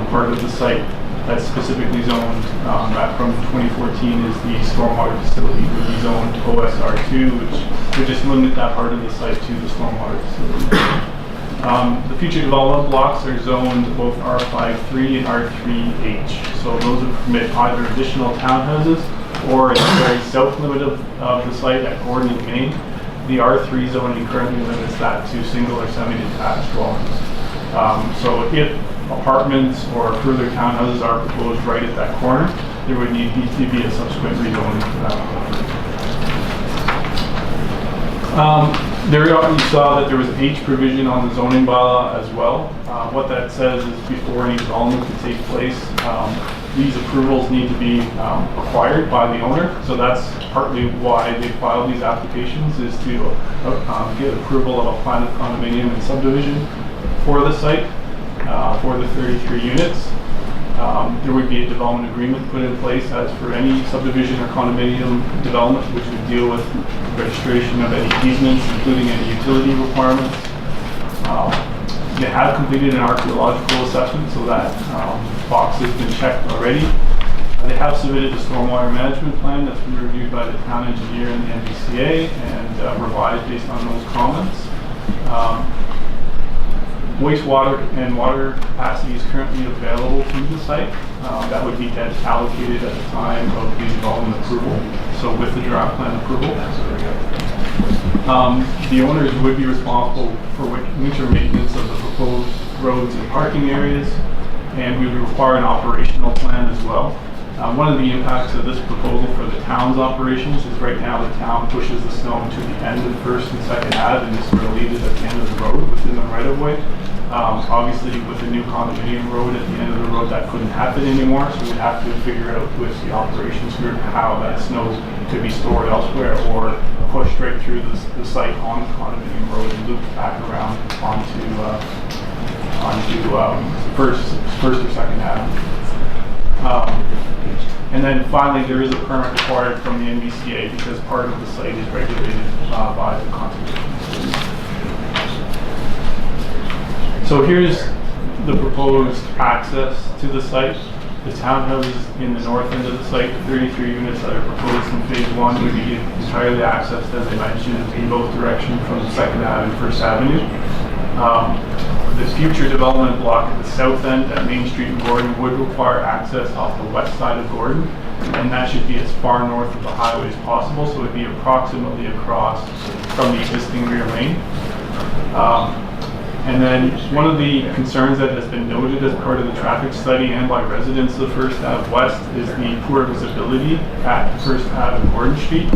part of the site that's specifically zoned back from 2014 is the stormwater facility, would be zoned OSR2, which would just limit that part of the site to the stormwater facility. The future development blocks are zoned both R53 and R3H. So those would permit either additional townhouses or at the very south limit of the site at Gordon and Main. The R3 zoning currently limits that to single or semi-detached dwellings. So if apartments or further townhouses are proposed right at that corner, there would need to be a subsequent rezoning for that. You saw that there was an H provision on the zoning bylaw as well. What that says is before any development can take place, these approvals need to be acquired by the owner. So that's partly why they filed these applications, is to get approval of a plan of condominium and subdivision for the site, for the 33 units. There would be a development agreement put in place as for any subdivision or condominium development, which would deal with registration of any easements, including any utility requirements. They have completed an archaeological assessment, so that box has been checked already. They have submitted a stormwater management plan that's been reviewed by the town engineer and the NBCA and revised based on those comments. Wastewater and water capacity is currently available to the site. That would be allocated at the time of the development approval, so with the draft plan approval. The owners would be responsible for winter maintenance of the proposed roads and parking areas, and we would require an operational plan as well. One of the impacts of this proposal for the town's operations is right now the town pushes the snow to the end of 1st and 2nd Ave and just sort of leaves it at the end of the road within the right-of-way. Obviously, with the new condominium road at the end of the road, that couldn't happen anymore, so we'd have to figure out with the operations group how that snow could be stored elsewhere or pushed right through the site on the condominium road and looped back around onto first or 2nd Ave. And then finally, there is a permit required from the NBCA because part of the site is regulated by the conservation. So here's the proposed access to the site. The townhouses in the north end of the site, the 33 units that are proposed in phase 1, would be entirely accessed, as I mentioned, in both directions from 2nd Ave and 1st Avenue. The future development block at the south end at Main Street and Gordon would require access off the west side of Gordon, and that should be as far north of the highway as possible, so it would be approximately across from the existing rear lane. And then one of the concerns that has been noted as part of the traffic study and by residents of 1st Ave West is the poor visibility at 1st Ave and Gordon Street.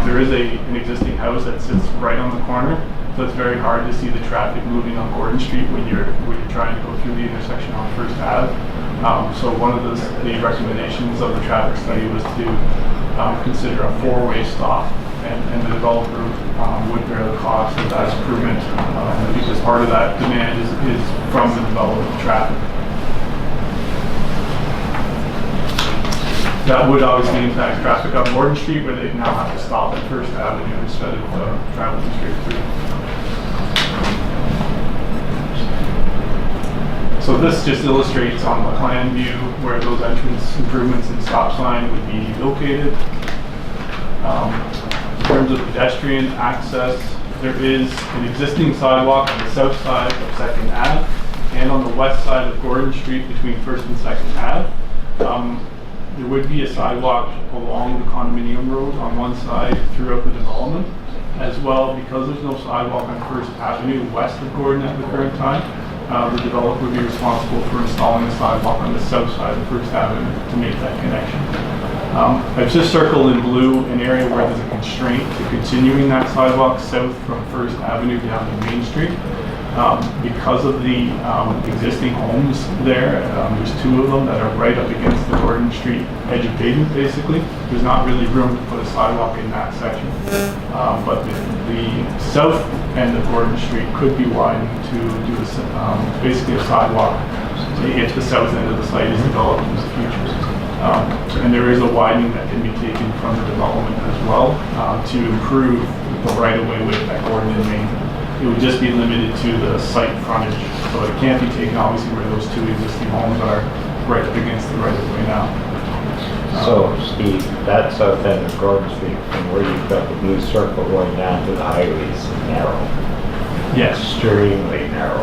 There is an existing house that sits right on the corner, so it's very hard to see the traffic moving on Gordon Street when you're trying to go through the intersection on 1st Ave. So one of the recommendations of the traffic study was to consider a 4-way stop, and the developer would bear the cost of that improvement because part of that demand is from the development of traffic. That would obviously impact traffic on Gordon Street, where they now have to stop at First Avenue instead of traveling straight through. So this just illustrates on the plan view where those entrance improvements and stop sign would be located. In terms of pedestrian access, there is an existing sidewalk on the south side of 2nd Ave and on the west side of Gordon Street between 1st and 2nd Ave. There would be a sidewalk along the condominium road on one side throughout the development. As well, because there's no sidewalk on 1st Avenue west of Gordon at the current time, the developer would be responsible for installing a sidewalk on the south side of 1st Avenue to make that connection. I've just circled in blue an area where there's a constraint to continuing that sidewalk south from 1st Avenue down to Main Street. Because of the existing homes there's 2 of them that are right up against the Gordon Street edge of pavement basically. There's not really room to put a sidewalk in that section. But the south end of Gordon Street could be widened to do basically a sidewalk if the south end of the site is developed in the future. And there is a widening that can be taken from the development as well to improve the right-of-way width at Gordon and Main. It would just be limited to the site frontage, so it can't be taken obviously where those 2 existing homes are right up against the right-of-way now. So, Steve, that south end of Gordon Street, from where you've got the blue circle going down to the highway is narrow. Yes. Extremely narrow.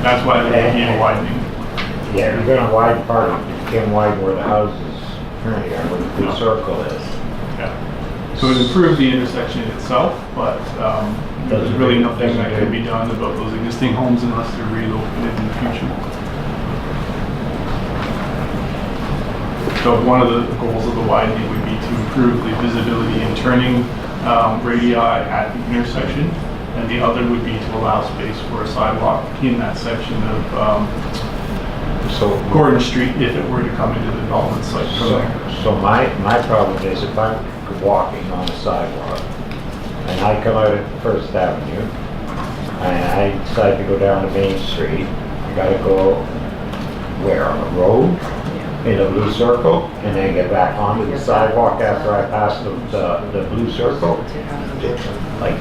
That's why there would be a widening. Yeah, you're gonna widen part of it. You can't widen where the houses currently are, where the blue circle is. Yeah. So it would improve the intersection itself, but there's really nothing that can be done about those existing homes unless they're relocated in the future. So one of the goals of the widening would be to improve the visibility and turning radii at the intersection, and the other would be to allow space for a sidewalk in that section of Gordon Street if it were to come into the development site from there. So my problem is if I'm walking on the sidewalk and I come out at First Avenue and I decide to go down to Main Street, I gotta go where, on the road in a blue circle and then get back onto the sidewalk after I pass the blue circle? Like,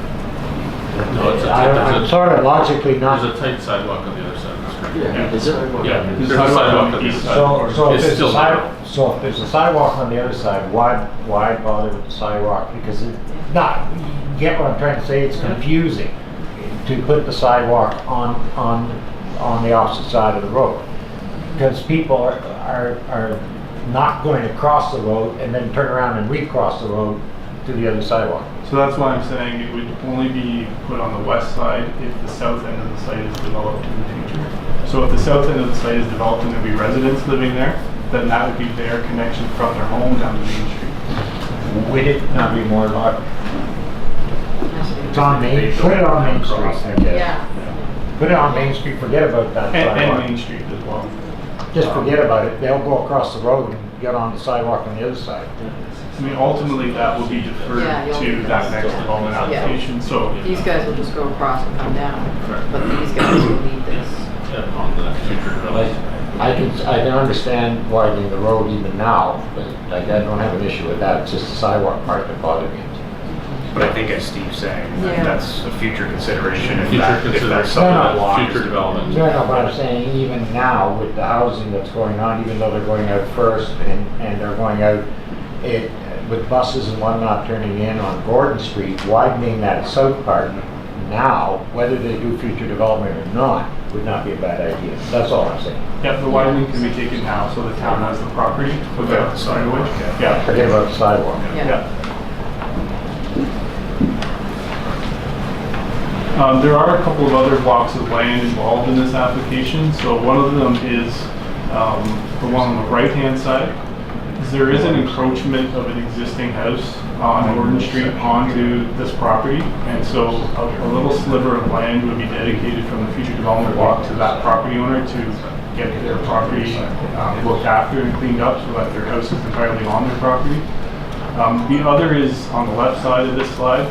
No, I'm sort of logically not. There's a tight sidewalk on the other side of the street. Yeah, is it? Yeah, there's a sidewalk on the other side. So It's still narrow. so if there's a sidewalk on the other side, why bother with the sidewalk? Because you get what I'm trying to say, it's confusing to put the sidewalk on the opposite side of the road. Because people are not going to cross the road and then turn around and recross the road to the other sidewalk. So that's why I'm saying it would only be put on the west side if the south end of the site is developed in the future. So if the south end of the site is developed and there'll be residents living there, then that would be their connection from their home down to Main Street. Would it not be more like, it's on Main, put it on Main Street, I guess. Yeah. Put it on Main Street, forget about that And sidewalk. Main Street as well. Just forget about it, they'll go across the road and get on the sidewalk on the other side. I mean, ultimately, that will be deferred to that next development application, so. These guys will just go across and come down, Correct. but these guys will need this. Yeah, on the future development. I can understand widening the road even now, but like, I don't have an issue with that, it's just the sidewalk part that bothered me. But I think as Steve's saying, Yeah. that's a future consideration. If Future that- if consideration. that's something No, that no. belongs Future to- development. No, no, but I'm saying even now with the housing that's going on, even though they're going out first and they're going out with buses and whatnot turning in on Gordon Street, widening that south part now, whether they do future development or not, would not be a bad idea. That's all I'm saying. Yeah, the widening can be taken now, so the town has the property without the sidewalk. Yeah. Forget about the sidewalk. Yeah. There are a couple of other blocks of land involved in this application. So one of them is the one on the right-hand side. There is an encroachment of an existing house on Gordon Street onto this property, and so a little sliver of land would be dedicated from the future development block to that property owner to get their property looked after and cleaned up so that their house is entirely on their property. The other is on the left side of this slide,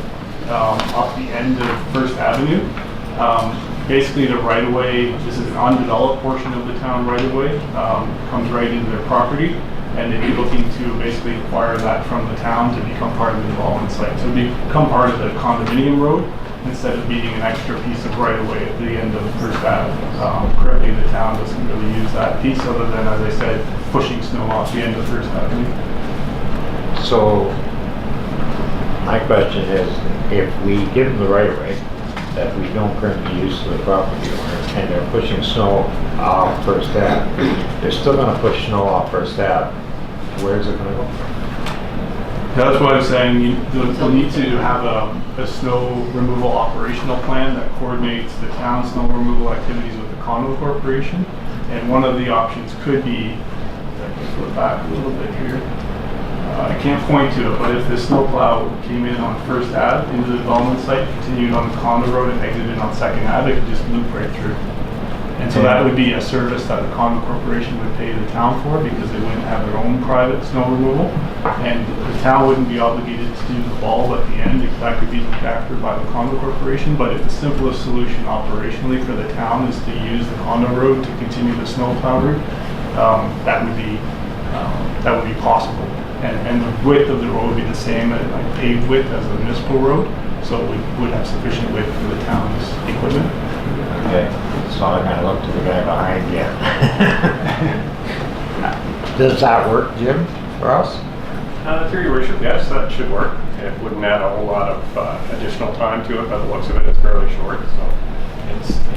off the end of First Avenue. Basically the right-of-way, this is an undeveloped portion of the town right-of-way, comes right into their property. and they'd be looking to basically acquire that from the town to become part of the development site. So become part of the condominium road instead of being an extra piece of right-of-way at the end of First Ave. Currently, the town doesn't really use that piece other than, as I said, pushing snow off the end of First Avenue. So, my question is, if we give them the right of way that we don't currently use to the property owner, and they're pushing snow off First Ave, they're still gonna push snow off First Ave, where's it gonna go? That's what I'm saying. They'll need to have a snow removal operational plan that coordinates the town's snow removal activities with the condo corporation. And one of the options could be, I can flip back a little bit here. I can't point to it, but if the snowplow came in on First Ave into the development site, continued on the condo road and exited on Second Ave, it could just loop right through. And so that would be a service that the condo corporation would pay the town for because they wouldn't have their own private snow removal. And the town wouldn't be obligated to do the bulb at the end. That could be looked after by the condo corporation. But if the simplest solution operationally for the town is to use the condo road to continue the snowplow route, that would be possible. And the width of the road would be the same, like paved width as the municipal road. So we would have sufficient width for the town's equipment. Okay, so I'm gonna look to the guy behind you. Does that work, Jim, for us? Through your worship, yes, that should work. It wouldn't add a whole lot of additional time to it. By the looks of it, it's fairly short, so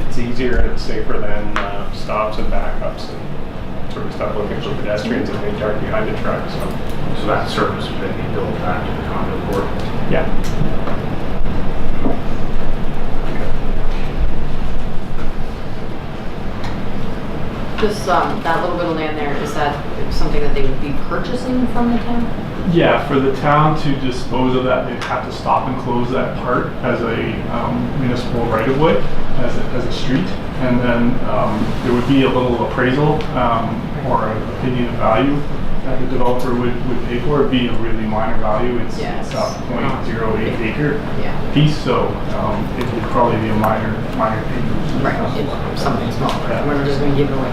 it's easier and it's safer than stops and backups and sort of stuff looking for pedestrians and they dark behind the truck. So that service would then be built back to the condo court? Yeah. This, that little bit of land there, is that something that they would be purchasing from the town? Yeah, for the town to dispose of that, they'd have to stop and close that part as a municipal right-of-way, as a street. And then there would be a little appraisal or an opinion of value that the developer would pay for. It'd be a really minor value. It's a 0.08 acre piece, so it would probably be a minor payment. Right, it's something small. Right? We're just going to give it away.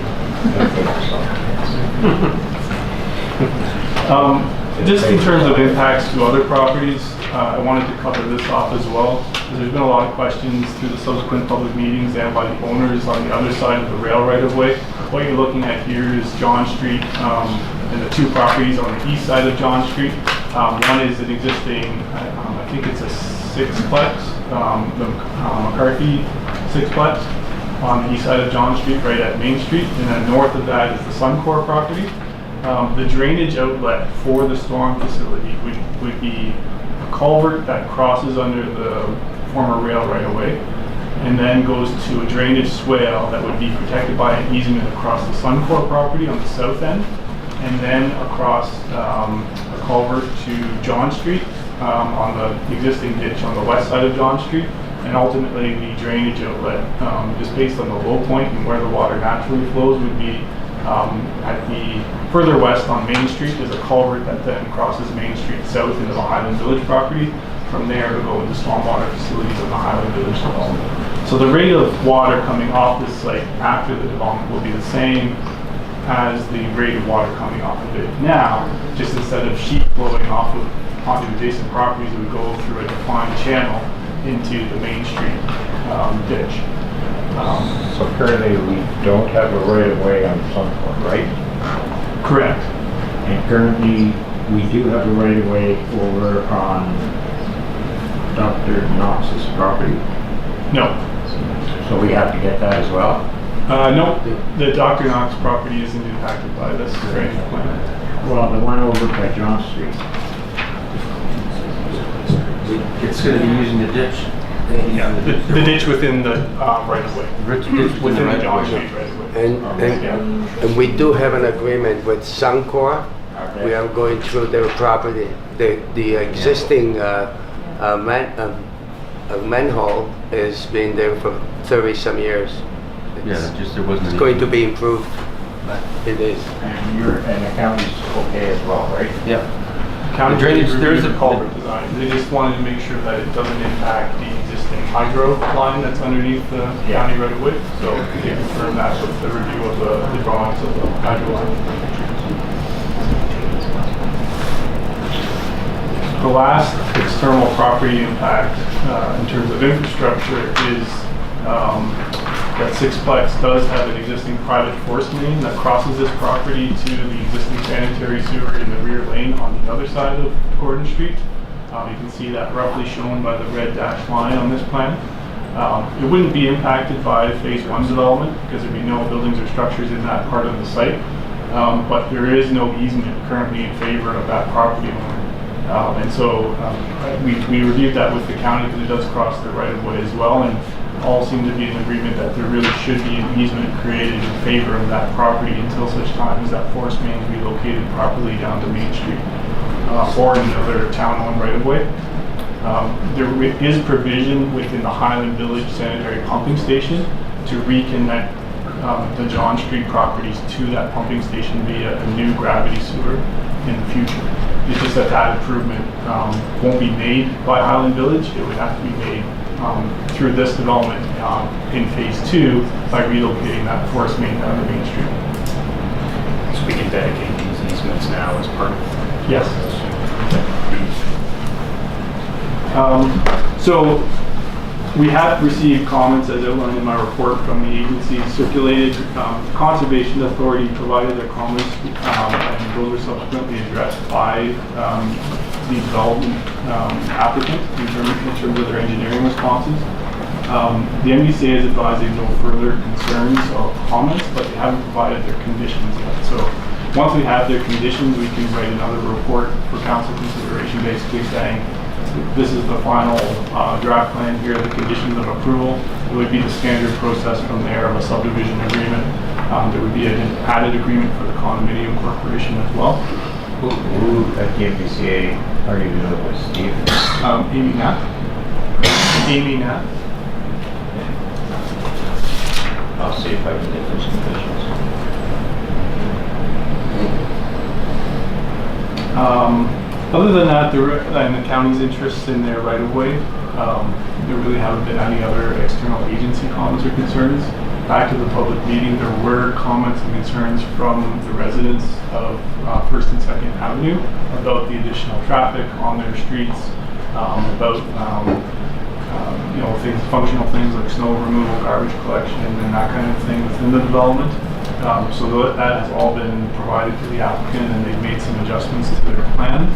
Just in terms of impacts to other properties, I wanted to cover this off as well. There's been a lot of questions through the subsequent public meetings and by the owners on the other side of the rail right-of-way. What you're looking at here is John Street and the two properties on the east side of John Street. One is an existing, I think it's a sixplex, the McCarthy sixplex on the east side of John Street, right at Main Street. And then north of that is the Suncor property. The drainage outlet for the storm facility would be a culvert that crosses under the former rail right-of-way and then goes to a drainage swale that would be protected by an easement across the Suncor property on the south end, and then across a culvert to John Street on the existing ditch on the west side of John Street. And ultimately the drainage outlet, just based on the low point and where the water naturally flows, would be at the further west on Main Street. There's a culvert that then crosses Main Street south into the Highland Village property. From there to go into stormwater facilities in the Highland Village development. So the rate of water coming off this site after the development will be the same as the rate of water coming off of it now, just instead of sheet flowing off of onto adjacent properties, it would go through a defined channel into the Main Street ditch. So currently we don't have a right-of-way on Suncor, right? Correct. And currently we do have a right-of-way over on Dr. Knox's property? No. So we have to get that as well? No, the Dr. Knox property isn't impacted by this drainage plan. Well, the one over by John Street. It's going to be using the ditch. Yeah, the ditch within the right-of-way. Within the John Street right-of-way. And we do have an agreement with Suncor. Okay. We are going through their property. The existing manhole has been there for 30-some years. It's going to be improved. It is. And the county's okay as well, right? Yeah. County drainage, there is a culvert design. They just wanted to make sure that it doesn't impact the existing hydro line that's underneath the county right of way. So they confirmed that with the review of the drawings of the hydro line. The last external property impact in terms of infrastructure is that Sixplex does have an existing private force main that crosses this property to the existing sanitary sewer in the rear lane on the other side of Gordon Street. You can see that roughly shown by the red dashed line on this plan. It wouldn't be impacted by phase 1 development because there'd be no buildings or structures in that part of the site. But there is no easement currently in favor of that property owner. And so we reviewed that with the county because it does cross the right of way as well, and all seem to be in agreement that there really should be an easement created in favor of that property until such time as that force main is relocated properly down to Main Street or another town-owned right of way. There is provision within the Highland Village sanitary pumping station to reconnect the John Street properties to that pumping station via a new gravity sewer in the future. It's just that improvement won't be made by Highland Village. It would have to be made through this development in phase 2 by relocating that force main down to Main Street. So we can dedicate these easements now as part of it? Yes. So we have received comments as outlined in my report from the agencies circulated. Conservation Authority provided their comments and those were subsequently addressed by the development applicant in terms of their engineering responses. The MDCA has advised they have no further concerns or comments, but they haven't provided their conditions yet. So once we have their conditions, we can write another report for council consideration, basically saying this is the final draft plan here, the conditions of approval. It would be the standard process from there of a subdivision agreement. There would be an added agreement for the condominium corporation as well. Who at the MPCA are you dealing with, Steve? Amy Knapp. Amy Knapp. I'll see if I can get those conditions. Other than that, and the county's interests in their right-of-way, there really haven't been any other external agency comments or concerns. Back to the public meeting, there were comments and concerns from the residents of 1st and 2nd Avenue about the additional traffic on their streets, about things, functional things like snow removal, garbage collection, and that kind of thing within the development. So that has all been provided to the applicant, and they've made some adjustments to their plan.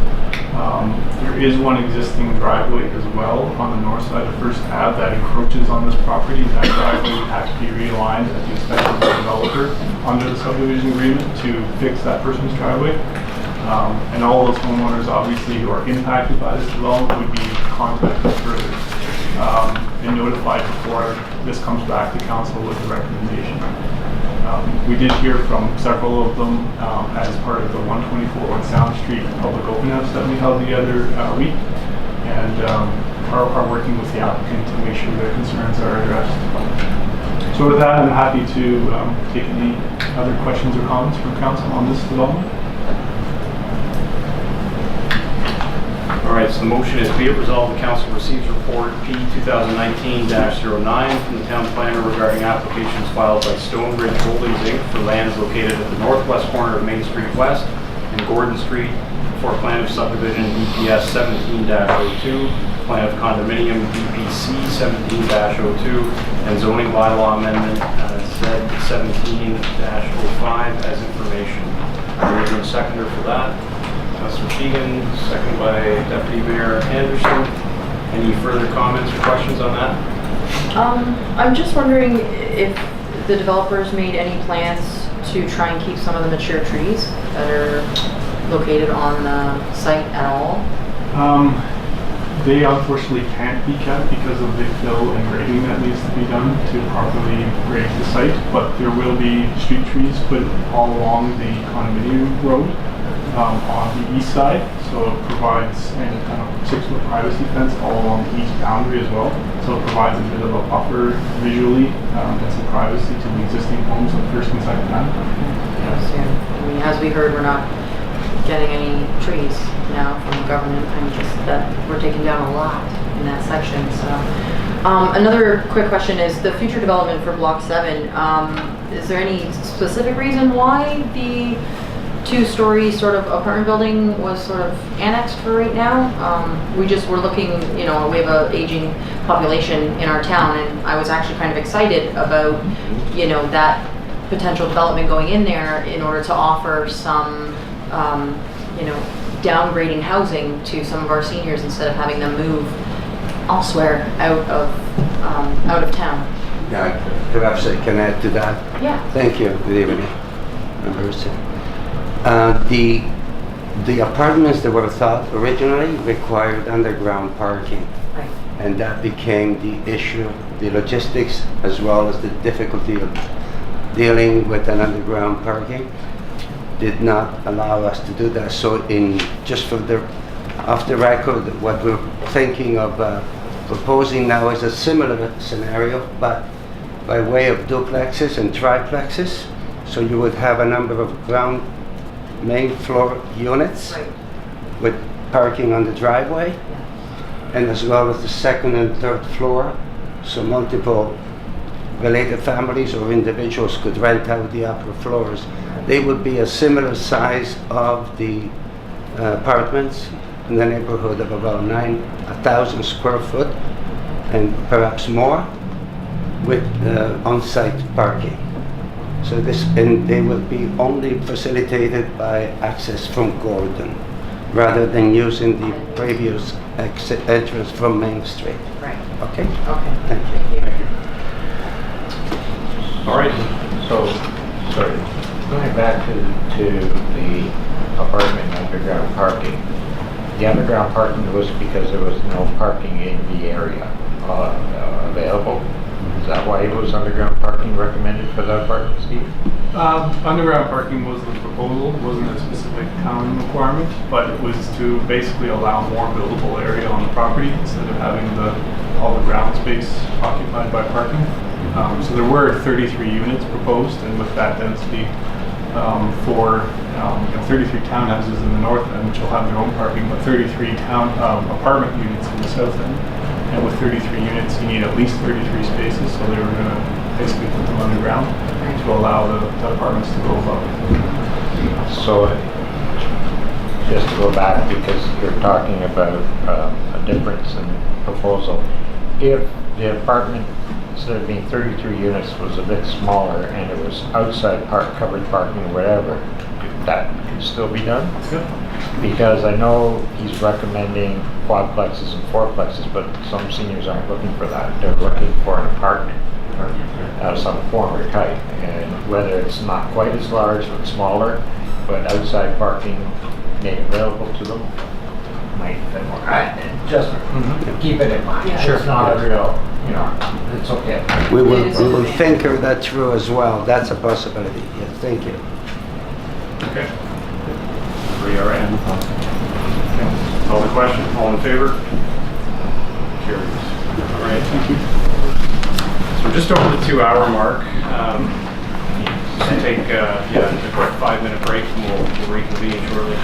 There is one existing driveway as well on the north side of 1st Ave that encroaches on this property. That driveway would have to be realigned at the expense of the developer under the subdivision agreement to fix that person's driveway. And all those homeowners, obviously, who are impacted by this development would be contacted further and notified before this comes back to council with the recommendation. We did hear from several of them as part of the 124 on Sound Street public open house that we held the other week, and are working with the applicant to make sure their concerns are addressed. So with that, I'm happy to take any other questions or comments from council on this development. All right, so the motion is be it resolved the council receives report P 2019-09 from the town planner regarding applications filed by Stonebridge Holdings Inc. for lands located at the northwest corner of Main Street West and Gordon Street for plan of subdivision BPS 17-02, plan of condominium BPC 17-02, and zoning bylaw amendment Z 17-05 as information. There is a seconder for that. Councilor Keegan, second by Deputy Mayor Anderson. Any further comments or questions on that? I'm just wondering if the developers made any plans to try and keep some of the mature trees that are located on the site at all? They unfortunately can't be kept because of the fill and grading that needs to be done to properly grade the site, but there will be street trees put all along the condominium road. On the east side, so it provides a kind of 6-foot privacy fence all along the east boundary as well. So it provides a bit of a buffer visually and some privacy to the existing homes on 1st and 2nd Avenue. Yes, yeah. I mean, as we heard, we're not getting any trees now from the government. I mean, just that we're taking down a lot in that section. So, another quick question is the future development for Block 7. Is there any specific reason why the two-story sort of apartment building was sort of annexed for right now. We're looking, we have an aging population in our town, and I was actually kind of excited about, that potential development going in there in order to offer some, downgrading housing to some of our seniors instead of having them move elsewhere out of town. Yeah, perhaps I can add to that. Yeah. Thank you. Good evening, members. The apartments that were thought originally required underground parking. Right. And that became the issue, the logistics, as well as the difficulty of dealing with an underground parking did not allow us to do that. So off the record, what we're thinking of proposing now is a similar scenario, but by way of duplexes and triplexes. So you would have a number of ground main floor units with parking on the driveway, and as well as the second and third floor, so multiple related families or individuals could rent out the upper floors. They would be a similar size of the apartments in the neighborhood of about 1,000 square foot and perhaps more, with on-site parking. So they will be only facilitated by access from Gordon, rather than using the previous exit entrance from Main Street. Right. Okay? Okay. Thank you. Thank you. All right. So, sorry, going back to the apartment underground parking. The underground parking was because there was no parking in the area available. Is that why it was underground parking recommended for that apartment, Steve? Underground parking was the proposal, wasn't a specific town requirement, but it was to basically allow more buildable area on the property instead of having all the ground space occupied by parking. So there were 33 units proposed, and with that density, for 33 townhouses in the north end, which will have their own parking, but 33 apartment units in the south end. And with 33 units, you need at least 33 spaces, so they were going to basically put them underground to allow the apartments to go above. So, just to go back, because you're talking about a difference in proposal. If the apartment, instead of being 33 units, was a bit smaller and it was outside covered parking or whatever, that could still be done? Yeah. Because I know he's recommending quadplexes and fourplexes, but some seniors aren't looking for that. They're looking for an apartment of some form or type. And whether it's not quite as large but smaller, but outside parking made available to them, might fit more. Just keep it in mind. Yeah. It's not a real, it's okay. We will think of that through as well. That's a possibility. Yes, thank you. Okay. Everybody all right? Okay. Call the question. All in favor? Carries. All right. Thank you. So we're just over the 2-hour mark. We'll take a quick 5-minute break, and we'll reconvene shortly.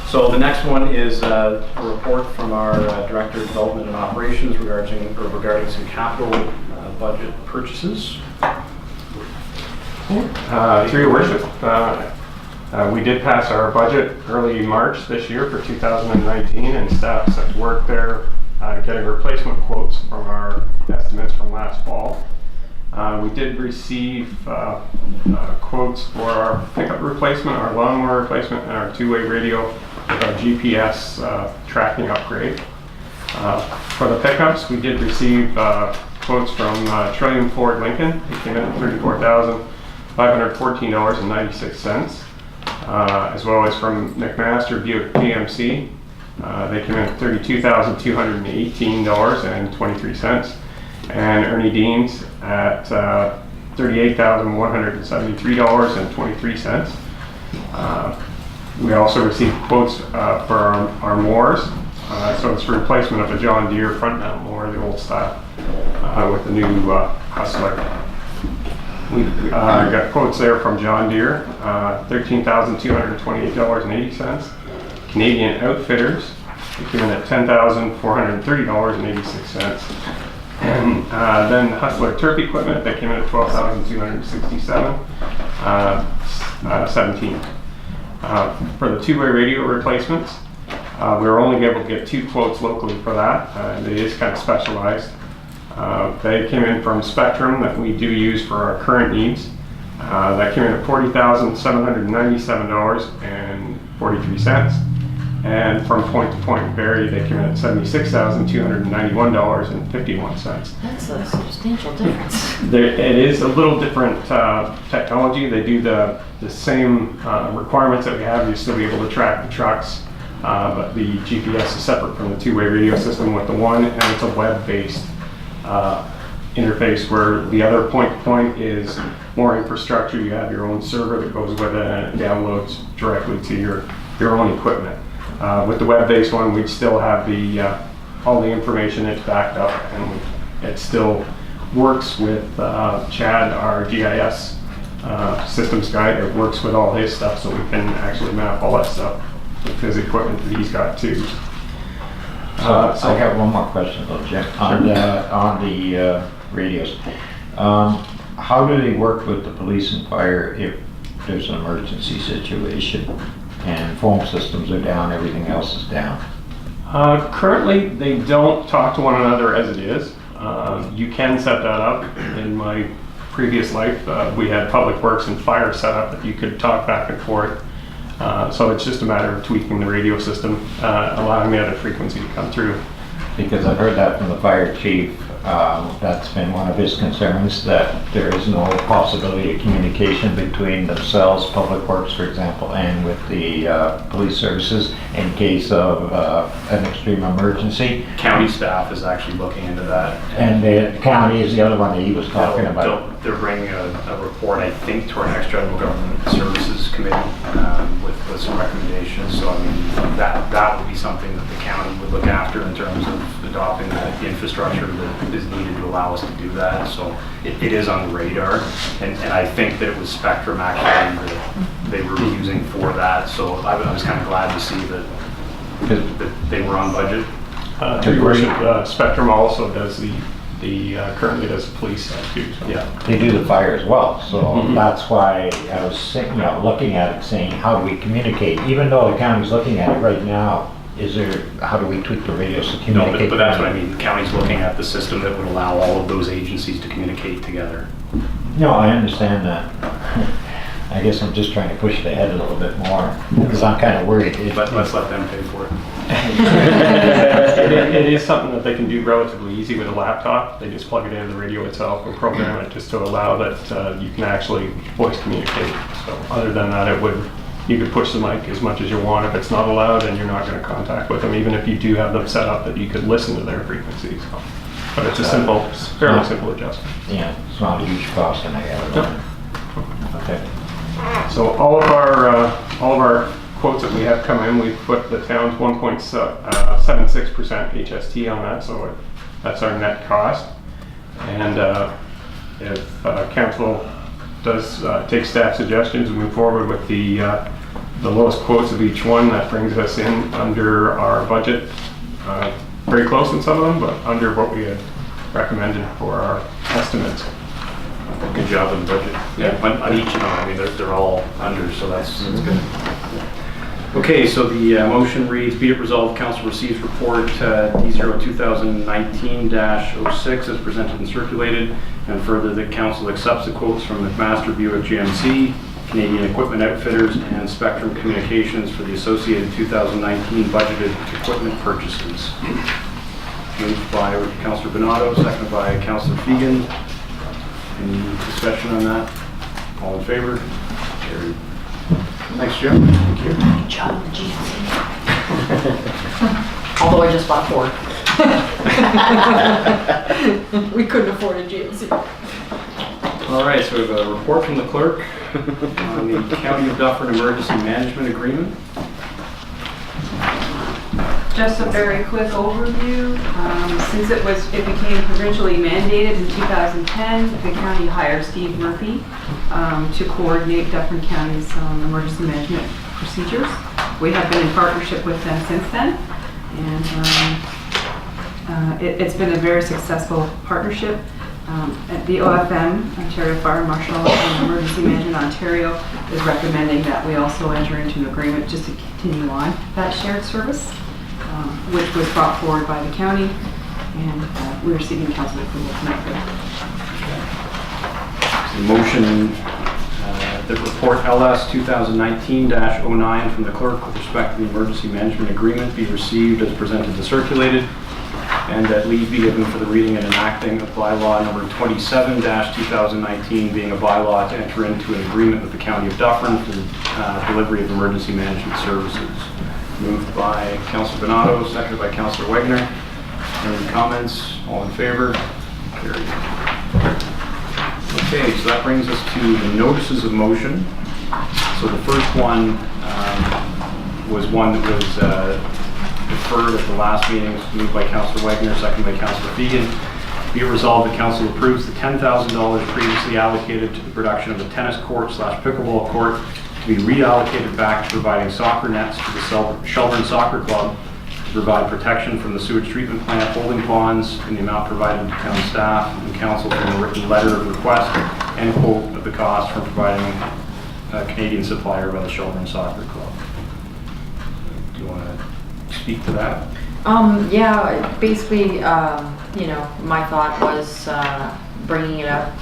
So the next one is a report from our Director of Development and Operations regarding some capital budget purchases. Through your worship, we did pass our budget early March this year for 2019, and staff set to work there getting replacement quotes from our estimates from last fall. We did receive quotes for our pickup replacement, our lawnmower replacement, and our two-way radio with our GPS tracking upgrade. For the pickups, we did receive quotes from Trillium Ford Lincoln. They came in at $34,514.96, as well as from McMaster Buick GMC. They came in at $32,218.23, and Ernie Deans at $38,173.23. We also received quotes for our mowers. So it's a replacement of a John Deere front mount mower, the old style, with the new Hustler. We got quotes there from John Deere, $13,228.80. Canadian Outfitters, they came in at $10,430.86. And then Hustler Turf Equipment, they came in at $12,267. 17. For the two-way radio replacements, we were only able to get 2 quotes locally for that. It is kind of specialized. They came in from Spectrum that we do use for our current needs. That came in at $40,797.43. And from Point to Point Barrie, they came in at $76,291.51. That's a substantial difference. It is a little different technology. They do the same requirements that we have. You still be able to track the trucks, but the GPS is separate from the two-way radio system with the one, and it's a web-based interface, where the other point-to-point is more infrastructure. You have your own server that goes with it, and it downloads directly to your own equipment. With the web-based one, we still have all the information. It's backed up, and it still works with Chad, our GIS systems guy. It works with all his stuff, so we can actually map all that stuff with his equipment that he's got too. So I got one more question though, Jim, on the radios. How do they work with the police and fire if there's an emergency situation and phone systems are down, everything else is down? Currently, they don't talk to one another as it is. You can set that up. In my previous life, we had Public Works and Fire set up that you could talk back and forth. So it's just a matter of tweaking the radio system, allowing the other frequency to come through. Because I've heard that from the fire chief. That's been one of his concerns, that there is no possibility of communication between themselves, Public Works, for example, and with the police services in case of an extreme emergency. County staff is actually looking into that. And the county is the other one that he was talking about. They're bringing a report, I think, to our next General Government Services Committee with some recommendations. So I mean, that would be something that the county would look after in terms of adopting the infrastructure that is needed to allow us to do that. So it is on the radar, and I think that it was Spectrum actually that they were using for that. So I was kind of glad to see that they were on budget. Your Worship, Spectrum also does currently does the police stuff too. So. Yeah, they do the fire as well. So that's why I was looking at it, saying, how do we communicate? Even though the county's looking at it right now, how do we tweak the radios to communicate? No, but that's what I mean. The county's looking at the system that would allow all of those agencies to communicate together. No, I understand that. I guess I'm just trying to push it ahead a little bit more, because I'm kind of worried. Let's let them pay for it. It is something that they can do relatively easy with a laptop. They just plug it into the radio itself and program it just to allow that you can actually voice communicate. So other than that, you could push the mic as much as you want. If it's not allowed, and you're not going to contact with them, even if you do have them set up that you could listen to their frequencies. So, but it's a fairly simple adjustment. Yeah, it's not a huge cost, and I got it. Okay. So all of our quotes that we have come in, we've put the town's 1.76% HST on that, so that's our net cost. And if council does take staff suggestions and move forward with the lowest quotes of each one, that brings us in under our budget. Very close in some of them, but under what we had recommended for our estimates. Good job on the budget. Yeah, on each of them. I mean, they're all under, so that's good. Okay, so the motion reads, be it resolved, council receives report D0-2019-06 as presented and circulated, and further that council accepts the quotes from McMaster Buick GMC, Canadian Equipment Outfitters, and Spectrum Communications for the associated 2019 budgeted equipment purchases. Moved by Councillor Bonato, seconded by Councillor Fegan. Any discussion on that? All in favor? Carried. Thanks, Jim. Thank you. Good job, GMC. Although I just bought 4. We couldn't afford a GMC. All right, so we have a report from the clerk on the County of Dufferin Emergency Management Agreement. Just a very quick overview. Since it became provincially mandated in 2010, the county hired Steve Murphy to coordinate Dufferin County's emergency management procedures. We have been in partnership with them since then, and it's been a very successful partnership. The OFM, Ontario Fire Marshal and Emergency Management Ontario, is recommending that we also enter into an agreement just to continue on that shared service, which was brought forward by the county, and we are seeking council approval tonight for that. The motion that report LS 2019-09 from the clerk with respect to the emergency management agreement be received as presented and circulated, and that leave be given for the reading and enacting of bylaw number 27-2019, being a bylaw to enter into an agreement with the County of Dufferin for the delivery of emergency management services. Moved by Councillor Donato, seconded by Councillor Wagner. Any comments? All in favor? Carried. Okay, so that brings us to the notices of motion. So the first one was one that was deferred at the last meeting. It was moved by Councillor Wagner, seconded by Councillor Fegan. Be it resolved that Council approves the $10,000 previously allocated to the production of a tennis court / pickleball court to be reallocated back to providing soccer nets to the Shelburne Soccer Club, to provide protection from the sewage treatment plant holding ponds in the amount provided to town staff and council from a written letter of request and quote of the cost from providing a Canadian supplier by the Shelburne Soccer Club. Do you want to speak to that? Yeah, basically, you know, my thought was bringing it up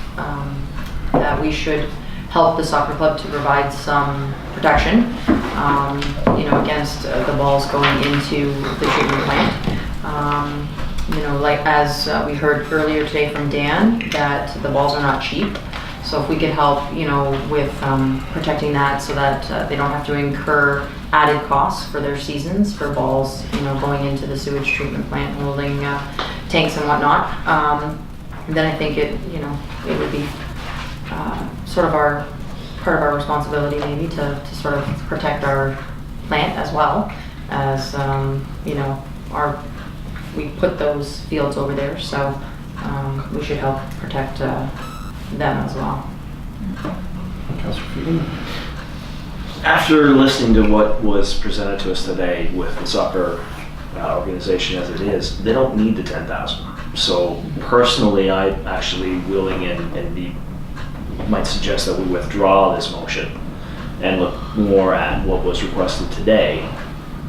that we should help the soccer club to provide some protection, you know, against the balls going into the treatment plant. You know, like as we heard earlier today from Dan, that the balls are not cheap. So if we could help, you know, with protecting that so that they don't have to incur added costs for their seasons for balls, you know, going into the sewage treatment plant, holding tanks and whatnot, then I think it, you know, it would be sort of part of our responsibility maybe to sort of protect our plant as well as, you know, we put those fields over there, so we should help protect them as well. After listening to what was presented to us today with the soccer organization as it is, they don't need the 10,000. So personally, I'm actually willing and might suggest that we withdraw this motion and look more at what was requested today,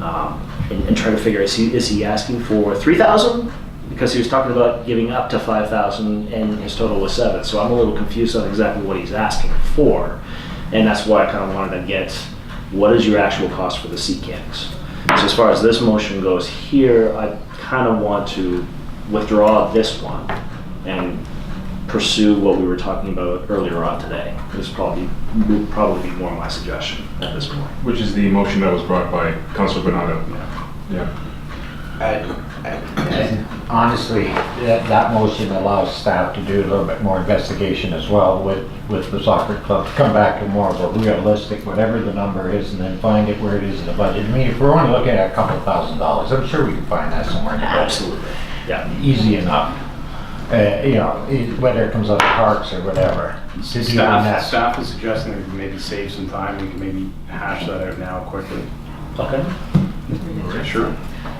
and try to figure, is he asking for 3,000? Because he was talking about giving up to 5,000 and his total was 7. So I'm a little confused on exactly what he's asking for. And that's why I kind of wanted to get, what is your actual cost for the sea cans? So as far as this motion goes here, I kind of want to withdraw this one and pursue what we were talking about earlier on today. This would probably be more my suggestion at this point. Which is the motion that was brought by Councilor Bernardo. Yeah. Honestly, that motion allows staff to do a little bit more investigation as well with the soccer club, to come back to more of a realistic, whatever the number is, and then find it where it is in the budget. I mean, if we're only looking at a couple $1,000s, I'm sure we can find that somewhere in the budget. Absolutely. Yeah. Easy enough. You know, whether it comes out of parks or whatever. Staff is suggesting that we maybe save some time. We can maybe hash that out now quickly. Okay. Sure.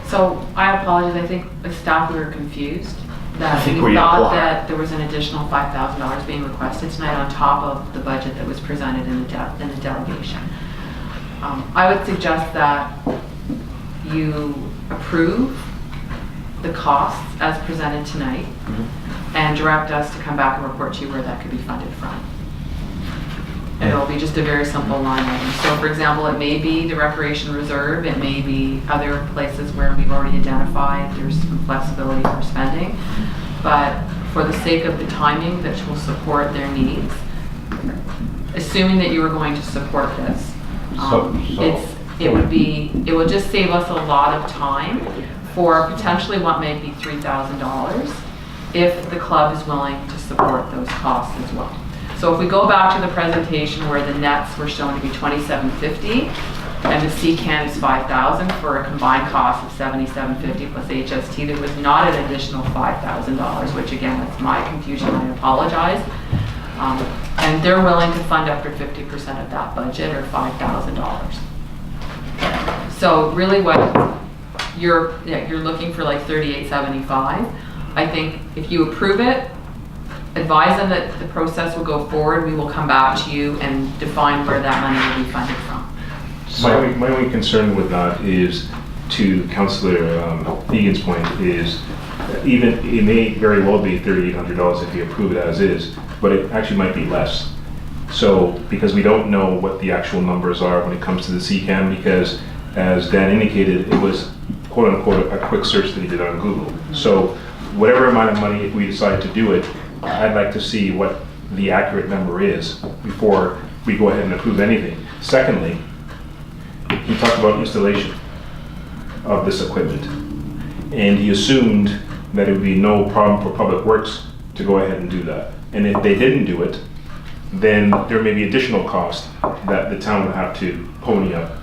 So I apologize, I think the staff were confused. That we we thought are. that there was an additional $5,000 being requested tonight on top of the budget that was presented in the delegation. I would suggest that you approve the costs as presented tonight and direct us to come back and report to you where that could be funded from. And it'll be just a very simple line item. So for example, it may be the recreation reserve, it may be other places where we've already identified there's some flexibility for spending. But for the sake of the timing that will support their needs, assuming that you were going to support this, it would just save us a lot of time for potentially what may be $3,000 if the club is willing to support those costs as well. So if we go back to the presentation where the nets were shown to be $2,750 and the sea can is $5,000 for a combined cost of $7,750 plus HST, there was not an additional $5,000, which again, that's my confusion, I apologize. And they're willing to fund up to 50% of that budget, or $5,000. So really what you're looking for, like $3,875. I think if you approve it, advise them that the process will go forward. We will come back to you and define where that money will be funded from. My only concern with that is, to Councillor Egan's point, is even it may very well be $3,800 if you approve it as is, but it actually might be less. So, because we don't know what the actual numbers are when it comes to the CCAM, because as Dan indicated, it was quote unquote a quick search that he did on Google. So whatever amount of money, if we decide to do it, I'd like to see what the accurate number is before we go ahead and approve anything. Secondly, he talked about installation of this equipment, and he assumed that it would be no problem for Public Works to go ahead and do that. And if they didn't do it, then there may be additional cost that the town would have to pony up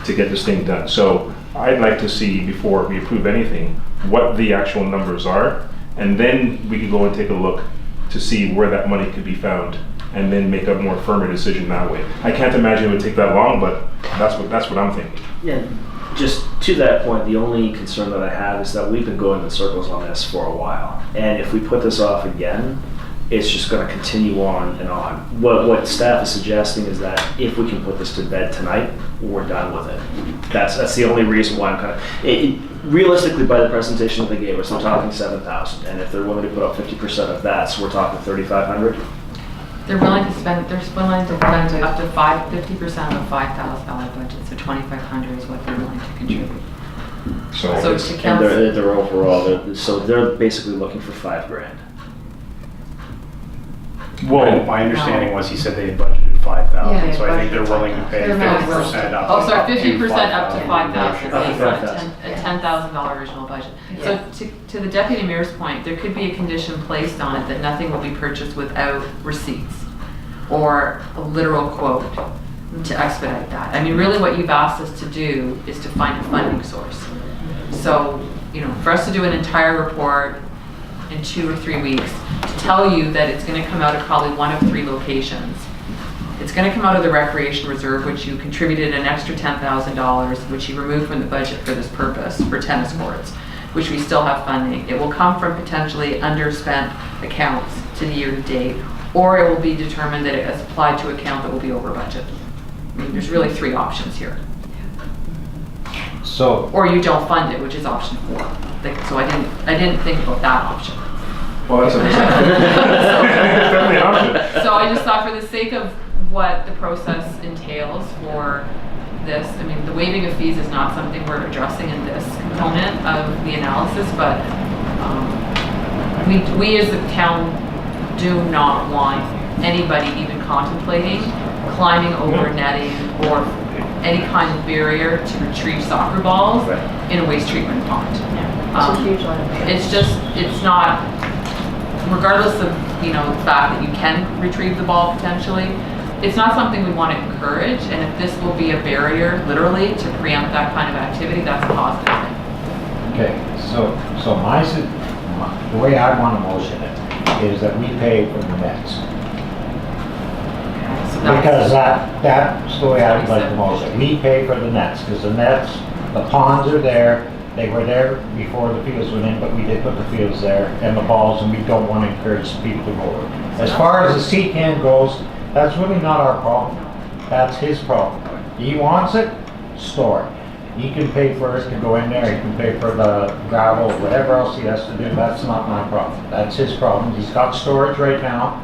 to get this thing done. So I'd like to see, before we approve anything, what the actual numbers are, and then we could go and take a look to see where that money could be found, and then make a more firmer decision that way. I can't imagine it would take that long, but that's what I'm thinking. Yeah, just to that point, the only concern that I have is that we've been going in circles on this for a while. And if we put this off again, it's just going to continue on and on. What staff is suggesting is that if we can put this to bed tonight, we're done with it. That's the only reason why I'm kind of... realistically, by the presentation that they gave us, we're talking 7,000. And if they're willing to put up 50% of that, so we're talking 3,500. They're willing to spend up to 50% of a $5,000 budget, so $2,500 is what they're willing to contribute. So to And council, they're overall, so they're basically looking for $5,000. Well, my understanding was he said they had budgeted 5,000, Yeah, so I think they're willing to pay They're 50% up. oh, sorry, to 50% up to 5,000. 5,000 based on a $10,000 original budget. So to the deputy mayor's point, there could be a condition placed on it that nothing will be purchased without receipts or a literal quote to expedite that. I mean, really what you've asked us to do is to find a funding source. So, you know, for us to do an entire report in 2 or 3 weeks, to tell you that it's going to come out of probably one of 3 locations. It's going to come out of the recreation reserve, which you contributed an extra $10,000, which you removed from the budget for this purpose, for tennis courts, which we still have funding. It will come from potentially underspent accounts to the year to date, or it will be determined that it has applied to account that will be over budget. I mean, there's really 3 options here. So, or you don't fund it, which is option 4. So I didn't think about that option. Well, that's definitely an option. So I just thought, for the sake of what the process entails for this, I mean, the waiving of fees is not something we're addressing in this component of the analysis, but we as the town do not want anybody even contemplating climbing over netting or any kind of barrier to retrieve soccer balls in a waste treatment pond. It's a huge line. It's not, regardless of, you know, the fact that you can retrieve the ball potentially, it's not something we want to encourage, and if this will be a barrier, literally, to preempt that kind of activity, that's a positive thing. okay, so the way I want to motion it is that we pay for the nets. Because that's the way I would like to motion. We pay for the nets, because the nets, the ponds are there. They were there before the fields went in, but we did put the fields there and the balls, and we don't want to encourage people to go over. As far as the C-can goes, that's really not our problem. That's his problem. He wants it, store it. He can pay for it to go in there, he can pay for the gravel, whatever else he has to do. That's not my problem. That's his problem. He's got storage right now.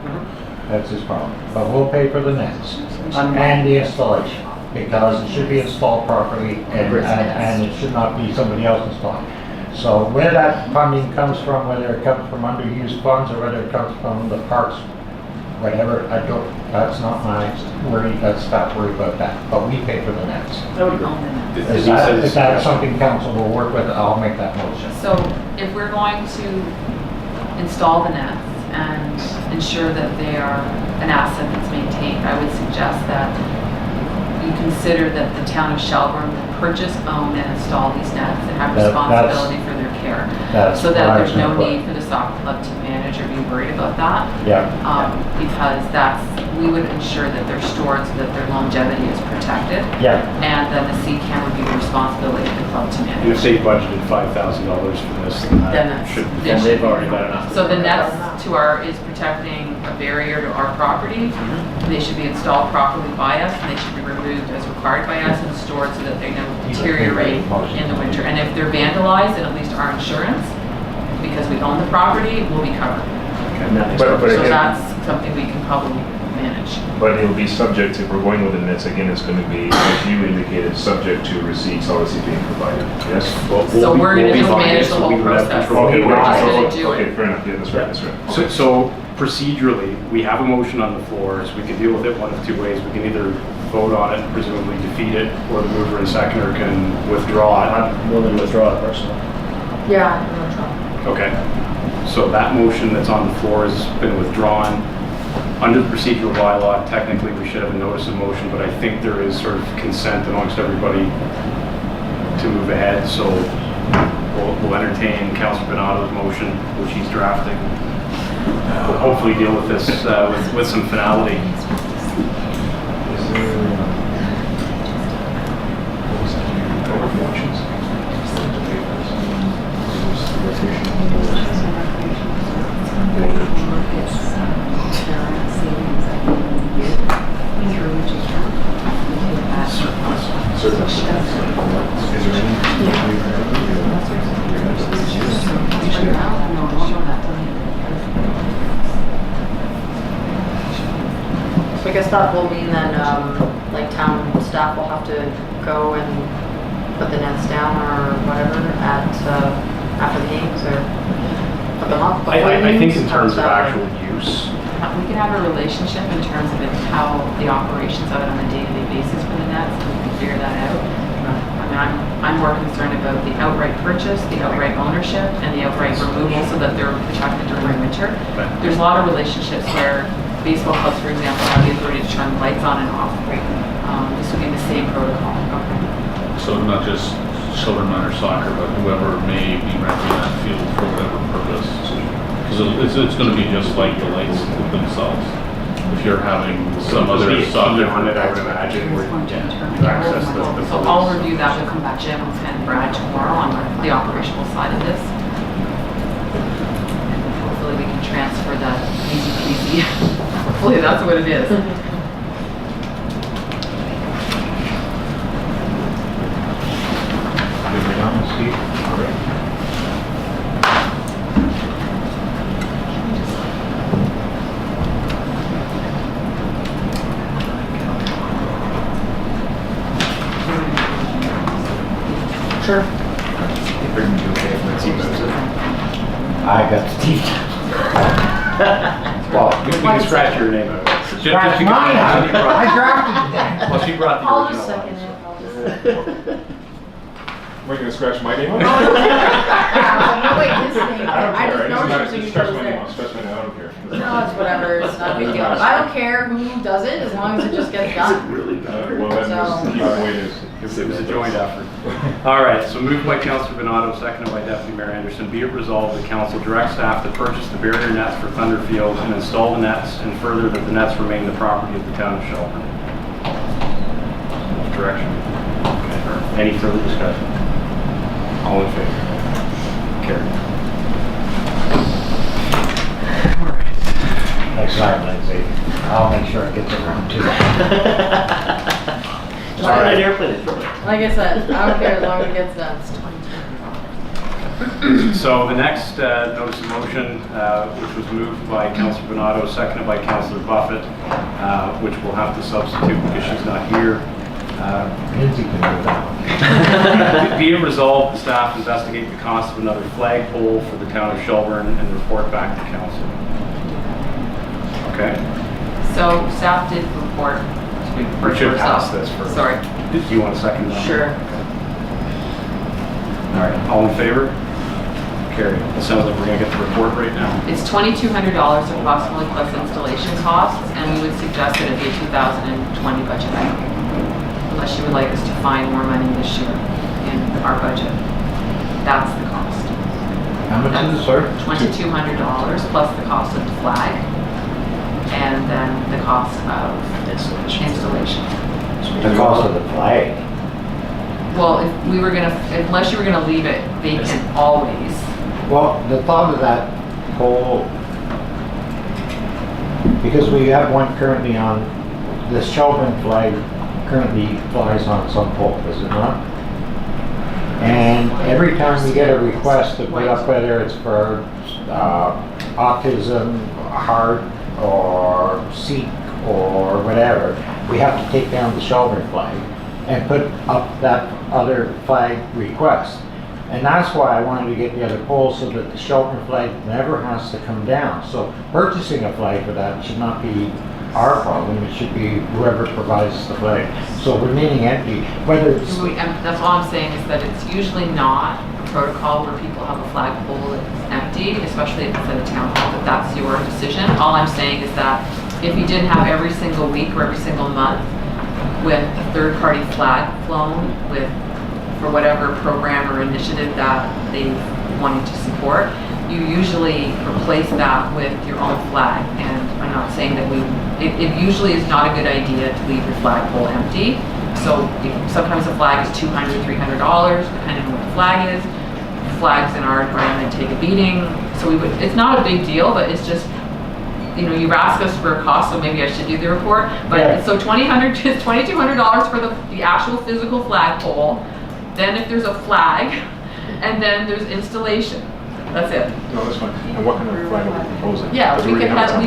That's his problem. But we'll pay for the nets and the installation, because it should be installed properly and it should not be somebody else installing. So where that funding comes from, whether it comes from underused funds or whether it comes from the parks, whatever, that's not my worry, that's not worry about that. But we pay for the nets. If that's something council will work with, I'll make that motion. So if we're going to install the nets and ensure that they are an asset that's maintained, I would suggest that you consider that the town of Shelburne will purchase, own, and install these nets and have responsibility for their care. So that there's no need for the soccer club to manage or be worried about that. Because we would ensure that they're stored so that their longevity is protected. And then the CCAM would be the responsibility of the club to manage. And if they budgeted $5,000 for this, then that should be. And they've already got enough. So the nets is protecting a barrier to our property. They should be installed properly by us, and they should be removed as required by us and stored so that they don't deteriorate in the winter. And if they're vandalized, then at least our insurance, because we own the property, will be covered. But So again, that's something we can probably manage. but it'll be subject, if we're going with the nets, again, it's going to be, as you indicated, subject to receipts obviously being provided, yes? So we're gonna just manage the whole process. Okay, We're just gonna do okay, it. fair enough, yeah, that's right, that's right. So procedurally, we have a motion on the floor, so we can deal with it one of two ways. We can either vote on it and presumably defeat it, or the mover and seconder can withdraw it. I'm willing to withdraw it personally. Yeah, I'm gonna try. Okay. So that motion that's on the floor has been withdrawn. Under the procedural bylaw, technically, we should have a notice of motion, but I think there is sort of consent amongst everybody to move ahead. So we'll entertain Councillor Benato's motion, which he's drafting. We'll hopefully deal with this with some finality. So I guess that will mean then, like town staff will have to go and put the nets down or whatever at, after the games or put them up? before the I think games? in terms of How's that actual work? use, We can have a relationship in terms of how the operations of it on a day-to-day basis for the nets, and we can figure that out. I mean, I'm more concerned about the outright purchase, the outright ownership, and the outright removal so that they're protected during winter. There's a lot of relationships where baseball clubs, for example, have the authority to turn the lights on and off. This would be the same protocol. So not just children or soccer, but whoever may be renting that field for whatever purpose. Because it's going to be just like the lights themselves. If you're having some other soccer on it, I would imagine, where you access the So I'll review that with Jim and Brad tomorrow on the operational side of this. Hopefully we can transfer that easy peasy. Hopefully that's what it is. Sure. I got Steve. well, you can scratch your name out. Scratch mine out. I drafted that. Well, she brought the I'll original just second one, it. so. I'll just. We're going to scratch my name on? No, wait, his name. I don't I care, just noticed just you scratch chose my name it. on, scratch my name, I don't care. No, it's whatever, it's not a big deal. I don't care who does it, as long as it just gets done. Well, then just keep it the way it is. It was a joint effort. All right, so moved by Councillor Benato, seconded by Deputy Mayor Anderson. Be it resolved that council direct staff to purchase the barrier nets for Thunder Field and install the nets, and further that the nets remain the property of the town of Shelburne. Direction. Okay. Any further discussion? All in favor? Carried. Next time, Lindsay, I'll make sure it gets around too. All right, like I said, I don't care as long as it gets done. So the next notice of motion, which was moved by Councillor Benato, seconded by Councillor Buffett, which we'll have to substitute because she's not here. Lindsay can do that. Be it resolved, the staff investigate the cost of another flagpole for the town of Shelburne and report back to council. Okay? So staff did report. We should pass this first. Sorry. Do you want a second? Sure. All right, all in favor? Carried. It sounds like we're gonna get the report right now. It's $2,200 approximately plus installation costs, and we would suggest that it be a 2020 budget item. Unless you would like us to find more money this year in our budget. That's the cost. How much is it, sir? $2,200 plus the cost of the flag, and then the cost of installation. The cost of the flag. Well, if we were gonna, unless you were gonna leave it vacant always. Well, the thought of that whole because we have one currently on, the Shelburne flag currently flies on some pole, does it not? And every time we get a request to put up, whether it's for autism, heart, or Sikh, or whatever, we have to take down the Shelburne flag and put up that other flag request. And that's why I wanted to get the other pole, so that the Shelburne flag never has to come down. So purchasing a flag for that should not be our problem, it should be whoever provides the flag. So remaining empty, whether it's... That's all I'm saying, is that it's usually not a protocol where people have a flagpole that's empty, especially if it's at a town hall, that that's your decision. All I'm saying is that if you didn't have every single week or every single month with a third-party flag flown for whatever program or initiative that they wanted to support, you usually replace that with your own flag. And I'm not saying that it usually is not a good idea to leave your flagpole empty. So sometimes the flag is $200, $300, depending on what the flag is. Flags in our environment take a beating. So it's not a big deal, but it's just, you've asked us for a cost, so maybe I should do the report. But yeah. So $2,200 for the actual physical flagpole. Then if there's a flag, and then there's installation. That's it. No, that's fine. And what kind of flag are we proposing? Yeah, we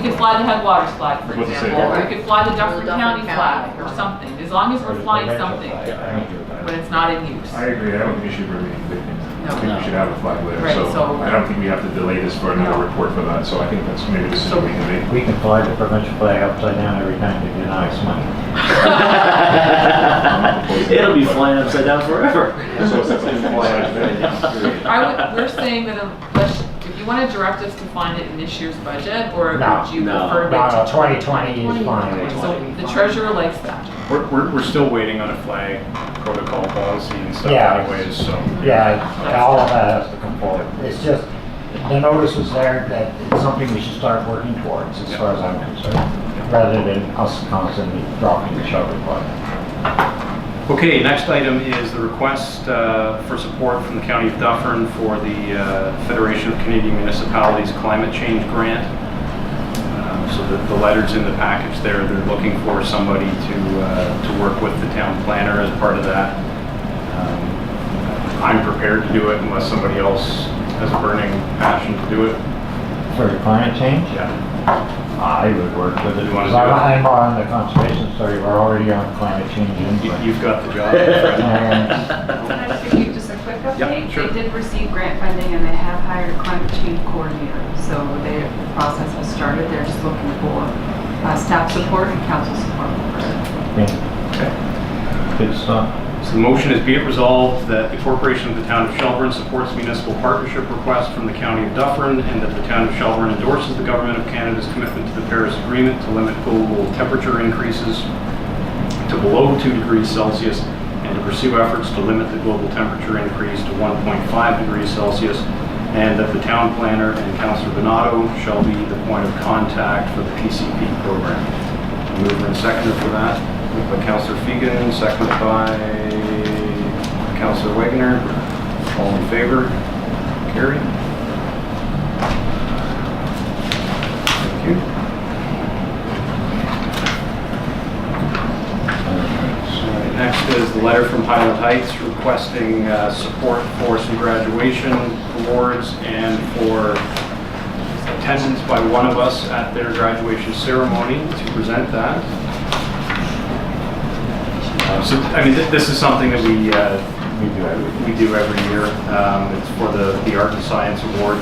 could fly the Headwaters flag, for What's it say? example, or we could fly the Dufferin County flag, or something, as long as we're flying something, but it's not in use. I agree. I don't think we should remain vacant. No. I think we should have a flag there. Right, so- I don't think we have to delay this for another report for that. So I think that's maybe a decision we can make. We can fly the provincial flag upside down every time they deny us money. It'll be flying upside down forever. So it's We're saying that if you want to direct us to find it in this year's budget, or No, would you no, prefer to wait till 2020 is fine. So the treasurer likes that. We're still waiting on a flag protocol policy and stuff Yeah. anyways, so. Yeah, all of that has to come forward. It's just, the notice is there that it's something we should start working towards, as far as I'm concerned, rather than us constantly dropping the Shelburne flag. Okay, next item is the request for support from the County of Dufferin for the Federation of Canadian Municipalities Climate Change Grant. So the letter's in the package there. They're looking for somebody to work with the town planner as part of that. I'm prepared to do it unless somebody else has a burning passion to do it. For climate change? Yeah. I would work with it, You wanna because do it? I'm on the conservation story, we're already on climate change input. You've got the job. And Can I just give you just a quick update? Yeah, sure. They did receive grant funding and they have hired a climate change coordinator. So the process has started. They're just looking for staff support and council support. Okay. Good stuff. So the motion is, be it resolved that the Corporation of the Town of Shelburne supports municipal partnership request from the County of Dufferin, and that the Town of Shelburne endorses the Government of Canada's commitment to the Paris Agreement to limit global temperature increases to below 2 degrees Celsius, and to pursue efforts to limit the global temperature increase to 1.5 degrees Celsius, and that the town planner and Councillor Donato shall be the point of contact for the PCP program. Mover and seconder for that. Moved by Councillor Fegan, seconded by Councillor Wegener. All in favor? Carried. Thank you. Alright, next is the letter from Highland Heights requesting support for some graduation awards and for attendance by one of us at their graduation ceremony to present that. So, I mean, this is something that we do every year. It's for the Art and Science Award.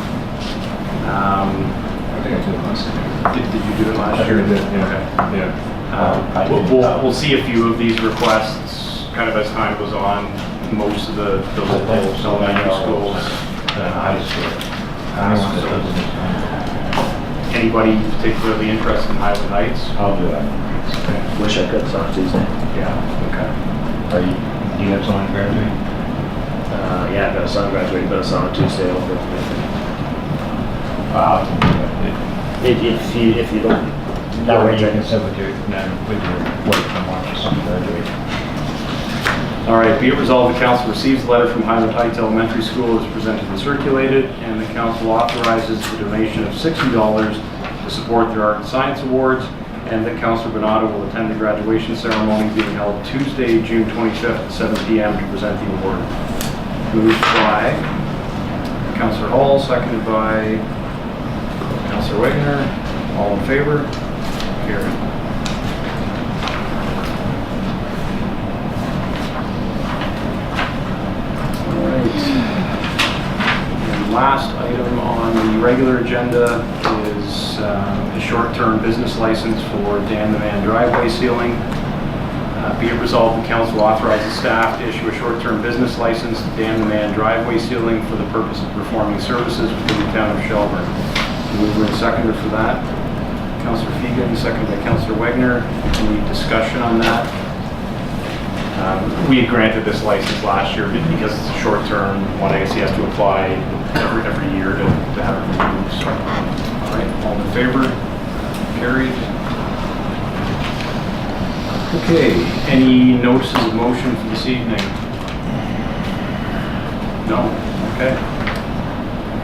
I think I did it last year. Did you do it last I year? sure did, yeah. Okay. Yeah. We'll see a few of these requests kind of as time goes on. Most of the local elementary schools. High school. Anybody particularly interested in Highland Heights? I'll do that. Wish I could, it's on Tuesday. Yeah, okay. Do you have someone graduate? Yeah, I've got a son graduating, but it's on Tuesday. I'll go to If you don't. That way you can sit with your work from watch your son graduate. All right, be it resolved, the council receives the letter from Highland Heights Elementary School as presented and circulated, and the council authorizes the donation of $60 to support their art and science awards, and that Councillor Bernardo will attend the graduation ceremony being held Tuesday, June 25th at 7 p.m. to present the award. Moved by Councillor Hall, seconded by Councillor Wagner. All in favor? Carried. Last item on the regular agenda is a short-term business license for Dan the Man driveway sealing. Be it resolved, the council authorizes staff to issue a short-term business license to Dan the Man driveway sealing for the purpose of performing services within the town of Shelburne. Mover and seconder for that. Councillor Fegan, seconded by Councillor Wagner. Any discussion on that? We had granted this license last year because it's a short-term one. I guess he has to apply every year to have it removed. So, all right, all in favor? Carried. Okay, any notices of motion for this evening? No? Okay.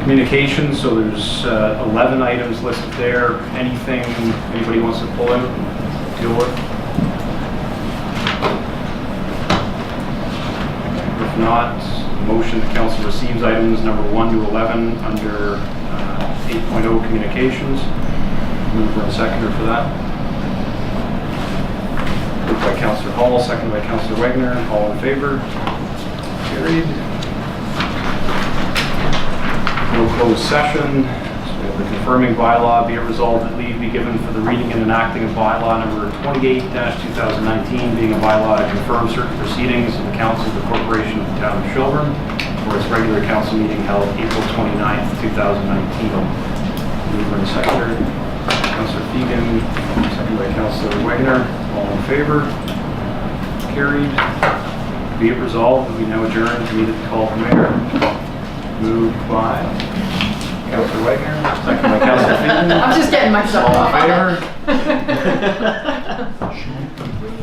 Communications, so there's 11 items listed there. Anything anybody wants to pull out, deal with? If not, motion the council receives items number 1 to 11 under 8.0 communications. Mover and seconder for that. Moved by Councillor Hall, seconded by Councillor Wagner. All in favor? Carried. No closed session. So we have the confirming bylaw. Be it resolved that leave be given for the reading and enacting of bylaw number 28-2019, being a bylaw to confirm certain proceedings of the council of the corporation of the town of Shelburne for its regular council meeting held April 29th, 2019. Mover and seconder. Councillor Fegan, seconded by Councillor Wagner. All in favor? Carried. Be it resolved that we now adjourn to meet at the call of the mayor. Moved by Councillor Wagner, seconded by Councillor Fegan. I'm just getting myself All off. in favor?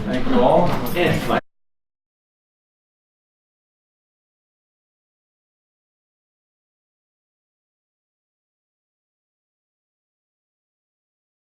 Thank you all. And